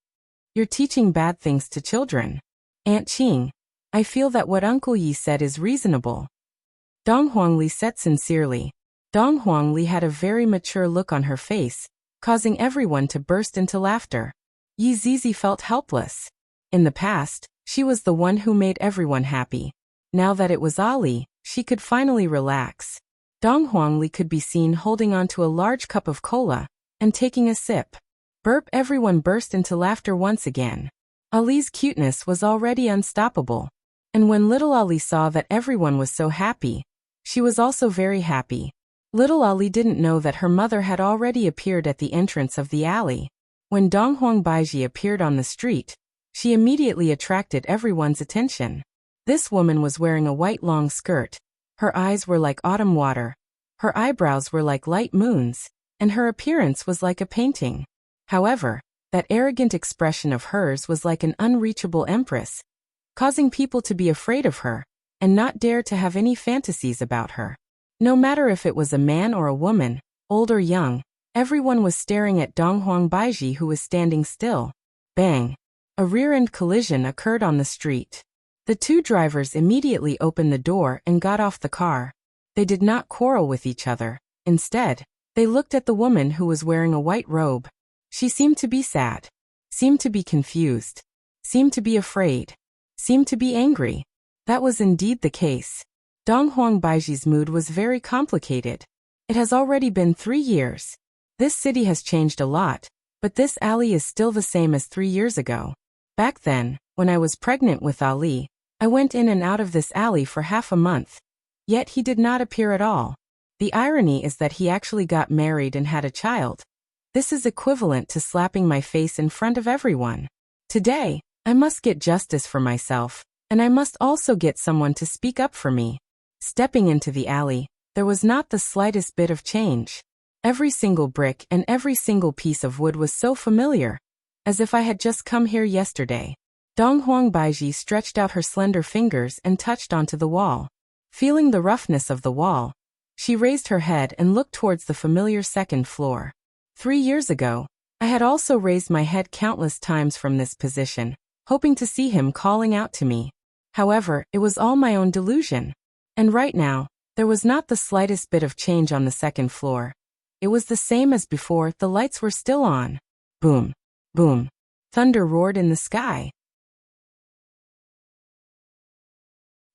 You're teaching bad things to children. Aunt Qing, I feel that what Uncle Yi said is reasonable." Dong Huangli said sincerely. Dong Huangli had a very mature look on her face, causing everyone to burst into laughter. Yi Zizi felt helpless. In the past, she was the one who made everyone happy. Now that it was Ali, she could finally relax. Dong Huangli could be seen holding onto a large cup of cola and taking a sip. Burp, everyone burst into laughter once again. Ali's cuteness was already unstoppable. And when little Ali saw that everyone was so happy, she was also very happy. Little Ali didn't know that her mother had already appeared at the entrance of the alley. When Dong Huang Baiji appeared on the street, she immediately attracted everyone's attention. This woman was wearing a white long skirt. Her eyes were like autumn water. Her eyebrows were like light moons, and her appearance was like a painting. However, that arrogant expression of hers was like an unreachable empress, causing people to be afraid of her, and not dare to have any fantasies about her. No matter if it was a man or a woman, old or young, everyone was staring at Dong Huang Baiji, who was standing still. Bang! A rear-end collision occurred on the street. The two drivers immediately opened the door and got off the car. They did not quarrel with each other. Instead, they looked at the woman who was wearing a white robe. She seemed to be sad, seemed to be confused, seemed to be afraid, seemed to be angry. That was indeed the case. Dong Huang Baiji's mood was very complicated. It has already been 3 years. This city has changed a lot, but this alley is still the same as 3 years ago. Back then, when I was pregnant with Ali, I went in and out of this alley for half a month. Yet he did not appear at all. The irony is that he actually got married and had a child. This is equivalent to slapping my face in front of everyone. Today, I must get justice for myself, and I must also get someone to speak up for me. Stepping into the alley, there was not the slightest bit of change. Every single brick and every single piece of wood was so familiar, as if I had just come here yesterday. Dong Huang Baiji stretched out her slender fingers and touched onto the wall. Feeling the roughness of the wall, she raised her head and looked towards the familiar second floor. 3 years ago, I had also raised my head countless times from this position, hoping to see him calling out to me. However, it was all my own delusion. And right now, there was not the slightest bit of change on the second floor. It was the same as before, the lights were still on. Boom, boom. Thunder roared in the sky.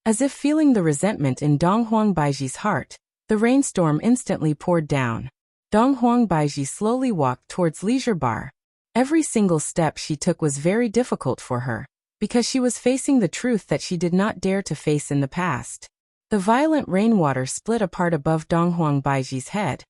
As if feeling the resentment in Dong Huang Baiji's heart, the rainstorm instantly poured down. Dong Huang Baiji slowly walked towards Leisure Bar. Every single step she took was very difficult for her, because she was facing the truth that she did not dare to face in the past. The violent rainwater split apart above Dong Huang Baiji's head,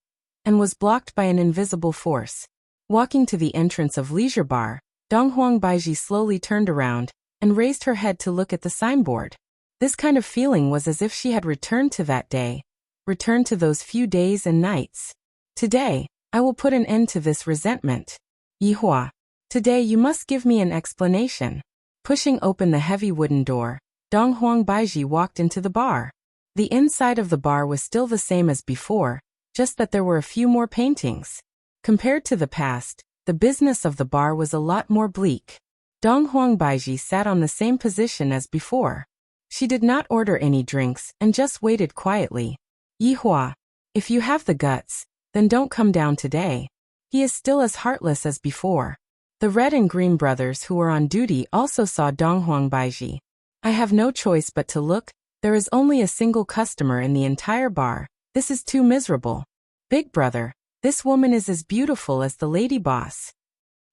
and was blocked by an invisible force. Walking to the entrance of Leisure Bar, Dong Huang Baiji slowly turned around, and raised her head to look at the signboard. This kind of feeling was as if she had returned to that day, returned to those few days and nights. Today, I will put an end to this resentment. Yihua, today you must give me an explanation. Pushing open the heavy wooden door, Dong Huang Baiji walked into the bar. The inside of the bar was still the same as before, just that there were a few more paintings. Compared to the past, the business of the bar was a lot more bleak. Dong Huang Baiji sat on the same position as before. She did not order any drinks and just waited quietly. Yihua, if you have the guts, then don't come down today. He is still as heartless as before. The Red and Green brothers who were on duty also saw Dong Huang Baiji. I have no choice but to look. There is only a single customer in the entire bar. This is too miserable. Big brother, this woman is as beautiful as the lady boss.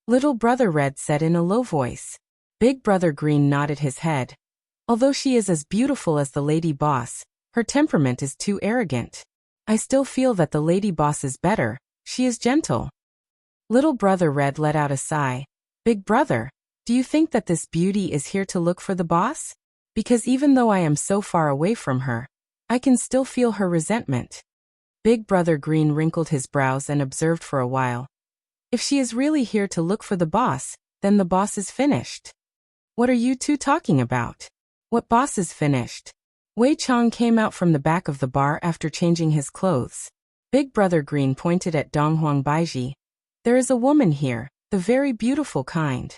Little brother Red said in a low voice. Big brother Green nodded his head. Although she is as beautiful as the lady boss, her temperament is too arrogant. I still feel that the lady boss is better. She is gentle. Little brother Red let out a sigh. Big brother, do you think that this beauty is here to look for the boss? Because even though I am so far away from her, I can still feel her resentment. Big brother Green wrinkled his brows and observed for a while. If she is really here to look for the boss, then the boss is finished. What are you two talking about? What boss is finished? Wei Chang came out from the back of the bar after changing his clothes. Big brother Green pointed at Dong Huang Baiji. There is a woman here, the very beautiful kind.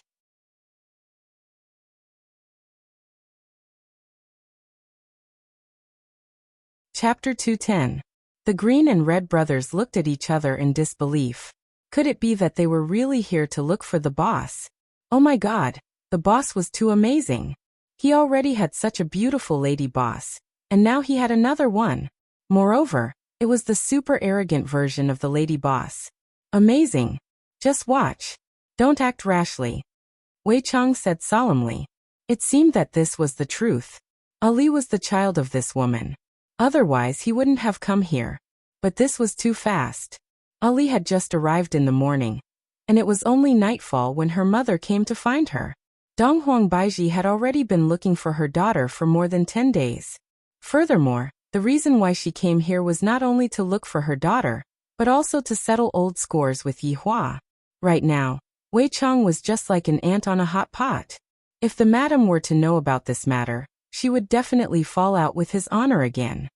Chapter 210. The Green and Red brothers looked at each other in disbelief. Could it be that they were really here to look for the boss? Oh my god, the boss was too amazing. He already had such a beautiful lady boss, and now he had another one. Moreover, it was the super arrogant version of the lady boss. Amazing. Just watch. Don't act rashly. Wei Chang said solemnly. It seemed that this was the truth. Ali was the child of this woman. Otherwise he wouldn't have come here. But this was too fast. Ali had just arrived in the morning, and it was only nightfall when her mother came to find her. Dong Huang Baiji had already been looking for her daughter for more than 10 days. Furthermore, the reason why she came here was not only to look for her daughter, but also to settle old scores with Yihua. Right now, Wei Chang was just like an ant on a hot pot. If the madam were to know about this matter, she would definitely fall out with his honor again.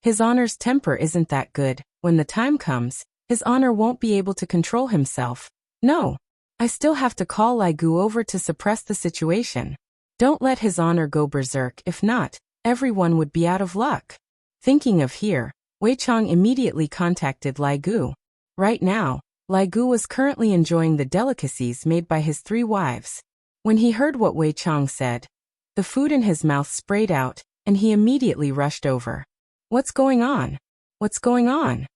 His honor's temper isn't that good. When the time comes, his honor won't be able to control himself. No. I still have to call Lai Gu over to suppress the situation. Don't let his honor go berserk, if not, everyone would be out of luck. Thinking of here, Wei Chang immediately contacted Lai Gu. Right now, Lai Gu was currently enjoying the delicacies made by his 3 wives. When he heard what Wei Chang said, the food in his mouth sprayed out, and he immediately rushed over. What's going on? What's going on?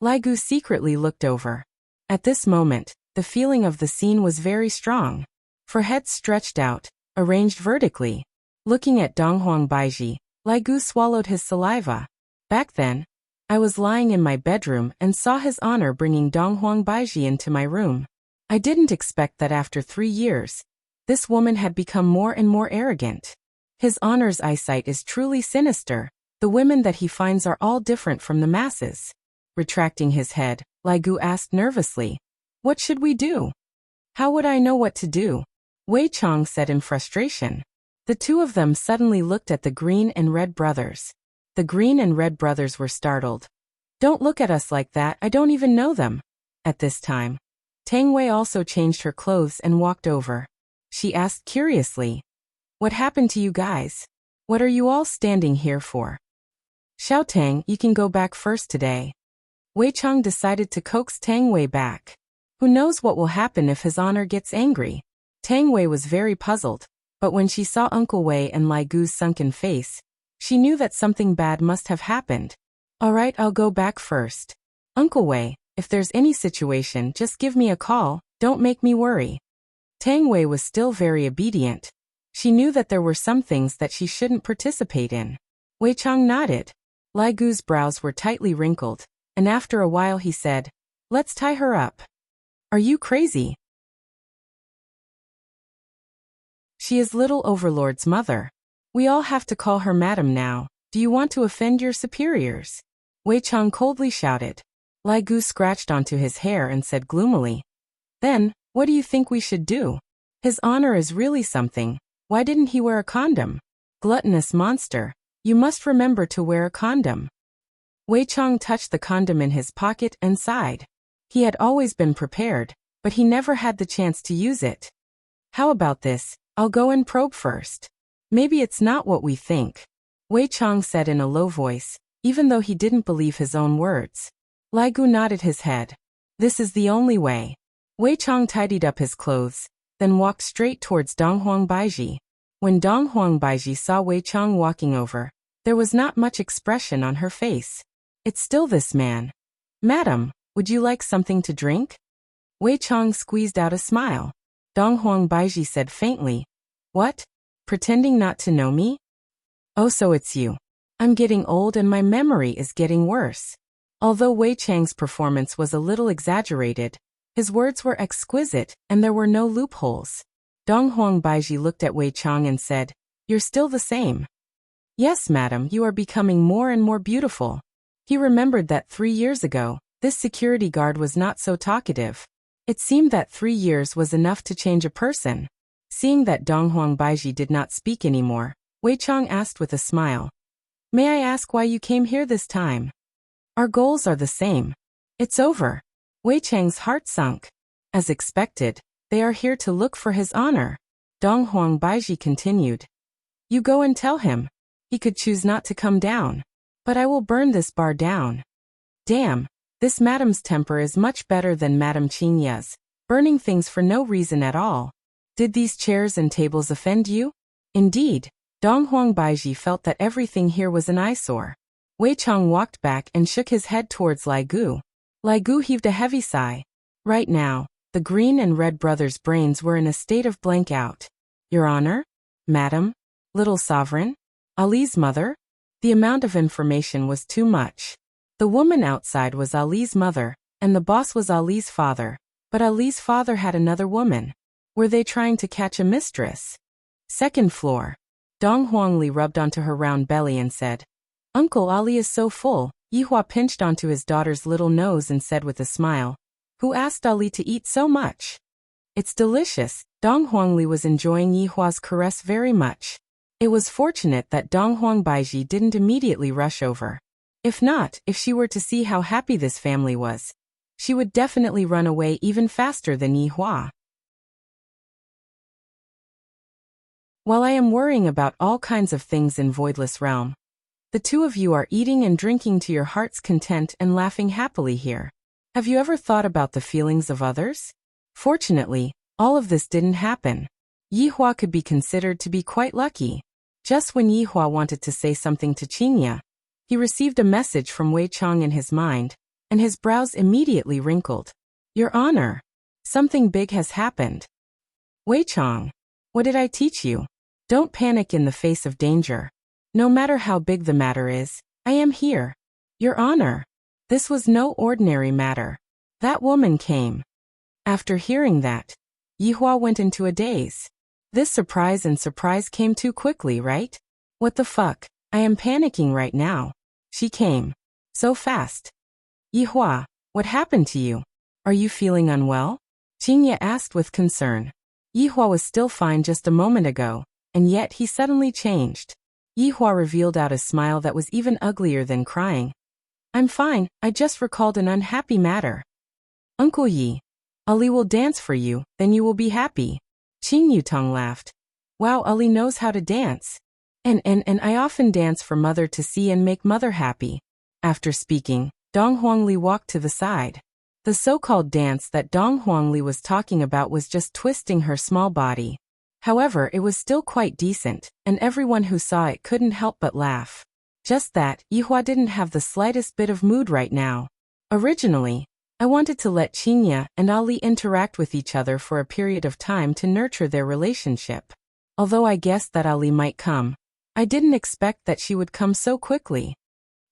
Lai Gu secretly looked over. At this moment, the feeling of the scene was very strong. For heads stretched out, arranged vertically. Looking at Donghuang Baiji, Lai Gu swallowed his saliva. Back then, I was lying in my bedroom and saw His Honor bringing Donghuang Baiji into my room. I didn't expect that after 3 years, this woman had become more and more arrogant. His Honor's eyesight is truly sinister. The women that he finds are all different from the masses. Retracting his head, Lai Gu asked nervously, "What should we do?" "How would I know what to do?" Wei Chang said in frustration. The two of them suddenly looked at the Green and Red brothers. The Green and Red brothers were startled. "Don't look at us like that, I don't even know them." At this time, Tang Wei also changed her clothes and walked over. She asked curiously, "What happened to you guys? What are you all standing here for?" "Xiao Tang, you can go back first today." Wei Chang decided to coax Tang Wei back. Who knows what will happen if His Honor gets angry? Tang Wei was very puzzled, but when she saw Uncle Wei and Lai Gu's sunken face, she knew that something bad must have happened. "All right, I'll go back first. Uncle Wei, if there's any situation, just give me a call, don't make me worry." Tang Wei was still very obedient. She knew that there were some things that she shouldn't participate in. Wei Chang nodded. Lai Gu's brows were tightly wrinkled, and after a while he said, "Let's tie her up." "Are you crazy? She is Little Overlord's mother. We all have to call her Madam now. Do you want to offend your superiors?" Wei Chang coldly shouted. Lai Gu scratched onto his hair and said gloomily, "Then, what do you think we should do? His Honor is really something. Why didn't he wear a condom? Gluttonous monster. You must remember to wear a condom." Wei Chang touched the condom in his pocket and sighed. He had always been prepared, but he never had the chance to use it. "How about this? I'll go and probe first. Maybe it's not what we think," Wei Chang said in a low voice, even though he didn't believe his own words. Lai Gu nodded his head. This is the only way. Wei Chang tidied up his clothes, then walked straight towards Donghuang Baiji. When Donghuang Baiji saw Wei Chang walking over, there was not much expression on her face. "It's still this man. Madam, would you like something to drink?" Wei Chang squeezed out a smile. Donghuang Baiji said faintly, "What? Pretending not to know me? Oh, so it's you. I'm getting old and my memory is getting worse." Although Wei Chang's performance was a little exaggerated, his words were exquisite and there were no loopholes. Donghuang Baiji looked at Wei Chang and said, "You're still the same." "Yes, madam, you are becoming more and more beautiful." He remembered that 3 years ago, this security guard was not so talkative. It seemed that 3 years was enough to change a person. Seeing that Donghuang Baiji did not speak anymore, Wei Chang asked with a smile, "May I ask why you came here this time?" "Our goals are the same." "It's over." Wei Chang's heart sunk. As expected, they are here to look for His Honor. Donghuang Baiji continued, "You go and tell him. He could choose not to come down. But I will burn this bar down." Damn, this madam's temper is much better than Madame Qingya's, burning things for no reason at all. "Did these chairs and tables offend you?" Indeed, Donghuang Baiji felt that everything here was an eyesore. Wei Chang walked back and shook his head towards Lai Gu. Lai Gu heaved a heavy sigh. Right now, the Green and Red brothers' brains were in a state of blank out. "Your Honor? Madam? Little Sovereign? Ali's mother?" The amount of information was too much. The woman outside was Ali's mother, and the boss was Ali's father, but Ali's father had another woman. Were they trying to catch a mistress? Second floor. Dong Huangli rubbed onto her round belly and said, "Uncle Ali is so full." Yihua pinched onto his daughter's little nose and said with a smile, "Who asked Ali to eat so much?" "It's delicious." Dong Huangli was enjoying Yihua's caress very much. It was fortunate that Donghuang Baiji didn't immediately rush over. If not, if she were to see how happy this family was, she would definitely run away even faster than Yihua. While I am worrying about all kinds of things in Voidless Realm, the two of you are eating and drinking to your heart's content and laughing happily here. Have you ever thought about the feelings of others? Fortunately, all of this didn't happen. Yihua could be considered to be quite lucky. Just when Yihua wanted to say something to Qingya, he received a message from Wei Chong in his mind, and his brows immediately wrinkled. Your Honor, something big has happened. Wei Chong, what did I teach you? Don't panic in the face of danger. No matter how big the matter is, I am here. Your Honor, this was no ordinary matter. That woman came. After hearing that, Yihua went into a daze. This surprise came too quickly, right? What the fuck? I am panicking right now. She came. So fast. Yihua, what happened to you? Are you feeling unwell? Qingya asked with concern. Yihua was still fine just a moment ago, and yet he suddenly changed. Yihua revealed out a smile that was even uglier than crying. I'm fine, I just recalled an unhappy matter. Uncle Yi, Ali will dance for you, then you will be happy. Qing Yutong laughed. Wow, Ali knows how to dance. And I often dance for mother to see and make mother happy. After speaking, Dong Huangli walked to the side. The so-called dance that Dong Huangli was talking about was just twisting her small body. However, it was still quite decent, and everyone who saw it couldn't help but laugh. Just that, Yihua didn't have the slightest bit of mood right now. Originally, I wanted to let Qingya and Ali interact with each other for a period of time to nurture their relationship. Although I guessed that Ali might come, I didn't expect that she would come so quickly.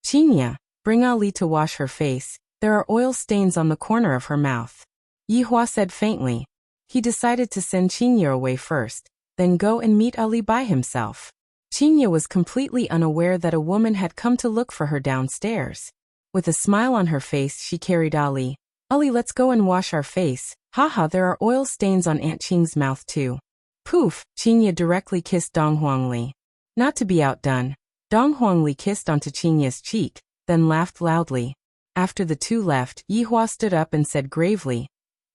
Qingya, bring Ali to wash her face, there are oil stains on the corner of her mouth. Yihua said faintly. He decided to send Qingya away first, then go and meet Ali by himself. Qingya was completely unaware that a woman had come to look for her downstairs. With a smile on her face, she carried Ali. Ali, let's go and wash our face. Haha, there are oil stains on Aunt Qing's mouth too. Poof, Qingya directly kissed Dong Huangli. Not to be outdone, Dong Huangli kissed onto Qingya's cheek, then laughed loudly. After the two left, Yihua stood up and said gravely,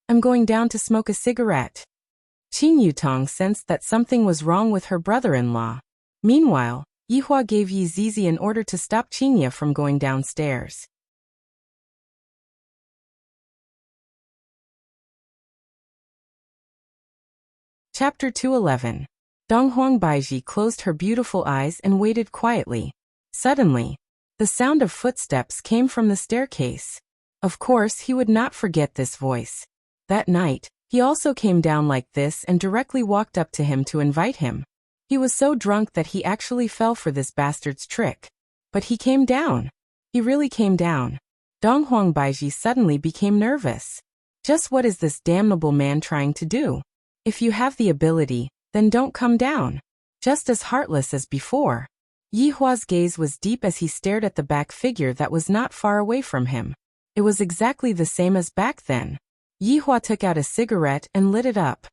I'm going down to smoke a cigarette. Qing Yutong sensed that something was wrong with her brother-in-law. Meanwhile, Yihua gave Yi Zizi an order to stop Qingya from going downstairs. Chapter 211. Donghuang Baiji closed her beautiful eyes and waited quietly. Suddenly, the sound of footsteps came from the staircase. Of course, he would not forget this voice. That night, he also came down like this and directly walked up to him to invite him. He was so drunk that he actually fell for this bastard's trick. But he came down. He really came down. Donghuang Baiji suddenly became nervous. Just what is this damnable man trying to do? If you have the ability, then don't come down. Just as heartless as before. Yihua's gaze was deep as he stared at the back figure that was not far away from him. It was exactly the same as back then. Yihua took out a cigarette and lit it up.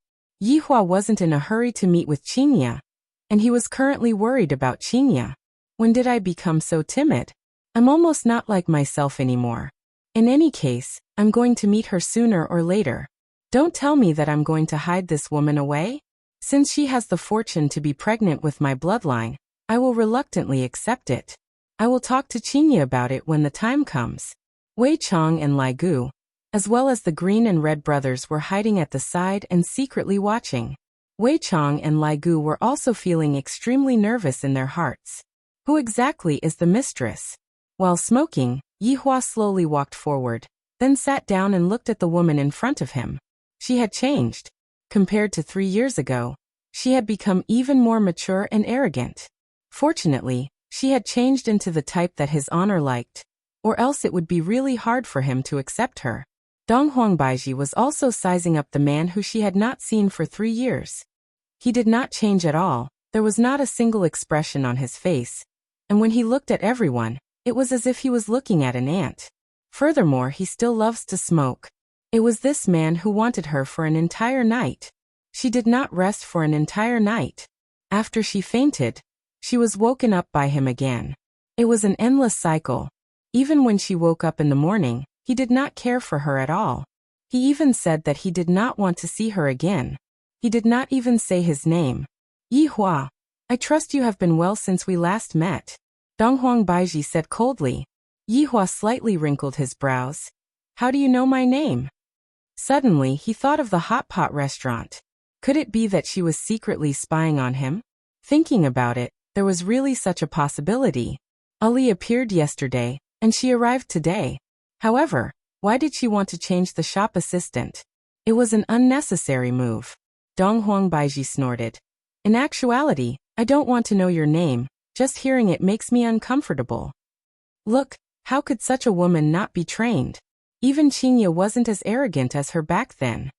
Yihua wasn't in a hurry to meet with Qingya, and he was currently worried about Qingya. When did I become so timid? I'm almost not like myself anymore. In any case, I'm going to meet her sooner or later. Don't tell me that I'm going to hide this woman away. Since she has the fortune to be pregnant with my bloodline, I will reluctantly accept it. I will talk to Qingya about it when the time comes. Wei Chong and Lai Gu, as well as the Green and Red brothers, were hiding at the side and secretly watching. Wei Chong and Lai Gu were also feeling extremely nervous in their hearts. Who exactly is the mistress? While smoking, Yihua slowly walked forward, then sat down and looked at the woman in front of him. She had changed. Compared to 3 years ago, she had become even more mature and arrogant. Fortunately, she had changed into the type that his honor liked, or else it would be really hard for him to accept her. Donghuang Baiji was also sizing up the man who she had not seen for 3 years. He did not change at all, there was not a single expression on his face, and when he looked at everyone, it was as if he was looking at an ant. Furthermore, he still loves to smoke. It was this man who wanted her for an entire night. She did not rest for an entire night. After she fainted, she was woken up by him again. It was an endless cycle. Even when she woke up in the morning, he did not care for her at all. He even said that he did not want to see her again. He did not even say his name. Yihua, I trust you have been well since we last met. Donghuang Baiji said coldly. Yihua slightly wrinkled his brows. How do you know my name? Suddenly, he thought of the hot pot restaurant. Could it be that she was secretly spying on him? Thinking about it, There was really such a possibility. Ali appeared yesterday, and she arrived today. However, why did she want to change the shop assistant? It was an unnecessary move. Dong Huang Baiji snorted. In actuality, I don't want to know your name, just hearing it makes me uncomfortable. Look, how could such a woman not be trained? Even Qinya wasn't as arrogant as her back then.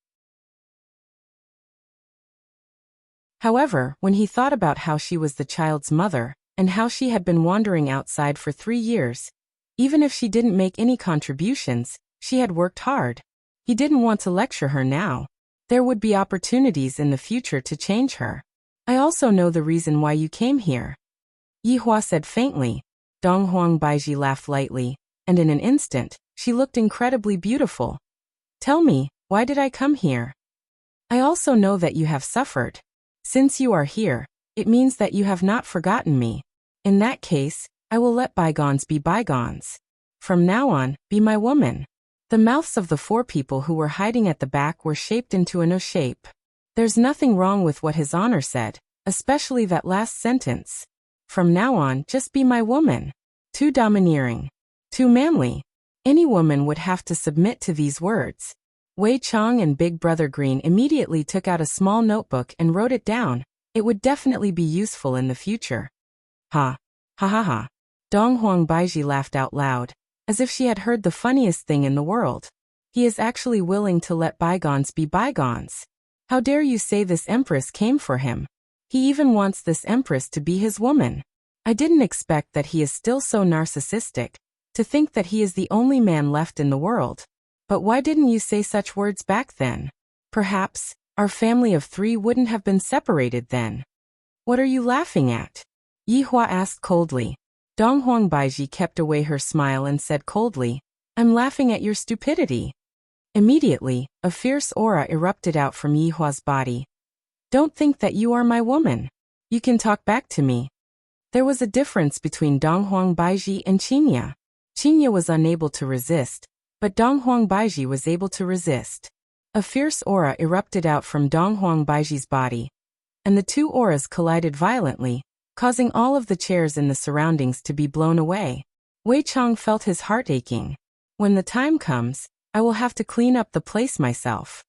However, when he thought about how she was the child's mother, and how she had been wandering outside for 3 years, even if she didn't make any contributions, she had worked hard. He didn't want to lecture her now. There would be opportunities in the future to change her. I also know the reason why you came here. Yihua said faintly. Dong Huang Baiji laughed lightly, and in an instant, she looked incredibly beautiful. Tell me, why did I come here? I also know that you have suffered. Since you are here, it means that you have not forgotten me. In that case, I will let bygones be bygones. From now on, be my woman. The mouths of the 4 people who were hiding at the back were shaped into an O shape. There's nothing wrong with what His Honor said, especially that last sentence. From now on, just be my woman. Too domineering. Too manly. Any woman would have to submit to these words. Wei Chang and Big Brother Green immediately took out a small notebook and wrote it down. It would definitely be useful in the future. Ha. Ha ha ha. Dong Huang Baiji laughed out loud, as if she had heard the funniest thing in the world. He is actually willing to let bygones be bygones. How dare you say this empress came for him? He even wants this empress to be his woman. I didn't expect that he is still so narcissistic, to think that he is the only man left in the world. But why didn't you say such words back then? Perhaps, our family of 3 wouldn't have been separated then. What are you laughing at? Yihua asked coldly. Dong Huang Baiji kept away her smile and said coldly, I'm laughing at your stupidity. Immediately, a fierce aura erupted out from Yihua's body. Don't think that you are my woman. You can talk back to me. There was a difference between Dong Huang Baiji and Qinya. Qinya was unable to resist, but Dong Huang Baiji was able to resist. A fierce aura erupted out from Dong Huang Baiji's body, and the 2 auras collided violently, causing all of the chairs in the surroundings to be blown away. Wei Chang felt his heart aching. When the time comes, I will have to clean up the place myself.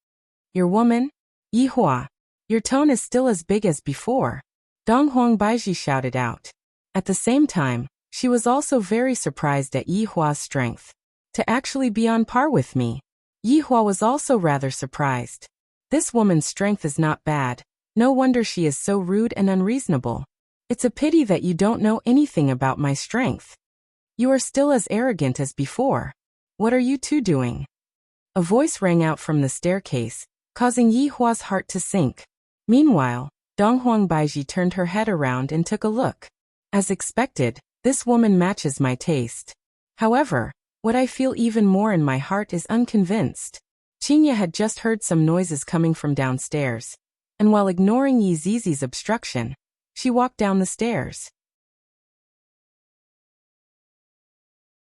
Your woman? Yihua. Your tone is still as big as before. Dong Huang Baiji shouted out. At the same time, she was also very surprised at Yihua's strength. To actually be on par with me. Yihua was also rather surprised. This woman's strength is not bad. No wonder she is so rude and unreasonable. It's a pity that you don't know anything about my strength. You are still as arrogant as before. What are you 2 doing? A voice rang out from the staircase, causing Yihua's heart to sink. Meanwhile, Dong Huang Baiji turned her head around and took a look. As expected, this woman matches my taste. However, what I feel even more in my heart is unconvinced. Qinya had just heard some noises coming from downstairs, and while ignoring Yi Zizi's obstruction, she walked down the stairs.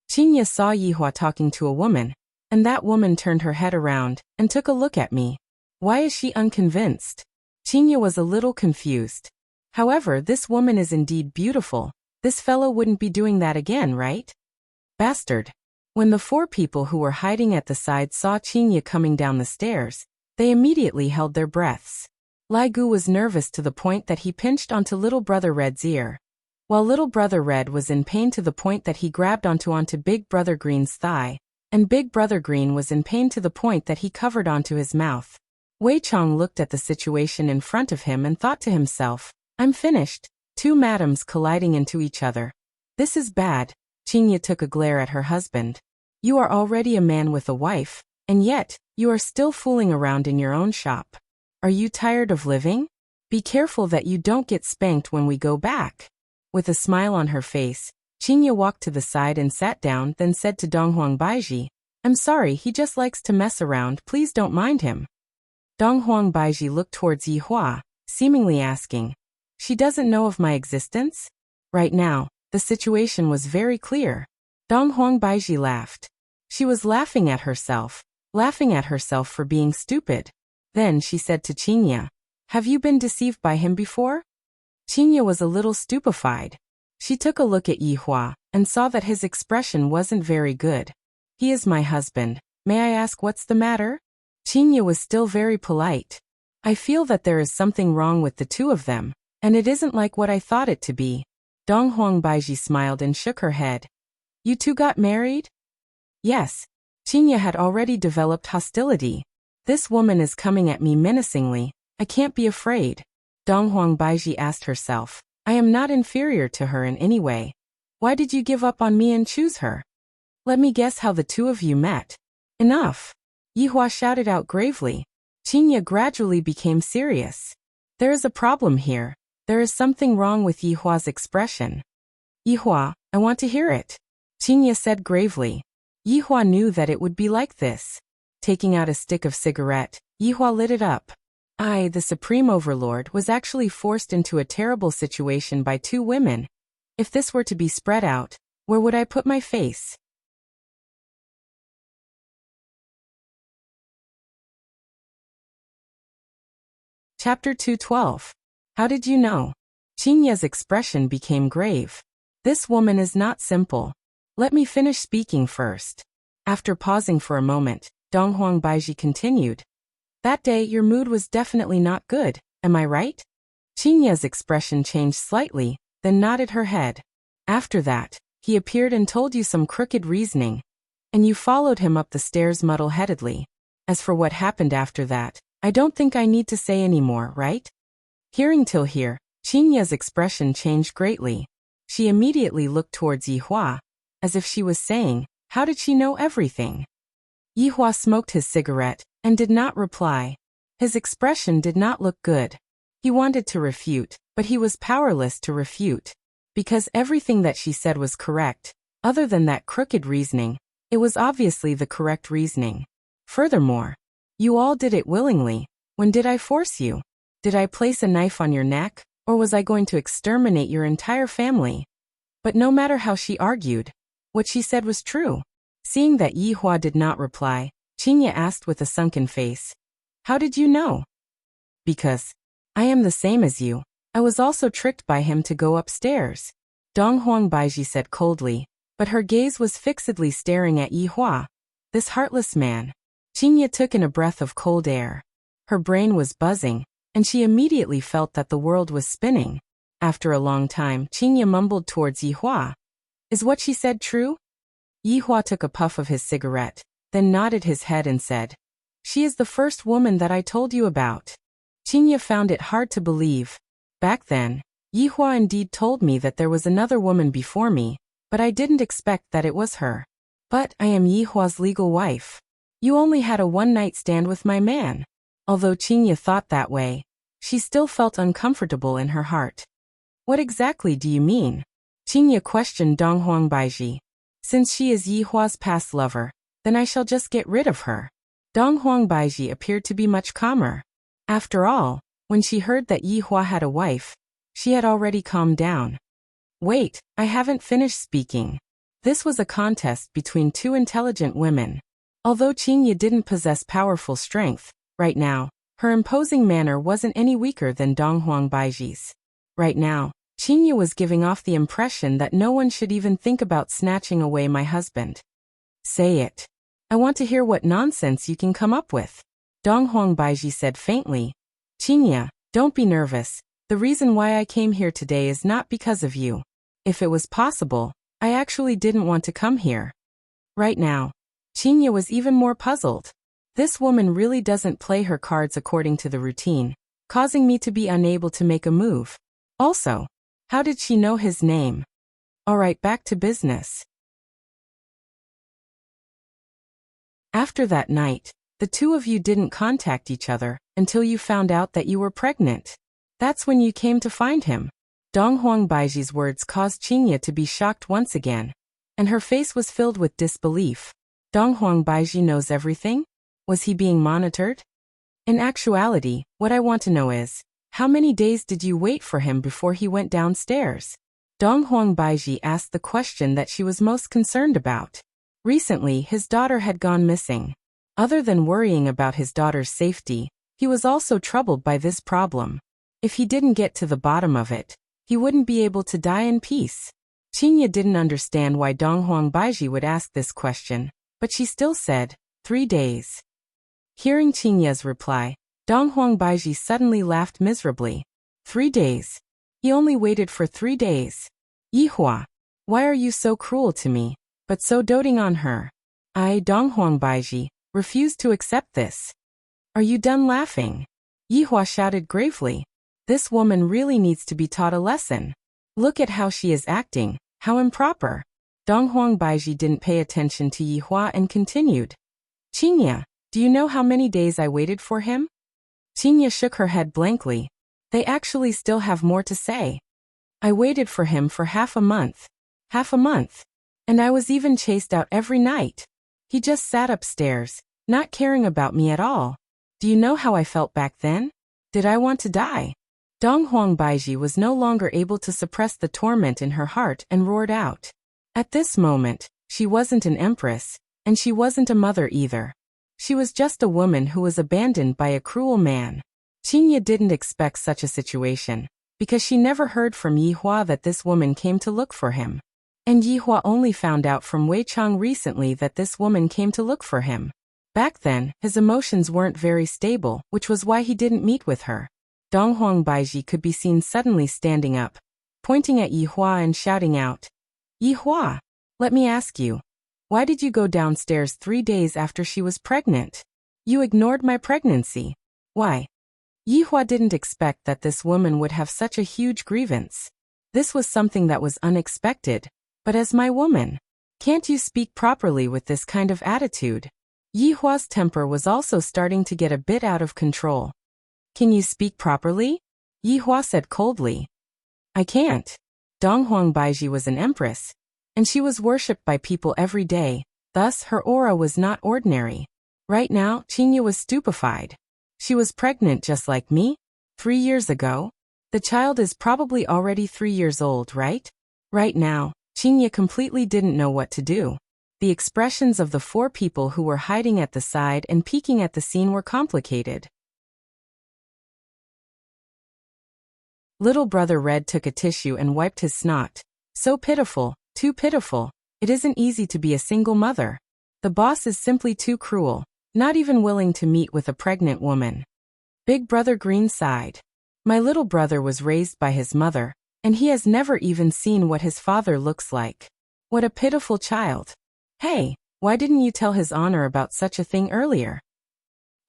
Qinya saw Yihua talking to a woman, and that woman turned her head around and took a look at me. Why is she unconvinced? Qinya was a little confused. However, this woman is indeed beautiful. This fellow wouldn't be doing that again, right? Bastard. When the 4 people who were hiding at the side saw Qinya coming down the stairs, they immediately held their breaths. Lai Gu was nervous to the point that he pinched onto Little Brother Red's ear, while Little Brother Red was in pain to the point that he grabbed onto Big Brother Green's thigh, and Big Brother Green was in pain to the point that he covered onto his mouth. Wei Chang looked at the situation in front of him and thought to himself, I'm finished. 2 madams colliding into each other. This is bad. Qinya took a glare at her husband. You are already a man with a wife, and yet, you are still fooling around in your own shop. Are you tired of living? Be careful that you don't get spanked when we go back. With a smile on her face, Qinya walked to the side and sat down, then said to Dong Huang Baiji, I'm sorry, he just likes to mess around, please don't mind him. Dong Huang Baiji looked towards Yihua, seemingly asking, she doesn't know of my existence? Right now, the situation was very clear. Dong Huang Baiji laughed. She was laughing at herself for being stupid. Then she said to Qinya, have you been deceived by him before? Qinya was a little stupefied. She took a look at Yihua and saw that his expression wasn't very good. He is my husband. May I ask what's the matter? Qinya was still very polite. I feel that there is something wrong with the two of them, and it isn't like what I thought it to be. Donghuang Baiji smiled and shook her head. You two got married? Yes. Qinya had already developed hostility. This woman is coming at me menacingly. I can't be afraid. Donghuang Baiji asked herself. I am not inferior to her in any way. Why did you give up on me and choose her? Let me guess how the two of you met. Enough. Yihua shouted out gravely. Qinya gradually became serious. There is a problem here. There is something wrong with Yihua's expression. Yihua, I want to hear it. Qinya said gravely. Yihua knew that it would be like this. Taking out a stick of cigarette, Yihua lit it up. I, the Supreme Overlord, was actually forced into a terrible situation by two women. If this were to be spread out, where would I put my face? Chapter 212. How did you know? Qinya's expression became grave. This woman is not simple. Let me finish speaking first. After pausing for a moment, Donghuang Baiji continued. That day your mood was definitely not good, am I right? Qinya's expression changed slightly, then nodded her head. After that, he appeared and told you some crooked reasoning, and you followed him up the stairs muddle-headedly. As for what happened after that, I don't think I need to say any more, right? Hearing till here, Qinya's expression changed greatly. She immediately looked towards Yihua, as if she was saying, how did she know everything? Yihua smoked his cigarette and did not reply. His expression did not look good. He wanted to refute, but he was powerless to refute. Because everything that she said was correct, other than that crooked reasoning, it was obviously the correct reasoning. Furthermore, you all did it willingly. When did I force you? Did I place a knife on your neck, or was I going to exterminate your entire family? But no matter how she argued, what she said was true. Seeing that Yihua did not reply, Qinya asked with a sunken face. How did you know? Because I am the same as you. I was also tricked by him to go upstairs. Donghuang Baiji said coldly, but her gaze was fixedly staring at Yihua. This heartless man. Qinya took in a breath of cold air. Her brain was buzzing, and she immediately felt that the world was spinning. After a long time, Qinya mumbled towards Yihua. Is what she said true? Yihua took a puff of his cigarette, then nodded his head and said, She is the first woman that I told you about. Qinya found it hard to believe. Back then, Yihua indeed told me that there was another woman before me, but I didn't expect that it was her. But I am Yihua's legal wife. You only had a one-night stand with my man. Although Qinya thought that way, she still felt uncomfortable in her heart. What exactly do you mean? Qinya questioned Donghuang Baiji. Since she is Yihua's past lover, then I shall just get rid of her. Donghuang Baiji appeared to be much calmer. After all, when she heard that Yihua had a wife, she had already calmed down. Wait, I haven't finished speaking. This was a contest between two intelligent women. Although Qinya didn't possess powerful strength, right now, her imposing manner wasn't any weaker than Donghuang Baiji's. Right now, Qinya was giving off the impression that no one should even think about snatching away my husband. Say it. I want to hear what nonsense you can come up with. Donghuang Baiji said faintly. Qinya, don't be nervous. The reason why I came here today is not because of you. If it was possible, I actually didn't want to come here. Right now, Qinya was even more puzzled. This woman really doesn't play her cards according to the routine, causing me to be unable to make a move. Also, how did she know his name? Alright, back to business. After that night, the two of you didn't contact each other until you found out that you were pregnant. That's when you came to find him. Donghuang Baiji's words caused Qinya to be shocked once again, and her face was filled with disbelief. Donghuang Baiji knows everything? Was he being monitored? In actuality, what I want to know is, how many days did you wait for him before he went downstairs? Donghuang Baiji asked the question that she was most concerned about. Recently, his daughter had gone missing. Other than worrying about his daughter's safety, he was also troubled by this problem. If he didn't get to the bottom of it, he wouldn't be able to die in peace. Qingye didn't understand why Donghuang Baiji would ask this question, but she still said, 3 days. Hearing Qingye's reply, Donghuang Baiji suddenly laughed miserably. 3 days. He only waited for 3 days. Yihua, why are you so cruel to me, but so doting on her? I, Donghuang Baiji, refuse to accept this. Are you done laughing? Yihua shouted gravely. This woman really needs to be taught a lesson. Look at how she is acting, how improper. Donghuang Baiji didn't pay attention to Yihua and continued. Qingye, do you know how many days I waited for him? Qingye shook her head blankly. They actually still have more to say. I waited for him for half a month. Half a month. And I was even chased out every night. He just sat upstairs, not caring about me at all. Do you know how I felt back then? Did I want to die? Donghuang Baiji was no longer able to suppress the torment in her heart and roared out. At this moment, she wasn't an empress, and she wasn't a mother either. She was just a woman who was abandoned by a cruel man. Qingye didn't expect such a situation, because she never heard from Yihua that this woman came to look for him. And Yihua only found out from Wei Chang recently that this woman came to look for him. Back then, his emotions weren't very stable, which was why he didn't meet with her. Donghuang Baiji could be seen suddenly standing up, pointing at Yihua and shouting out, Yihua, let me ask you, why did you go downstairs 3 days after she was pregnant? You ignored my pregnancy. Why? Yihua didn't expect that this woman would have such a huge grievance. This was something that was unexpected. But as my woman, can't you speak properly with this kind of attitude? Yihua's temper was also starting to get a bit out of control. Can you speak properly? Yihua said coldly. I can't. Donghuang Baiji was an empress, and she was worshipped by people every day, thus her aura was not ordinary. Right now, Qingye was stupefied. She was pregnant just like me? 3 years ago? The child is probably already 3 years old, right? Right now, Qingye completely didn't know what to do. The expressions of the 4 people who were hiding at the side and peeking at the scene were complicated. Little brother Red took a tissue and wiped his snot. So pitiful, too pitiful. It isn't easy to be a single mother. The boss is simply too cruel, not even willing to meet with a pregnant woman. Big brother Green sighed. My little brother was raised by his mother, and he has never even seen what his father looks like. What a pitiful child. Hey, why didn't you tell His Honor about such a thing earlier?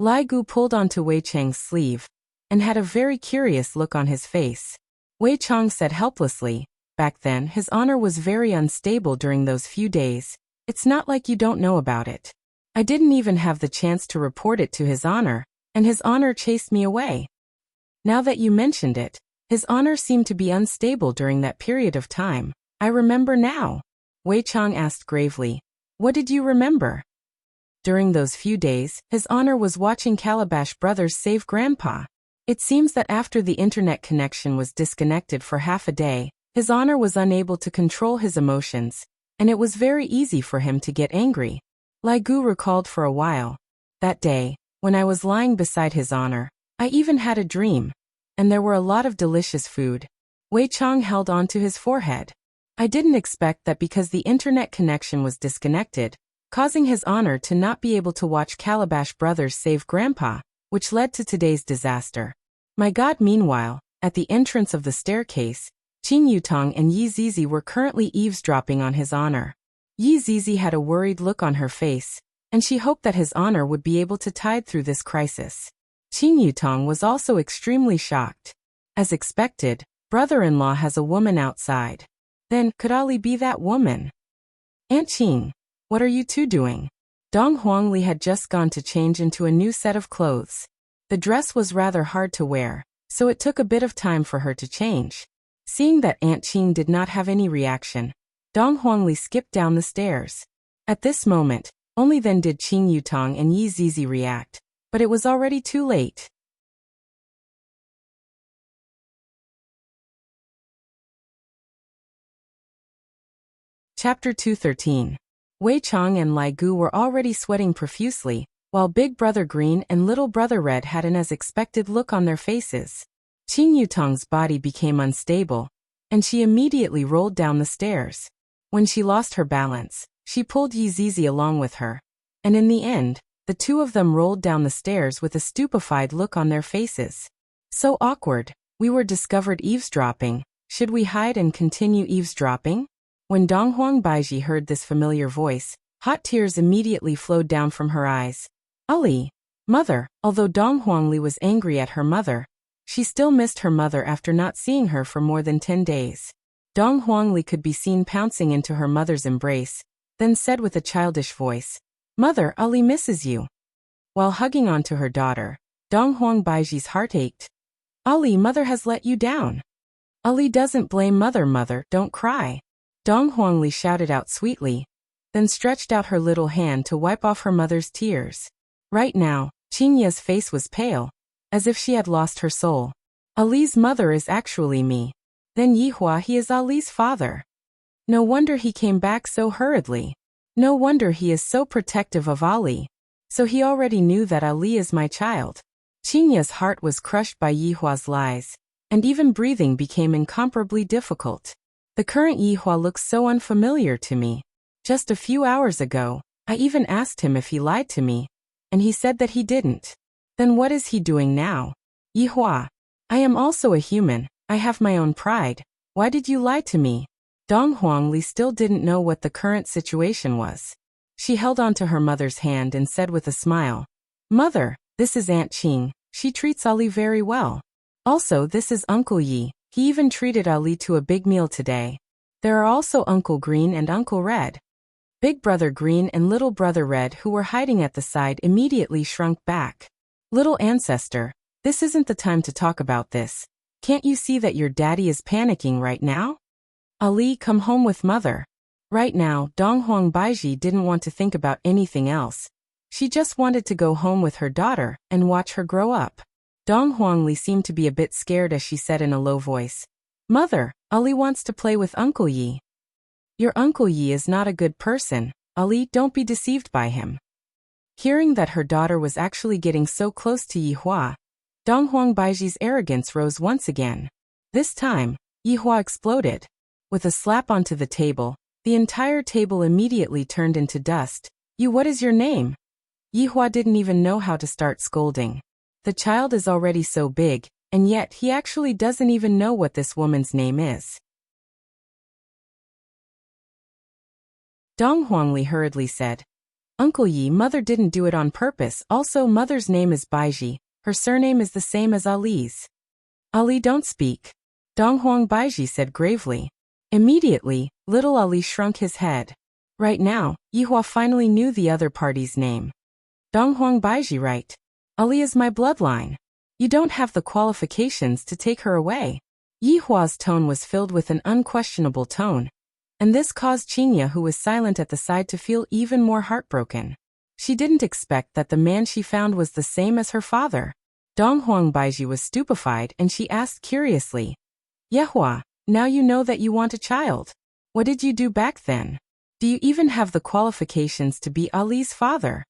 Lai Gu pulled onto Wei Chang's sleeve, and had a very curious look on his face. Wei Chang said helplessly, back then His Honor was very unstable during those few days. It's not like you don't know about it. I didn't even have the chance to report it to His Honor, and His Honor chased me away. Now that you mentioned it, His Honor seemed to be unstable during that period of time. I remember now. Wei Chang asked gravely, what did you remember? During those few days, His Honor was watching Calabash Brothers save Grandpa. It seems that after the internet connection was disconnected for half a day, His Honor was unable to control his emotions, and it was very easy for him to get angry. Lai Gu recalled for a while. That day, when I was lying beside His Honor, I even had a dream. And there were a lot of delicious food. Wei Chang held on to his forehead. I didn't expect that because the internet connection was disconnected, causing His Honor to not be able to watch Calabash Brothers save Grandpa, which led to today's disaster. My God, meanwhile, at the entrance of the staircase, Qing Yutong and Yi Zizi were currently eavesdropping on His Honor. Yi Zizi had a worried look on her face, and she hoped that His Honor would be able to tide through this crisis. Qing Yutong was also extremely shocked. As expected, brother-in-law has a woman outside. Then, could Ali be that woman? Aunt Qing, what are you two doing? Dong Huangli had just gone to change into a new set of clothes. The dress was rather hard to wear, so it took a bit of time for her to change. Seeing that Aunt Qing did not have any reaction, Dong Huangli skipped down the stairs. At this moment, only then did Qing Yutong and Yi Zizi react. But it was already too late. Chapter 213. Wei Chang and Lai Gu were already sweating profusely, while Big Brother Green and Little Brother Red had an as expected look on their faces. Qing Yutong's body became unstable, and she immediately rolled down the stairs. When she lost her balance, she pulled Yi Zizi along with her. And in the end, the two of them rolled down the stairs with a stupefied look on their faces. So awkward. We were discovered eavesdropping. Should we hide and continue eavesdropping? When Donghuang Baiji heard this familiar voice, hot tears immediately flowed down from her eyes. Ali, mother. Although Dong Huangli was angry at her mother, she still missed her mother after not seeing her for more than 10 days. Dong Huangli could be seen pouncing into her mother's embrace, then said with a childish voice, "Mother, Ali misses you." While hugging onto her daughter, Dong Huang Baiji's heart ached. "Ali, mother has let you down." "Ali doesn't blame mother, mother, don't cry." Dong Huangli shouted out sweetly, then stretched out her little hand to wipe off her mother's tears. Right now, Qingya's face was pale, as if she had lost her soul. "Ali's mother is actually me. Then Yihua, he is Ali's father. No wonder he came back so hurriedly. No wonder he is so protective of Ali. So he already knew that Ali is my child." Qingya's heart was crushed by Yihua's lies, and even breathing became incomparably difficult. The current Yihua looks so unfamiliar to me. Just a few hours ago, I even asked him if he lied to me, and he said that he didn't. Then what is he doing now? "Yihua, I am also a human. I have my own pride. Why did you lie to me?" Dong Huangli still didn't know what the current situation was. She held onto her mother's hand and said with a smile, "Mother, this is Aunt Qing. She treats Ali very well. Also, this is Uncle Yi. He even treated Ali to a big meal today. There are also Uncle Green and Uncle Red." Big Brother Green and Little Brother Red, who were hiding at the side, immediately shrunk back. "Little ancestor, this isn't the time to talk about this. Can't you see that your daddy is panicking right now? Ali, come home with mother." Right now, Donghuang Baiji didn't want to think about anything else. She just wanted to go home with her daughter and watch her grow up. Dong Huangli seemed to be a bit scared as she said in a low voice, "Mother, Ali wants to play with Uncle Yi." "Your Uncle Yi is not a good person. Ali, don't be deceived by him." Hearing that her daughter was actually getting so close to Yihua, Donghuang Baiji's arrogance rose once again. This time, Yihua exploded. With a slap onto the table, the entire table immediately turned into dust. "You, what is your name?" Yihua didn't even know how to start scolding. The child is already so big, and yet he actually doesn't even know what this woman's name is. Dong Huangli hurriedly said, "Uncle Yi, mother didn't do it on purpose. Also, mother's name is Baiji. Her surname is the same as Ali's." "Ali, don't speak," Donghuang Baiji said gravely. Immediately, little Ali shrunk his head. Right now, Yihua finally knew the other party's name. "Donghuang Baiji, right? Ali is my bloodline. You don't have the qualifications to take her away." Yihua's tone was filled with an unquestionable tone, and this caused Qingya, who was silent at the side, to feel even more heartbroken. She didn't expect that the man she found was the same as her father. Donghuang Baiji was stupefied and she asked curiously, "Yihua, now you know that you want a child. What did you do back then? Do you even have the qualifications to be Ali's father?"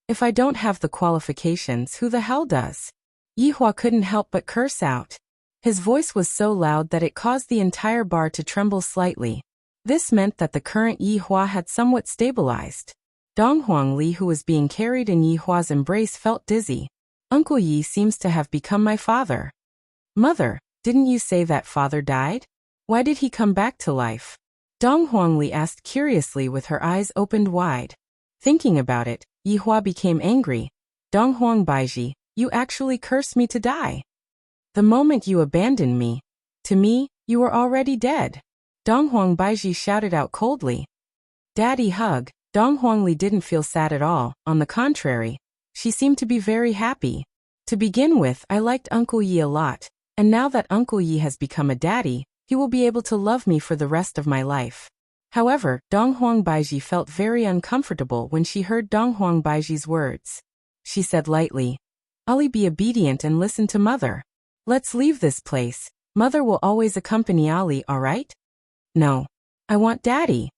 "If I don't have the qualifications, who the hell does?" Yihua couldn't help but curse out. His voice was so loud that it caused the entire bar to tremble slightly. This meant that the current Yihua had somewhat stabilized. Donghuang Li, who was being carried in Yihua's embrace, felt dizzy. "Uncle Yi seems to have become my father." "Mother, didn't you say that father died? Why did he come back to life?" Donghuang Li asked curiously with her eyes opened wide. Thinking about it, Yihua became angry. "Donghuang Baiji, you actually cursed me to die. The moment you abandoned me, to me, you were already dead." Donghuang Baiji shouted out coldly. "Daddy hug." Donghuang Li didn't feel sad at all. On the contrary, she seemed to be very happy. "To begin with, I liked Uncle Yi a lot, and now that Uncle Yi has become a daddy, he will be able to love me for the rest of my life." However, Donghuang Baiji felt very uncomfortable when she heard Donghuang Baiji's words. She said lightly, "Ali, be obedient and listen to mother. Let's leave this place. Mother will always accompany Ali, alright?" "No. I want daddy."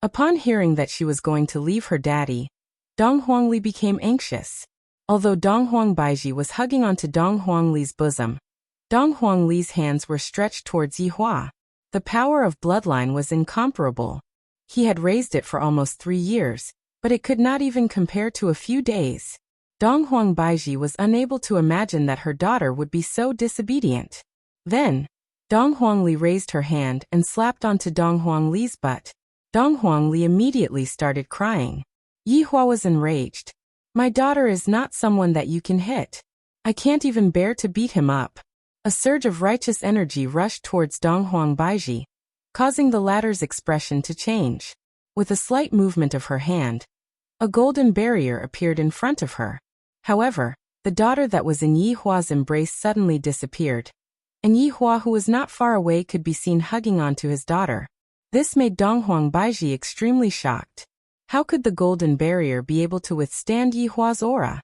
Upon hearing that she was going to leave her daddy, Donghuang Li became anxious. Although Donghuang Baiji was hugging onto Donghuang Li's bosom, Donghuang Li's hands were stretched towards Yihua. The power of bloodline was incomparable. He had raised it for almost 3 years, but it could not even compare to a few days. Dong Huang Baiji was unable to imagine that her daughter would be so disobedient. Then, Dong Huangli raised her hand and slapped onto Dong Huangli's butt. Dong Huangli immediately started crying. Yi Hua was enraged. My daughter is not someone that you can hit. I can't even bear to beat him up. A surge of righteous energy rushed towards Dong Huang Baiji, causing the latter's expression to change. With a slight movement of her hand, a golden barrier appeared in front of her. However, the daughter that was in Yi Hua's embrace suddenly disappeared, and Yi Hua, who was not far away, could be seen hugging onto his daughter. This made Dong Huang Baiji extremely shocked. How could the golden barrier be able to withstand Yi Hua's aura?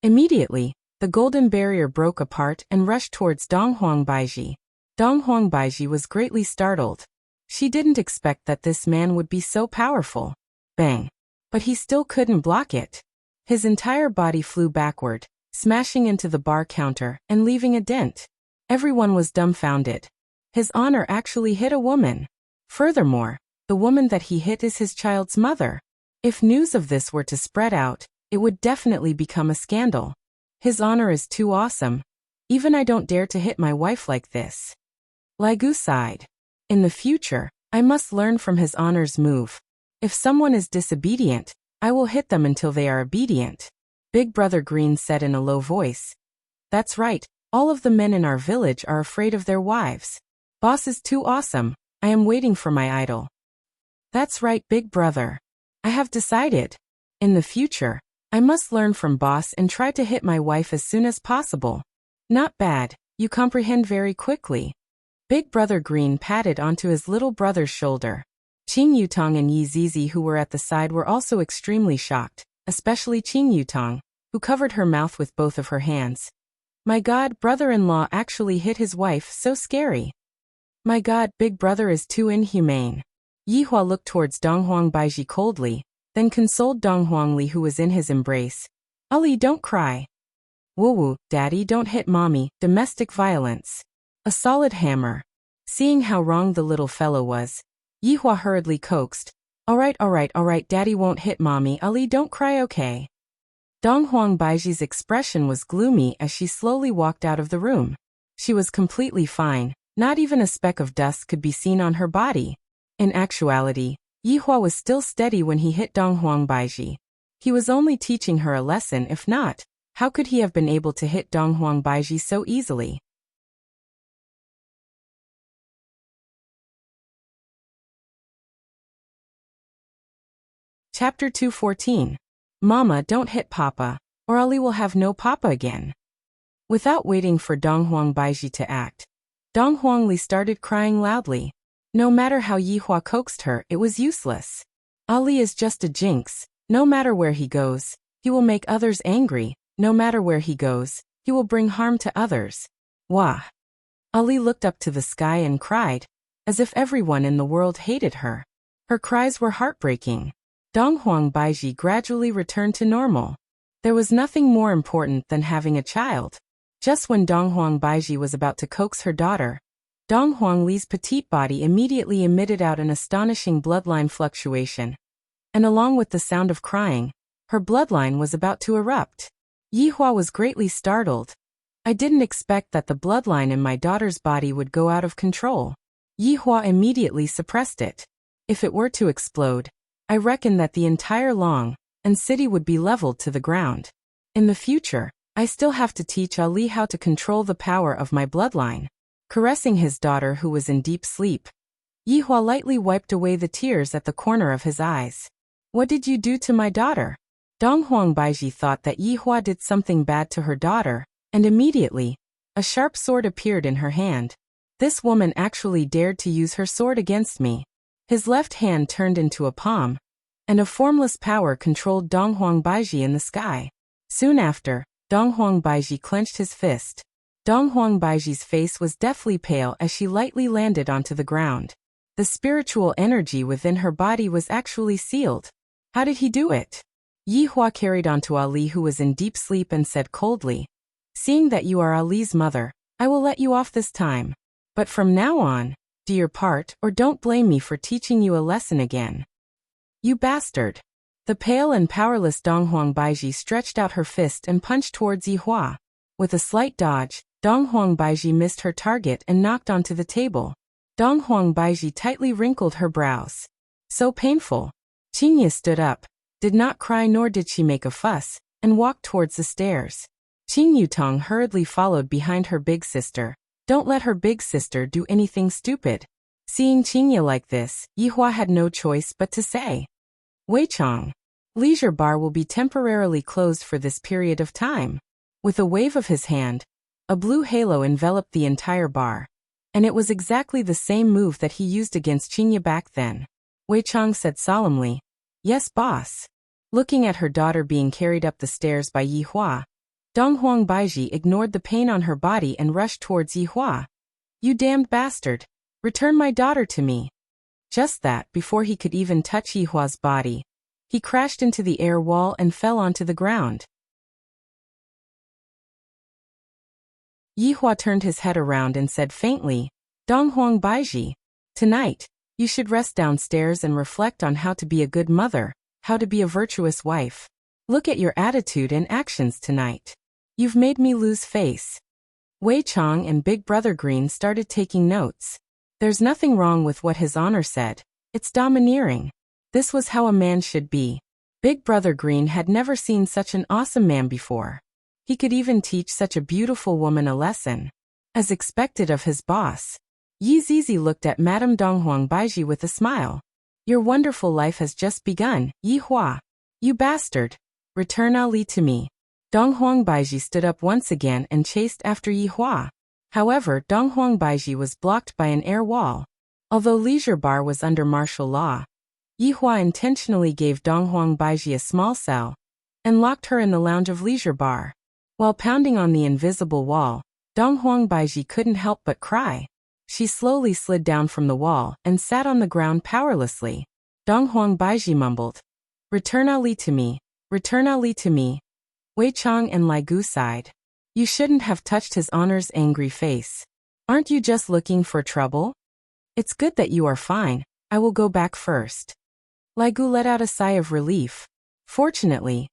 Immediately, the golden barrier broke apart and rushed towards Dong Huang Baiji. Dong Huang Baiji was greatly startled. She didn't expect that this man would be so powerful. Bang! But he still couldn't block it. His entire body flew backward, smashing into the bar counter and leaving a dent. Everyone was dumbfounded. His honor actually hit a woman. Furthermore, the woman that he hit is his child's mother. If news of this were to spread out, it would definitely become a scandal. His honor is too awesome. Even I don't dare to hit my wife like this. Lai Gu sighed. In the future, I must learn from his honor's move. If someone is disobedient, I will hit them until they are obedient. Big Brother Green said in a low voice. That's right, all of the men in our village are afraid of their wives. Boss is too awesome. I am waiting for my idol. That's right, Big Brother. I have decided. In the future, I must learn from boss and try to hit my wife as soon as possible. Not bad, you comprehend very quickly. Big Brother Green patted onto his little brother's shoulder. Qing Yutong and Yi Zizi, who were at the side, were also extremely shocked, especially Qing Yutong, who covered her mouth with both of her hands. My God, brother-in-law actually hit his wife, so scary. My God, Big Brother is too inhumane. Yi Hua looked towards Dong Huang Baiji coldly, then consoled Dong Huangli, who was in his embrace. Ali, don't cry. Woo-woo, Daddy, don't hit Mommy, domestic violence. A solid hammer. Seeing how wrong the little fellow was, Yi Hua hurriedly coaxed. All right, Daddy won't hit Mommy. Ali, don't cry, okay? Dong Huang Baiji's expression was gloomy as she slowly walked out of the room. She was completely fine. Not even a speck of dust could be seen on her body. In actuality, Yi Hua was still steady when he hit Dong Huang Baiji. He was only teaching her a lesson. If not, how could he have been able to hit Dong Huang Baiji so easily? Chapter 214. Mama, don't hit Papa, or Ali will have no Papa again. Without waiting for Dong Huang Baiji to act, Dong Huangli started crying loudly. No matter how Yi Hua coaxed her, it was useless. Ali is just a jinx. No matter where he goes, he will make others angry. No matter where he goes, he will bring harm to others. Wah! Ali looked up to the sky and cried, as if everyone in the world hated her. Her cries were heartbreaking. Dong Huang Baiji gradually returned to normal. There was nothing more important than having a child. Just when Dong Huang Baiji was about to coax her daughter, Dong Huangli's petite body immediately emitted out an astonishing bloodline fluctuation. And along with the sound of crying, her bloodline was about to erupt. Yi Hua was greatly startled. I didn't expect that the bloodline in my daughter's body would go out of control. Yi Hua immediately suppressed it. If it were to explode, I reckon that the entire Long and city would be leveled to the ground. In the future, I still have to teach Ali how to control the power of my bloodline. Caressing his daughter, who was in deep sleep, Yi Hua lightly wiped away the tears at the corner of his eyes. What did you do to my daughter? Dong Huang Baiji thought that Yi Hua did something bad to her daughter, and immediately, a sharp sword appeared in her hand. This woman actually dared to use her sword against me. His left hand turned into a palm, and a formless power controlled Dong Huang Baiji in the sky. Soon after, Dong Huang Baiji clenched his fist. Dong Huang Baiji's face was deathly pale as she lightly landed onto the ground. The spiritual energy within her body was actually sealed. How did he do it? Yi Hua carried on to Ali, who was in deep sleep, and said coldly, seeing that you are Ali's mother, I will let you off this time. But from now on, do your part or don't blame me for teaching you a lesson again. You bastard. The pale and powerless Donghuang Baiji stretched out her fist and punched towards Yi Hua. With a slight dodge, Donghuang Baiji missed her target and knocked onto the table. Donghuang Baiji tightly wrinkled her brows. So painful. Qingye stood up, did not cry nor did she make a fuss, and walked towards the stairs. Qing Yutong hurriedly followed behind her big sister. Don't let her big sister do anything stupid. Seeing Qingye like this, Yi Hua had no choice but to say, Wei Chong, leisure bar will be temporarily closed for this period of time. With a wave of his hand, a blue halo enveloped the entire bar, and it was exactly the same move that he used against Qingye back then. Wei Chong said solemnly, Yes, boss. Looking at her daughter being carried up the stairs by Yi Hua, Donghuang Baiji ignored the pain on her body and rushed towards Yi Hua. You damned bastard. Return my daughter to me. Just that, before he could even touch Yi Hua's body, he crashed into the air wall and fell onto the ground. Yi Hua turned his head around and said faintly, Donghuang Baiji, tonight, you should rest downstairs and reflect on how to be a good mother, how to be a virtuous wife. Look at your attitude and actions tonight. You've made me lose face. Wei Chong and Big Brother Green started taking notes. There's nothing wrong with what His Honor said. It's domineering. This was how a man should be. Big Brother Green had never seen such an awesome man before. He could even teach such a beautiful woman a lesson. As expected of his boss, Yi Zizi looked at Madame Donghuang Baiji with a smile. Your wonderful life has just begun, Yi Hua. You bastard. Return Ali to me. Donghuang Baiji stood up once again and chased after Yi Hua. However, Donghuang Baiji was blocked by an air wall. Although Leisure Bar was under martial law, Yi Hua intentionally gave Donghuang Baiji a small cell and locked her in the lounge of Leisure Bar. While pounding on the invisible wall, Donghuang Baiji couldn't help but cry. She slowly slid down from the wall and sat on the ground powerlessly. Donghuang Baiji mumbled, Return Ali to me. Return Ali to me. Wei Chong and Lai Gu sighed. You shouldn't have touched His Honor's angry face. Aren't you just looking for trouble? It's good that you are fine. I will go back first. Lai Gu let out a sigh of relief. Fortunately,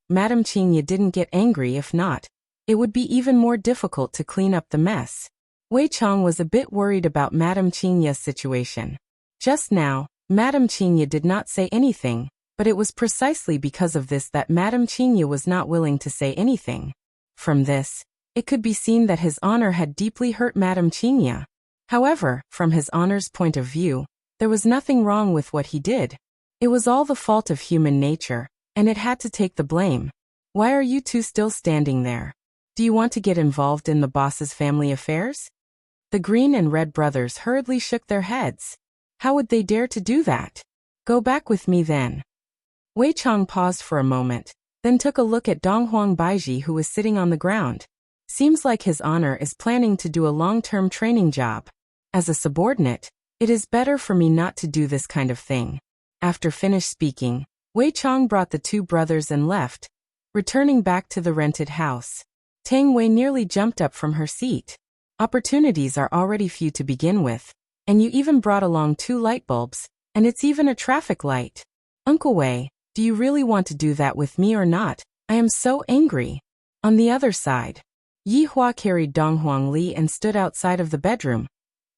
Madame Qingye didn't get angry. If not, it would be even more difficult to clean up the mess. Wei Chong was a bit worried about Madame Qingye's situation. Just now, Madame Qingye did not say anything, but it was precisely because of this that Madame Qingye was not willing to say anything. From this, it could be seen that His Honor had deeply hurt Madame Qingye. However, from His Honor's point of view, there was nothing wrong with what he did. It was all the fault of human nature, and it had to take the blame. Why are you two still standing there? Do you want to get involved in the boss's family affairs? The Green and Red brothers hurriedly shook their heads. How would they dare to do that? Go back with me then. Wei Chong paused for a moment, then took a look at Donghuang Baiji who was sitting on the ground. Seems like His Honor is planning to do a long-term training job. As a subordinate, it is better for me not to do this kind of thing. After finished speaking, Wei Chong brought the two brothers and left, returning back to the rented house. Tang Wei nearly jumped up from her seat. Opportunities are already few to begin with, and you even brought along 2 light bulbs, and it's even a traffic light. Uncle Wei, do you really want to do that with me or not? I am so angry. On the other side, Yi Hua carried Donghuang Li and stood outside of the bedroom,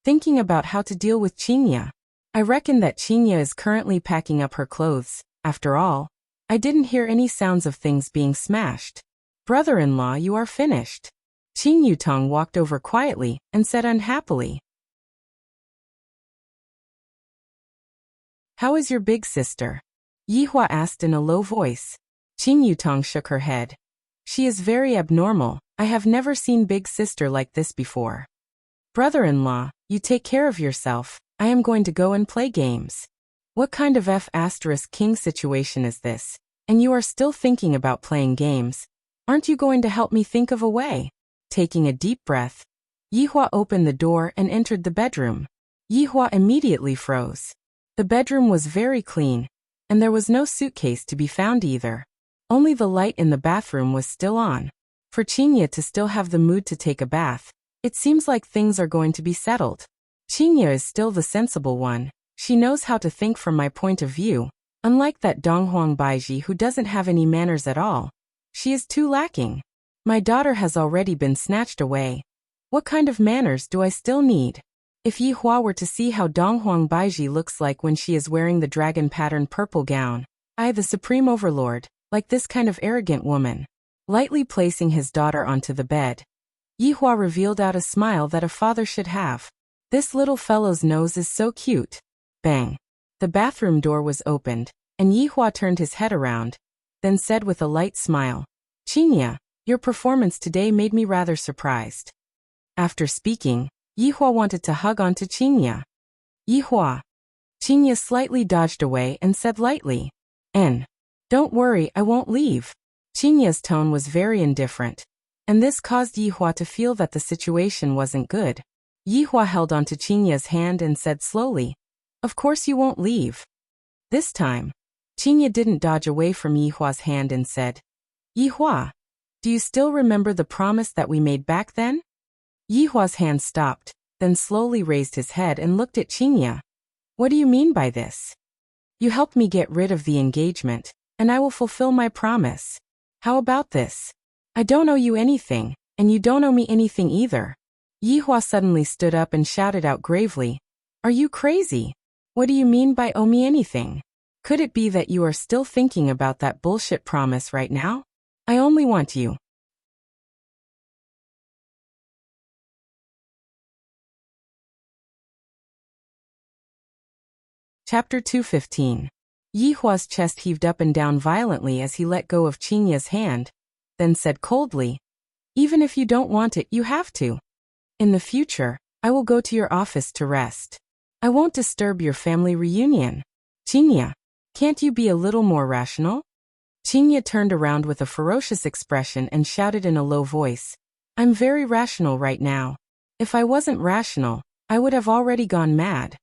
thinking about how to deal with Qingye. I reckon that Qingye is currently packing up her clothes. After all, I didn't hear any sounds of things being smashed. Brother-in-law, you are finished. Qing Yutong walked over quietly and said unhappily, How is your big sister? Yi Hua asked in a low voice. Qing Yutong shook her head. She is very abnormal. I have never seen big sister like this before. Brother-in-law, you take care of yourself. I am going to go and play games. What kind of F***king situation is this? And you are still thinking about playing games. Aren't you going to help me think of a way? Taking a deep breath, Yi Hua opened the door and entered the bedroom. Yi Hua immediately froze. The bedroom was very clean, and there was no suitcase to be found either. Only the light in the bathroom was still on. For Chinya to still have the mood to take a bath, it seems like things are going to be settled. Chinya is still the sensible one. She knows how to think from my point of view. Unlike that Donghuang Baiji who doesn't have any manners at all. She is too lacking. My daughter has already been snatched away. What kind of manners do I still need? If Yi Hua were to see how Donghuang Baiji looks like when she is wearing the dragon pattern purple gown, I, the supreme overlord, like this kind of arrogant woman. Lightly placing his daughter onto the bed, Yi Hua revealed out a smile that a father should have. This little fellow's nose is so cute. Bang. The bathroom door was opened, and Yi Hua turned his head around, then said with a light smile, Chinya, your performance today made me rather surprised. After speaking, Yi Hua wanted to hug onto Chinya. Yi Hua. Chinya slightly dodged away and said lightly, Don't worry, I won't leave. Chinya's tone was very indifferent, and this caused Yi Hua to feel that the situation wasn't good. Yi Hua held onto Chinya's hand and said slowly, Of course you won't leave. This time, Chinya didn't dodge away from Yi Hua's hand and said, Yi Hua, do you still remember the promise that we made back then? Yi Hua's hand stopped, then slowly raised his head and looked at Chinya. What do you mean by this? You helped me get rid of the engagement, and I will fulfill my promise. How about this? I don't owe you anything, and you don't owe me anything either. Yi Hua suddenly stood up and shouted out gravely, Are you crazy? What do you mean by owe me anything? Could it be that you are still thinking about that bullshit promise right now? I only want you. Chapter 215. Yi Hua's chest heaved up and down violently as he let go of Chinya's hand, then said coldly, Even if you don't want it, you have to. In the future, I will go to your office to rest. I won't disturb your family reunion. Chinya, can't you be a little more rational? Chinya turned around with a ferocious expression and shouted in a low voice, I'm very rational right now. If I wasn't rational, I would have already gone mad.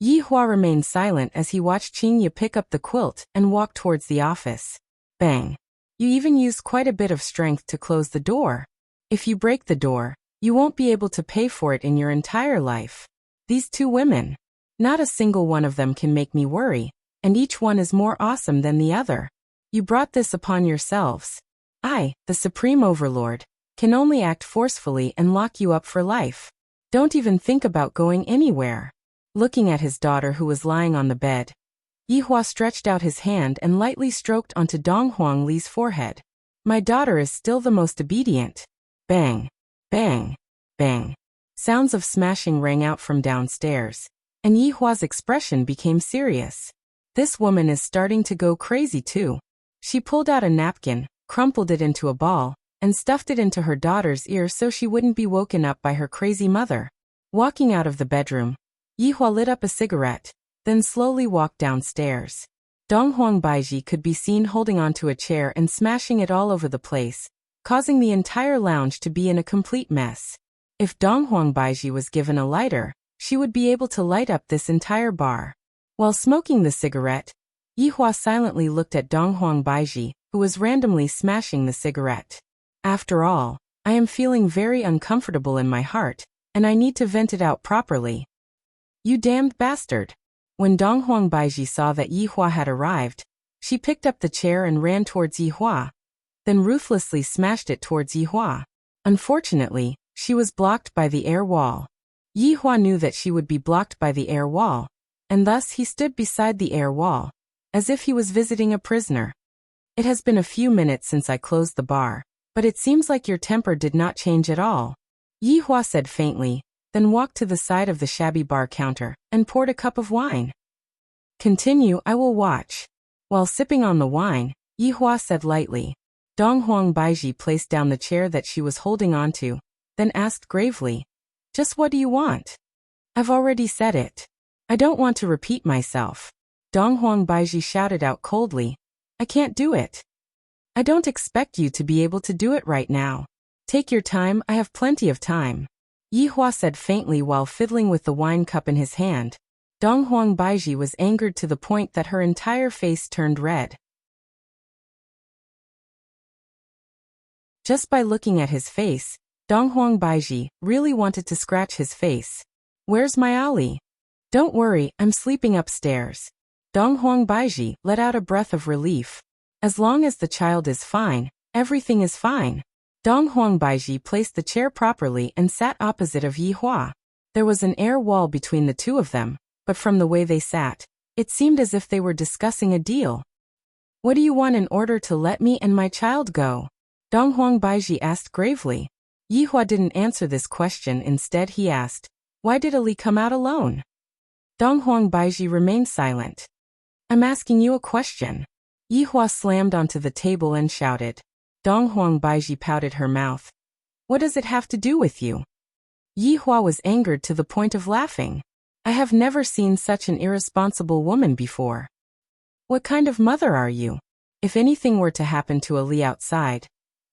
Yi Hua remained silent as he watched Chinya pick up the quilt and walk towards the office. Bang. You even used quite a bit of strength to close the door. If you break the door, you won't be able to pay for it in your entire life. These two women. Not a single one of them can make me worry, and each one is more awesome than the other. You brought this upon yourselves. I, the Supreme Overlord, can only act forcefully and lock you up for life. Don't even think about going anywhere. Looking at his daughter who was lying on the bed, Yi Hua stretched out his hand and lightly stroked onto Donghuang Li's forehead. My daughter is still the most obedient. Bang, bang, bang. Sounds of smashing rang out from downstairs, and Yi Hua's expression became serious. This woman is starting to go crazy too. She pulled out a napkin, crumpled it into a ball, and stuffed it into her daughter's ear so she wouldn't be woken up by her crazy mother. Walking out of the bedroom, Yi Hua lit up a cigarette, then slowly walked downstairs. Donghuang Baiji could be seen holding onto a chair and smashing it all over the place, causing the entire lounge to be in a complete mess. If Donghuang Baiji was given a lighter, she would be able to light up this entire bar. While smoking the cigarette, Yi Hua silently looked at Donghuang Baiji, who was randomly smashing the cigarette. After all, I am feeling very uncomfortable in my heart, and I need to vent it out properly. You damned bastard. When Donghuang Baiji saw that Yi Hua had arrived, she picked up the chair and ran towards Yi Hua, then ruthlessly smashed it towards Yi Hua. Unfortunately, she was blocked by the air wall. Yi Hua knew that she would be blocked by the air wall, and thus he stood beside the air wall, as if he was visiting a prisoner. It has been a few minutes since I closed the bar, but it seems like your temper did not change at all. Yi Hua said faintly, then walked to the side of the shabby bar counter and poured a cup of wine. Continue, I will watch. While sipping on the wine, Yi Hua said lightly. Donghuang Baiji placed down the chair that she was holding onto, then asked gravely, Just what do you want? I've already said it. I don't want to repeat myself. Donghuang Baiji shouted out coldly, I can't do it. I don't expect you to be able to do it right now. Take your time, I have plenty of time. Yi Hua said faintly while fiddling with the wine cup in his hand. Donghuang Baiji was angered to the point that her entire face turned red. Just by looking at his face, Donghuang Baiji really wanted to scratch his face. Where's my Ali? Don't worry, I'm sleeping upstairs. Donghuang Baiji let out a breath of relief. As long as the child is fine, everything is fine. Donghuang Baiji placed the chair properly and sat opposite of Yi Hua. There was an air wall between the two of them, but from the way they sat, it seemed as if they were discussing a deal. What do you want in order to let me and my child go? Donghuang Baiji asked gravely. Yi Hua didn't answer this question. Instead he asked, why did Ali come out alone? Donghuang Baiji remained silent. I'm asking you a question. Yi Hua slammed onto the table and shouted. Donghuang Baiji pouted her mouth. What does it have to do with you? Yi Hua was angered to the point of laughing. I have never seen such an irresponsible woman before. What kind of mother are you? If anything were to happen to Ali outside,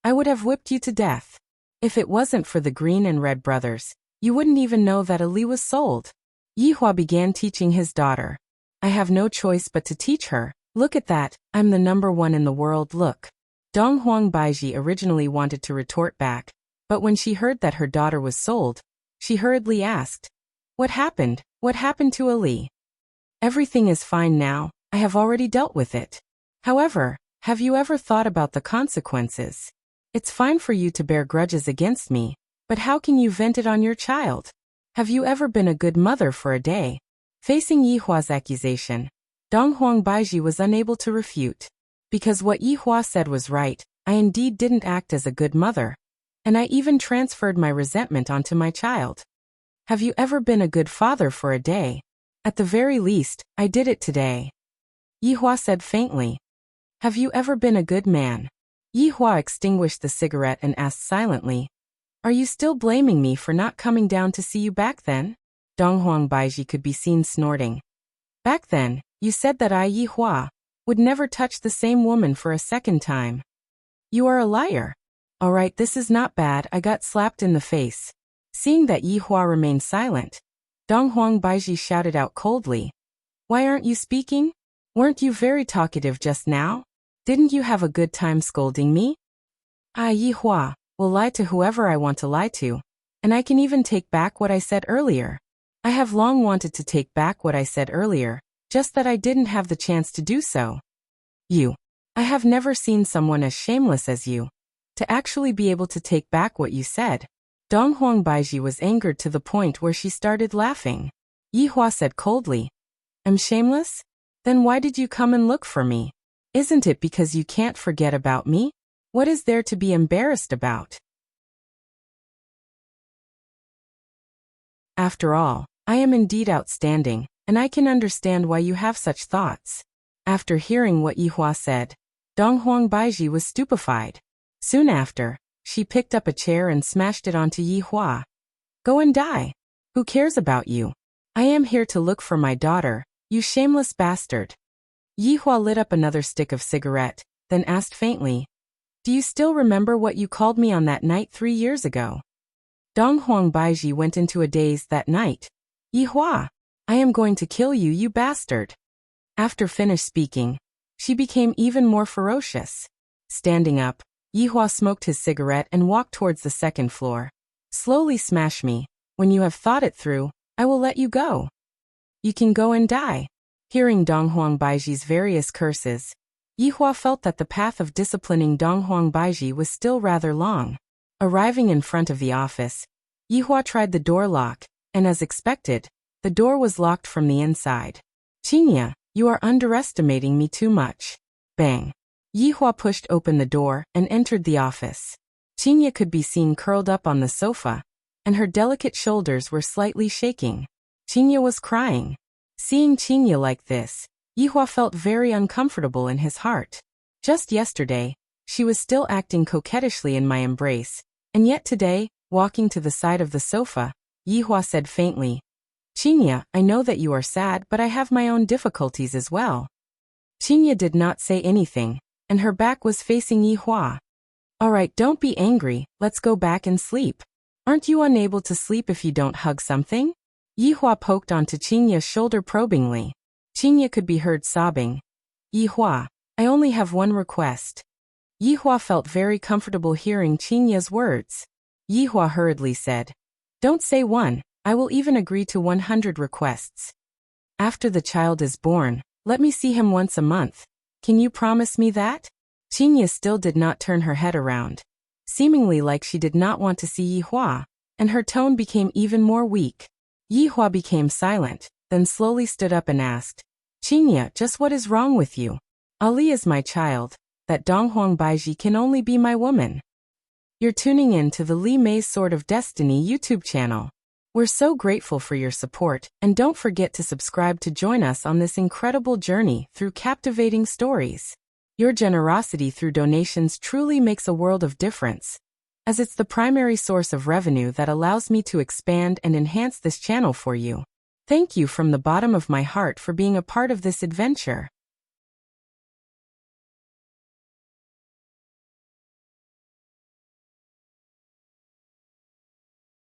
I would have whipped you to death. If it wasn't for the Green and Red brothers, you wouldn't even know that Ali was sold. Yi Hua began teaching his daughter. I have no choice but to teach her. Look at that, I'm the #1 in the world, look. Donghuang Baiji originally wanted to retort back, but when she heard that her daughter was sold, she hurriedly asked, what happened? What happened to Ali? Everything is fine now, I have already dealt with it. However, have you ever thought about the consequences? It's fine for you to bear grudges against me, but how can you vent it on your child? Have you ever been a good mother for a day? Facing Yi Hua's accusation, Donghuang Baiji was unable to refute. Because what Yi Hua said was right, I indeed didn't act as a good mother, and I even transferred my resentment onto my child. Have you ever been a good father for a day? At the very least, I did it today. Yi Hua said faintly. Have you ever been a good man? Yi Hua extinguished the cigarette and asked silently. Are you still blaming me for not coming down to see you back then? Donghuang Baiji could be seen snorting. Back then, you said that I, Yi Hua, would never touch the same woman for a second time. You are a liar. All right, this is not bad, I got slapped in the face. Seeing that Yi Hua remained silent, Donghuang Baiji shouted out coldly. Why aren't you speaking? Weren't you very talkative just now? Didn't you have a good time scolding me? I, Yi Hua, will lie to whoever I want to lie to, and I can even take back what I said earlier. I have long wanted to take back what I said earlier, just that I didn't have the chance to do so. You. I have never seen someone as shameless as you. To actually be able to take back what you said. Donghuang Baiji was angered to the point where she started laughing. Yi Hua said coldly. I'm shameless? Then why did you come and look for me? Isn't it because you can't forget about me? What is there to be embarrassed about? After all, I am indeed outstanding, and I can understand why you have such thoughts. After hearing what Yi Hua said, Donghuang Baiji was stupefied. Soon after, she picked up a chair and smashed it onto Yi Hua. Go and die. Who cares about you? I am here to look for my daughter, you shameless bastard. Yi Hua lit up another stick of cigarette, then asked faintly, do you still remember what you called me on that night 3 years ago? Donghuang Baiji went into a daze that night. Yi Hua, I am going to kill you, you bastard. After finished speaking, she became even more ferocious. Standing up, Yi Hua smoked his cigarette and walked towards the second floor. Slowly smash me. When you have thought it through, I will let you go. You can go and die. Hearing Donghuang Baiji's various curses, Yi Hua felt that the path of disciplining Donghuang Baiji was still rather long. Arriving in front of the office, Yi Hua tried the door lock, and as expected, the door was locked from the inside. Qingya, you are underestimating me too much. Bang. Yi Hua pushed open the door and entered the office. Qingya could be seen curled up on the sofa, and her delicate shoulders were slightly shaking. Qingya was crying. Seeing Qingya like this, Yi Hua felt very uncomfortable in his heart. Just yesterday, she was still acting coquettishly in my embrace, and yet today, walking to the side of the sofa, Yi Hua said faintly, Qingya, I know that you are sad, but I have my own difficulties as well. Qingya did not say anything, and her back was facing Yi Hua. Alright, don't be angry, let's go back and sleep. Aren't you unable to sleep if you don't hug something? Yi Hua poked onto Qingya's shoulder probingly. Qingya could be heard sobbing. Yi Hua, I only have one request. Yihua felt very comfortable hearing Qinya's words. Yihua hurriedly said, "Don't say one, I will even agree to 100 requests. After the child is born, let me see him once a month. Can you promise me that?" Qinya still did not turn her head around, seemingly like she did not want to see Yihua, and her tone became even more weak. Yihua became silent, then slowly stood up and asked, "Qinya, just what is wrong with you? Ali is my child, that Donghuang Baiji can only be my woman." You're tuning in to the Li Mei's Sword of Destiny YouTube channel. We're so grateful for your support, and don't forget to subscribe to join us on this incredible journey through captivating stories. Your generosity through donations truly makes a world of difference, as it's the primary source of revenue that allows me to expand and enhance this channel for you. Thank you from the bottom of my heart for being a part of this adventure.